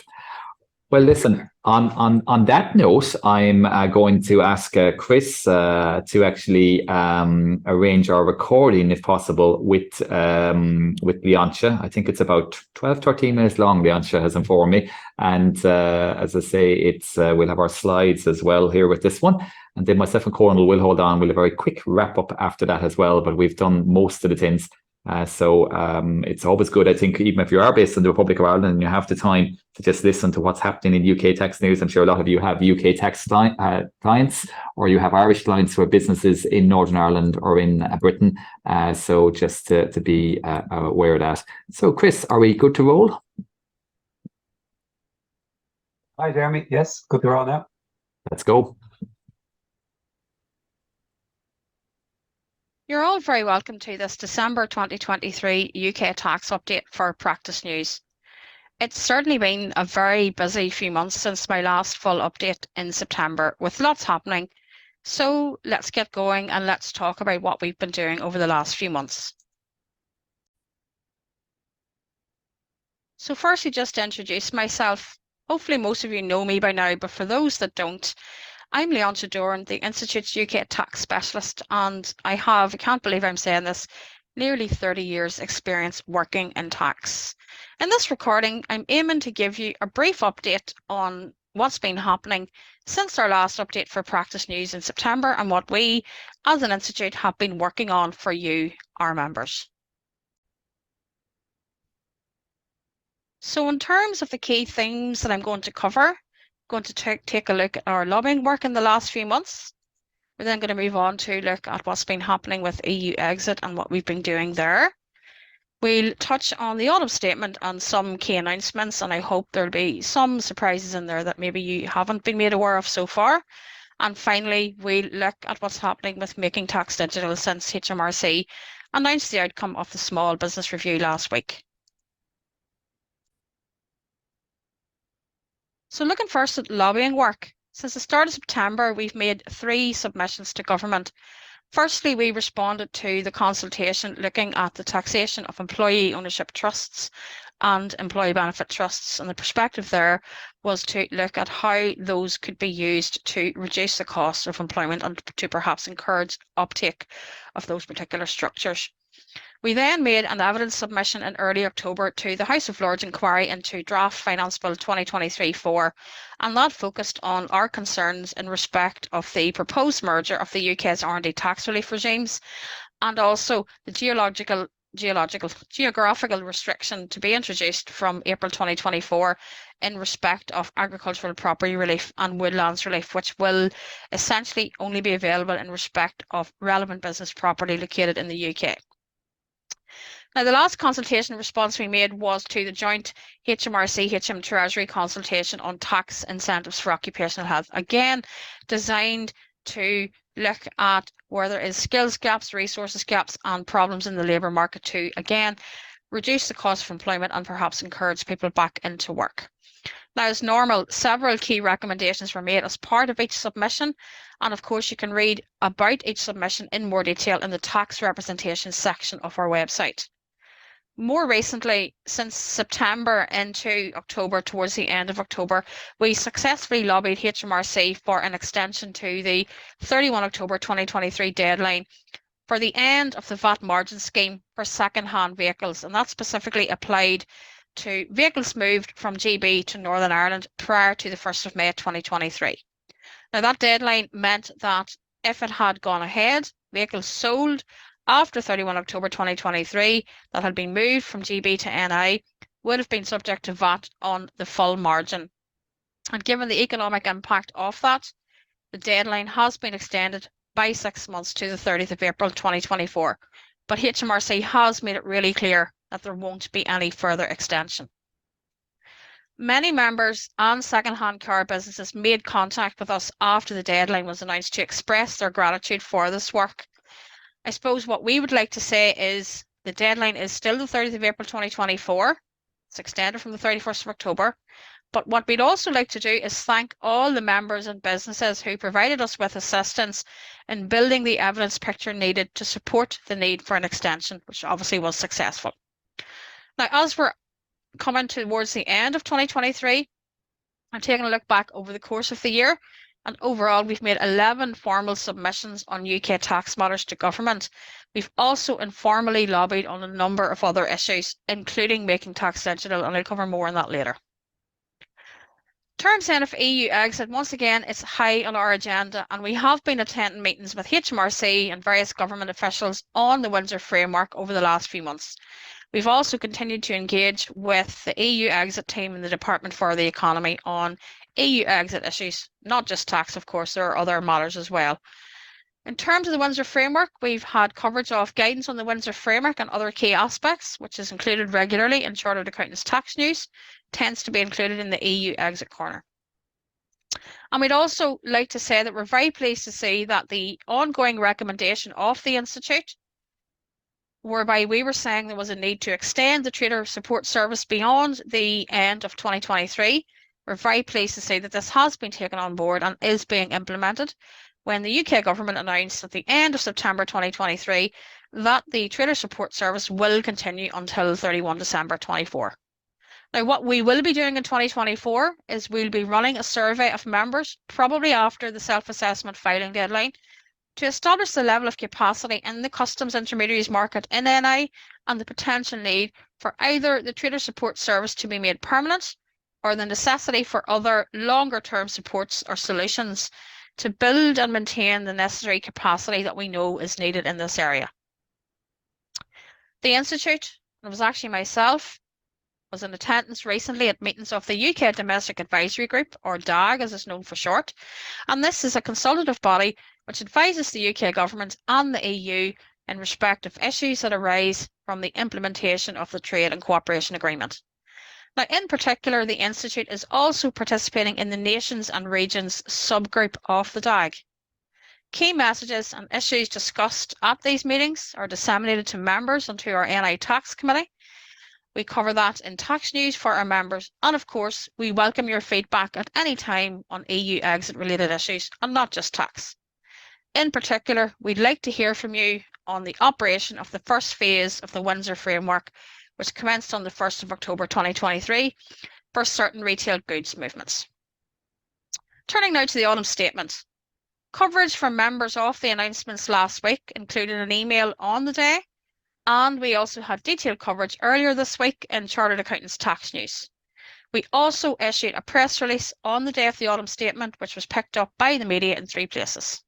Well, listen, on that note, I'm going to ask Chris to actually arrange our recording, if possible, with Leontia. I think it's about 12, 13 minutes long, Leontia has informed me. And as I say, it's we'll have our slides as well here with this one. And then myself and Cornel will hold on. We'll have a very quick wrap up after that as well, but we've done most of the things. So it's always good, I think, even if you are based in the Republic of Ireland and you have the time to just listen to what's happening in UK tax news. I'm sure a lot of you have UK tax clients, or you have Irish clients who have businesses in Northern Ireland or in Britain. So just to be aware of that. So Chris, are we good to roll? Hi, Jeremy. Yes, good to roll now. Let's go. You're all very welcome to this December 2023 UK tax update for Practice News. It's certainly been a very busy few months since my last full update in September, with lots happening. So let's get going and let's talk about what we've been doing over the last few months. So firstly, just to introduce myself, hopefully most of you know me by now, but for those that don't, I'm Leontia Doran, the Institute's UK tax specialist, and I can't believe I'm saying this, nearly 30 years experience working in tax. In this recording, I'm aiming to give you a brief update on what's been happening since our last update for Practice News in September and what we, as an institute, have been working on for you, our members. So in terms of the key themes that I'm going to cover, going to take a look at our lobbying work in the last few months. We're then going to move on to look at what's been happening with EU exit and what we've been doing there. We'll touch on the autumn statement and some key announcements, and I hope there'll be some surprises in there that maybe you haven't been made aware of so far. And finally, we'll look at what's happening with Making Tax Digital since HMRC announced the outcome of the Small Business Review last week. So looking first at lobbying work, since the start of September, we've made 3 submissions to government. Firstly, we responded to the consultation looking at the taxation of employee ownership trusts and employee benefit trusts, and the perspective there was to look at how those could be used to reduce the cost of employment and to perhaps encourage uptake of those particular structures. We then made an evidence submission in early October to the House of Lords inquiry into Draft Finance Bill 2023-4, and that focused on our concerns in respect of the proposed merger of the UK's R&D tax relief regimes, and also the geographical restriction to be introduced from April 2024 in respect of agricultural property relief and woodlands relief, which will essentially only be available in respect of relevant business property located in the UK. Now, the last consultation response we made was to the joint HMRC-HM Treasury consultation on tax incentives for occupational health, again designed to look at where there is skills gaps, resources gaps and problems in the labour market to, again, reduce the cost of employment and perhaps encourage people back into work. Now, as normal, several key recommendations were made as part of each submission, and of course you can read about each submission in more detail in the tax representation section of our website. More recently, since September into October, towards the end of October, we successfully lobbied HMRC for an extension to the 31 October 2023 deadline for the end of the VAT margin scheme for second-hand vehicles, and that specifically applied to vehicles moved from GB to Northern Ireland prior to the 1st of May 2023. Now, that deadline meant that if it had gone ahead, vehicles sold after 31 October 2023 that had been moved from GB to NI would have been subject to VAT on the full margin. And given the economic impact of that, the deadline has been extended by 6 months to the 30th of April 2024. But HMRC has made it really clear that there won't be any further extension. Many members and second-hand car businesses made contact with us after the deadline was announced to express their gratitude for this work. I suppose what we would like to say is the deadline is still the 30th of April 2024. It's extended from the 31st of October. But what we'd also like to do is thank all the members and businesses who provided us with assistance in building the evidence picture needed to support the need for an extension, which obviously was successful. Now, as we're coming towards the end of 2023, And taking a look back over the course of the year, and overall, we've made 11 formal submissions on UK tax matters to government. We've also informally lobbied on a number of other issues, including making tax digital, and I'll cover more on that later. In terms then of EU exit, once again, it's high on our agenda, and we have been attending meetings with HMRC and various government officials on the Windsor framework over the last few months. We've also continued to engage with the EU exit team in the Department for the Economy on EU exit issues, not just tax, of course, there are other matters as well. In terms of the Windsor framework, we've had coverage of guidance on the Windsor framework and other key aspects, which is included regularly in Chartered Accountants Tax News, tends to be included in the EU exit corner. And we'd also like to say that we're very pleased to see that the ongoing recommendation of the Institute, whereby we were saying there was a need to extend the trader support service beyond the end of 2023. We're very pleased to see that this has been taken on board and is being implemented when the UK government announced at the end of September 2023 that the trader support service will continue until 31 December 24. Now, what we will be doing in 2024 is we'll be running a survey of members, probably after the self-assessment filing deadline, to establish the level of capacity in the customs intermediaries market in NI and the potential need for either the trader support service to be made permanent or the necessity for other longer-term supports or solutions to build and maintain the necessary capacity that we know is needed in this area. The Institute, and it was actually myself, was in attendance recently at meetings of the UK Domestic Advisory Group, or DAG as it's known for short, and this is a consultative body which advises the UK government and the EU in respect of issues that arise from the implementation of the Trade and Cooperation Agreement. Now, in particular, the Institute is also participating in the Nations and Regions subgroup of the DAG. Key messages and issues discussed at these meetings are disseminated to members and to our NI Tax Committee. We cover that in tax news for our members, and of course, we welcome your feedback at any time on EU exit related issues and not just tax. In particular, we'd like to hear from you on the operation of the first phase of the Windsor framework, which commenced on the 1st of October 2023 for certain retail goods movements. Turning now to the autumn statement. Coverage from members of the announcements last week included an email on the day, and we also had detailed coverage earlier this week in Chartered Accountants Tax News. We also issued a press release on the day of the autumn statement, which was picked up by the media in 3 places.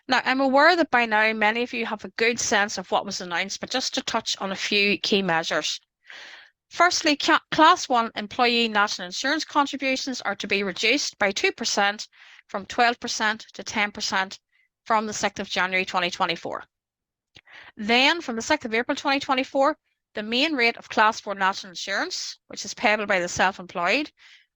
Now, I'm aware that by now many of you have a good sense of what was announced, but just to touch on a few key measures. Firstly, Class 1 employee national insurance contributions are to be reduced by 2% from 12% to 10% from the 6th of January 2024. Then, from the 6th of April 2024, the main rate of Class 4 national insurance, which is payable by the self-employed,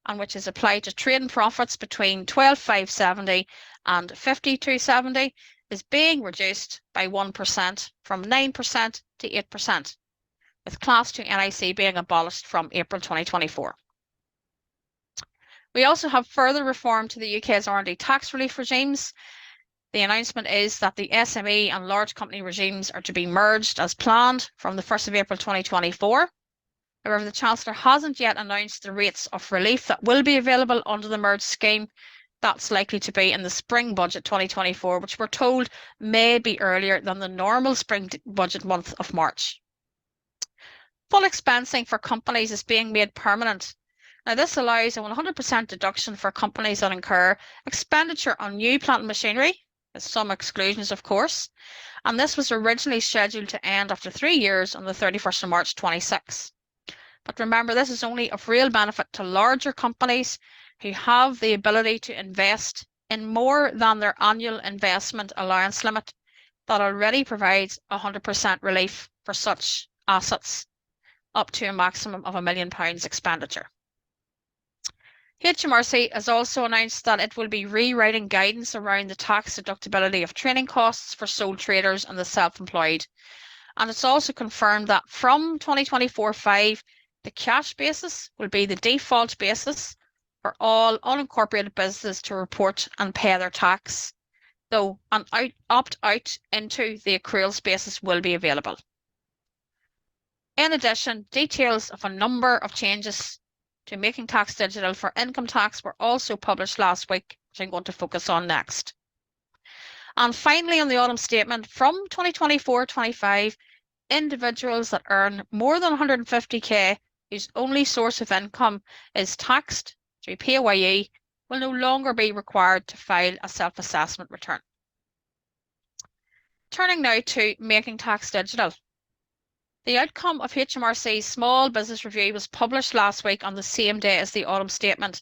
and which is applied to trading profits between 12,570 and 52,70, is being reduced by 1% from 9% to 8%, with Class 2 NIC being abolished from April 2024. We also have further reform to the UK's R&D tax relief regimes. The announcement is that the SME and large company regimes are to be merged as planned from the 1st of April 2024. However, the Chancellor hasn't yet announced the rates of relief that will be available under the merged scheme. That's likely to be in the spring budget 2024, which we're told may be earlier than the normal spring budget month of March. Full expensing for companies is being made permanent. Now, this allows a 100% deduction for companies that incur expenditure on new plant and machinery, with some exclusions, of course, and this was originally scheduled to end after 3 years on the 31st of March 26. But remember, this is only of real benefit to larger companies who have the ability to invest in more than their annual investment allowance limit that already provides 100% relief for such assets up to a maximum of £1 million expenditure. HMRC has also announced that it will be rewriting guidance around the tax deductibility of training costs for sole traders and the self-employed. And it's also confirmed that from 2024-5, the cash basis will be the default basis for all unincorporated businesses to report and pay their tax, though an opt-out into the accruals basis will be available. In addition, details of a number of changes to Making Tax Digital for income tax were also published last week, which I'm going to focus on next. And finally, on the autumn statement, from 2024-25, individuals that earn more than 150k, whose only source of income is taxed through PAYE, will no longer be required to file a self-assessment return. Turning now to Making Tax Digital. The outcome of HMRC's Small Business Review was published last week on the same day as the autumn statement.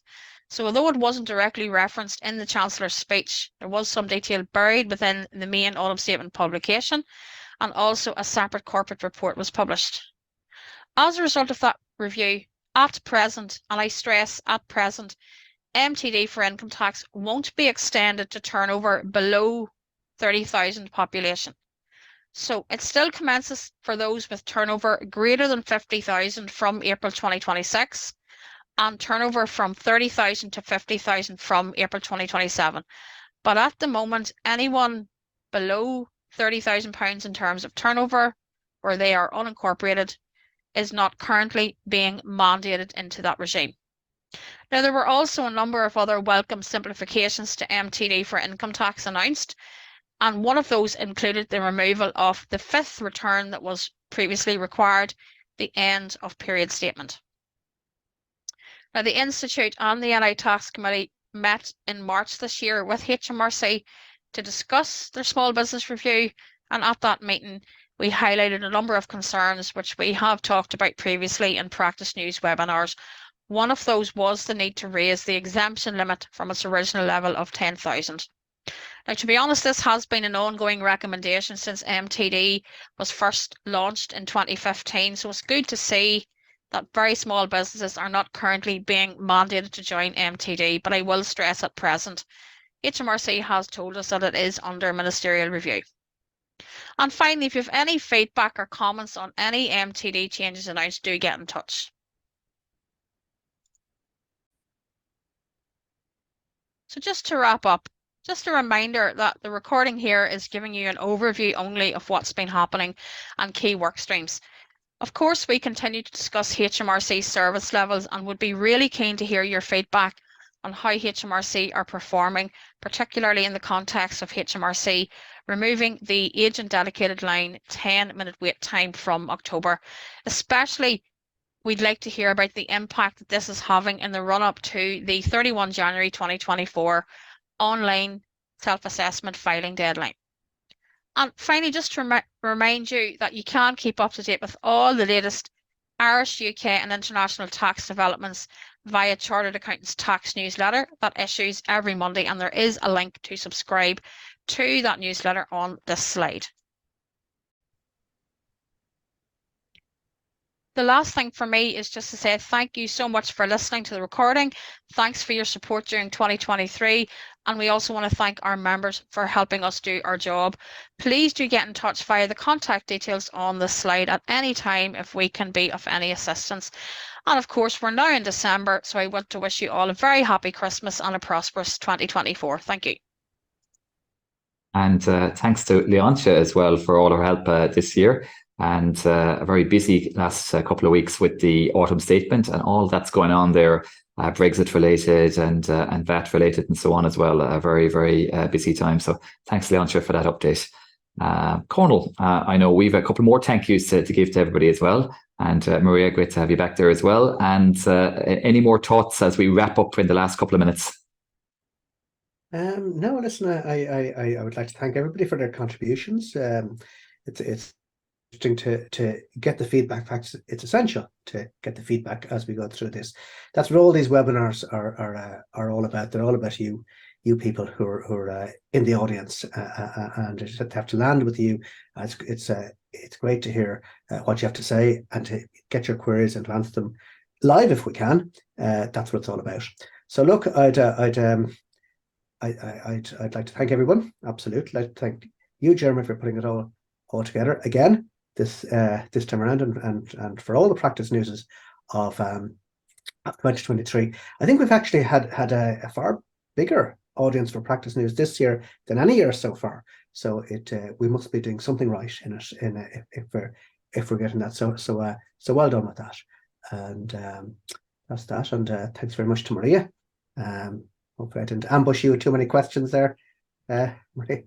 So although it wasn't directly referenced in the Chancellor's speech, there was some detail buried within the main autumn statement publication, and also a separate corporate report was published. As a result of that review, at present, and I stress at present, MTD for income tax won't be extended to turnover below 30,000 population. So it still commences for those with turnover greater than 50,000 from April 2026 and turnover from 30,000 to 50,000 from April 2027. But at the moment, anyone below £30,000 in terms of turnover, where they are unincorporated, is not currently being mandated into that regime. Now, there were also a number of other welcome simplifications to MTD for income tax announced, and one of those included the removal of the 5th return that was previously required, the end of period statement. Now, the Institute and the NI Tax Committee met in March this year with HMRC to discuss their small business review, and at that meeting we highlighted a number of concerns which we have talked about previously in Practice News webinars. One of those was the need to raise the exemption limit from its original level of 10,000. Now, to be honest, this has been an ongoing recommendation since MTD was first launched in 2015, so it's good to see that very small businesses are not currently being mandated to join MTD, but I will stress at present, HMRC has told us that it is under ministerial review. And finally, if you have any feedback or comments on any MTD changes announced, do get in touch. So just to wrap up, just a reminder that the recording here is giving you an overview only of what's been happening and key work streams. Of course, we continue to discuss HMRC service levels and would be really keen to hear your feedback on how HMRC are performing, particularly in the context of HMRC removing the agent dedicated line 10-minute wait time from October. Especially, we'd like to hear about the impact that this is having in the run-up to the 31 January 2024 online self-assessment filing deadline. And finally, just to remind you that you can keep up to date with all the latest Irish, UK and international tax developments via Chartered Accountants Tax newsletter that issues every Monday, and there is a link to subscribe to that newsletter on this slide. The last thing for me is just to say thank you so much for listening to the recording. Thanks for your support during 2023. And we also want to thank our members for helping us do our job. Please do get in touch via the contact details on the slide at any time if we can be of any assistance. And of course, we're now in December, so I want to wish you all a very happy Christmas and a prosperous 2024. Thank you. And thanks to Leontia as well for all her help this year. And a very busy last couple of weeks with the autumn statement and all that's going on there, Brexit related and VAT related and so on as well. A very, very busy time. So thanks, Leontia, for that update. Conal, I know we've a couple more thank yous to give to everybody as well. And Maria, great to have you back there as well. And any more thoughts as we wrap up in the last couple of minutes? No, listen, I would like to thank everybody for their contributions. It's interesting to get the feedback. In fact, it's essential to get the feedback as we go through this. That's what all these webinars are all about. They're all about you people who are in the audience, and to have to land with you. It's great to hear what you have to say and to get your queries and to answer them live if we can. That's what it's all about. So look, I'd like to thank everyone. Absolutely, I'd like to thank you, Jeremy, for putting it all together again this time around, and for all the practice newses of 2023. I think we've actually had a far bigger audience for practice news this year than any year so far. So we must be doing something right in it if we're getting that. So well done with that. And that's that. And thanks very much to Maria. Hopefully I didn't ambush you with too many questions there, Maria.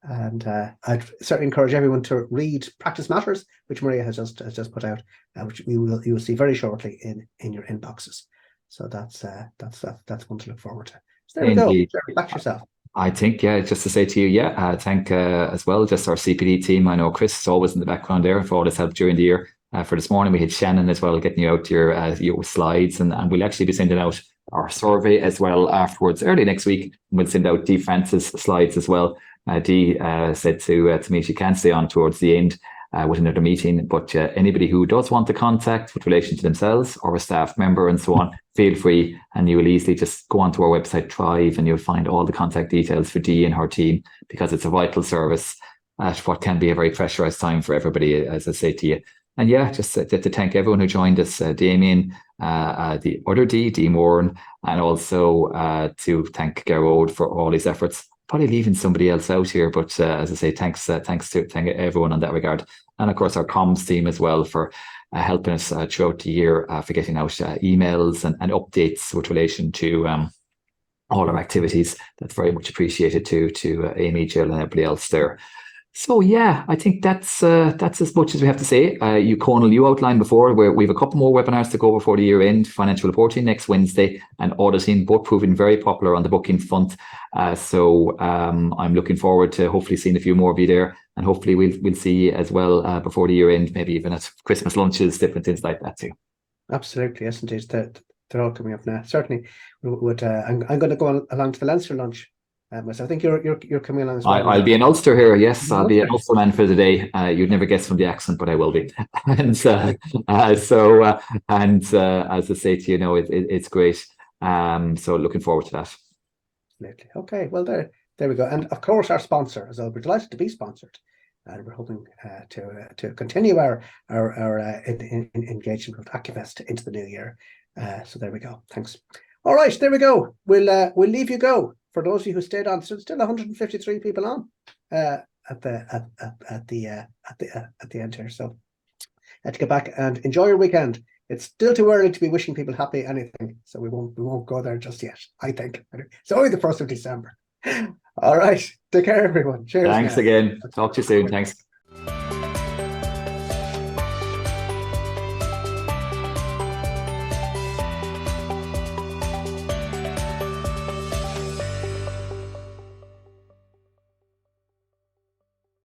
And I'd certainly encourage everyone to read Practice Matters, which Maria has just put out, which you will see very shortly in your inboxes. So that's one to look forward to. So there we go. Jeremy, back to yourself. I think, just to say to you, thank as well, just our CPD team. I know Chris is always in the background there for all his help during the year. For this morning, we had Shannon as well, getting you out to your slides, and we'll actually be sending out our survey as well afterwards, early next week. We'll send out Dee Francis' slides as well. Dee said to me she can't stay on towards the end with another meeting, but anybody who does want to contact with relation to themselves or a staff member and so on, feel free, and you will easily just go onto our website, Thrive, and you'll find all the contact details for Dee and her team, because it's a vital service at what can be a very pressurized time for everybody, as I say to you. And just to thank everyone who joined us, Damien, the other Dee Moran, and also to thank Garrod for all his efforts. Probably leaving somebody else out here, but as I say, thanks to everyone on that regard. And of course, our comms team as well for helping us throughout the year for getting out emails and updates with relation to all our activities. That's very much appreciated to Amy, Jill, and everybody else there. So I think that's as much as we have to say. Conal, you outlined before where we have a couple more webinars to go before the year end. Financial reporting next Wednesday and auditing, both proving very popular on the booking front. So I'm looking forward to hopefully seeing a few more of you there, and hopefully we'll see you as well before the year end, maybe even at Christmas lunches, different things like that too. Absolutely, yes, indeed. They're all coming up now. Certainly, I'm going to go along to the Leinster lunch. So I think you're coming along as well. I'll be in Ulster here. Yes, I'll be an Ulster man for the day. You'd never guess from the accent, but I will be. And as I say to you, it's great. So looking forward to that. Absolutely. Okay. Well, there we go. And of course, our sponsor as well. We're delighted to be sponsored, and we're hoping to continue our engagement with AccuVest into the new year. So there we go. Thanks. All right, there we go. We'll leave you go. For those of you who stayed on, so still 153 people on at the end here. So let's get back and enjoy your weekend. It's still too early to be wishing people happy anything, so we won't go there just yet. I think it's only the 1st of December. All right, take care, everyone. Cheers. Thanks again. Talk to you soon. Thanks.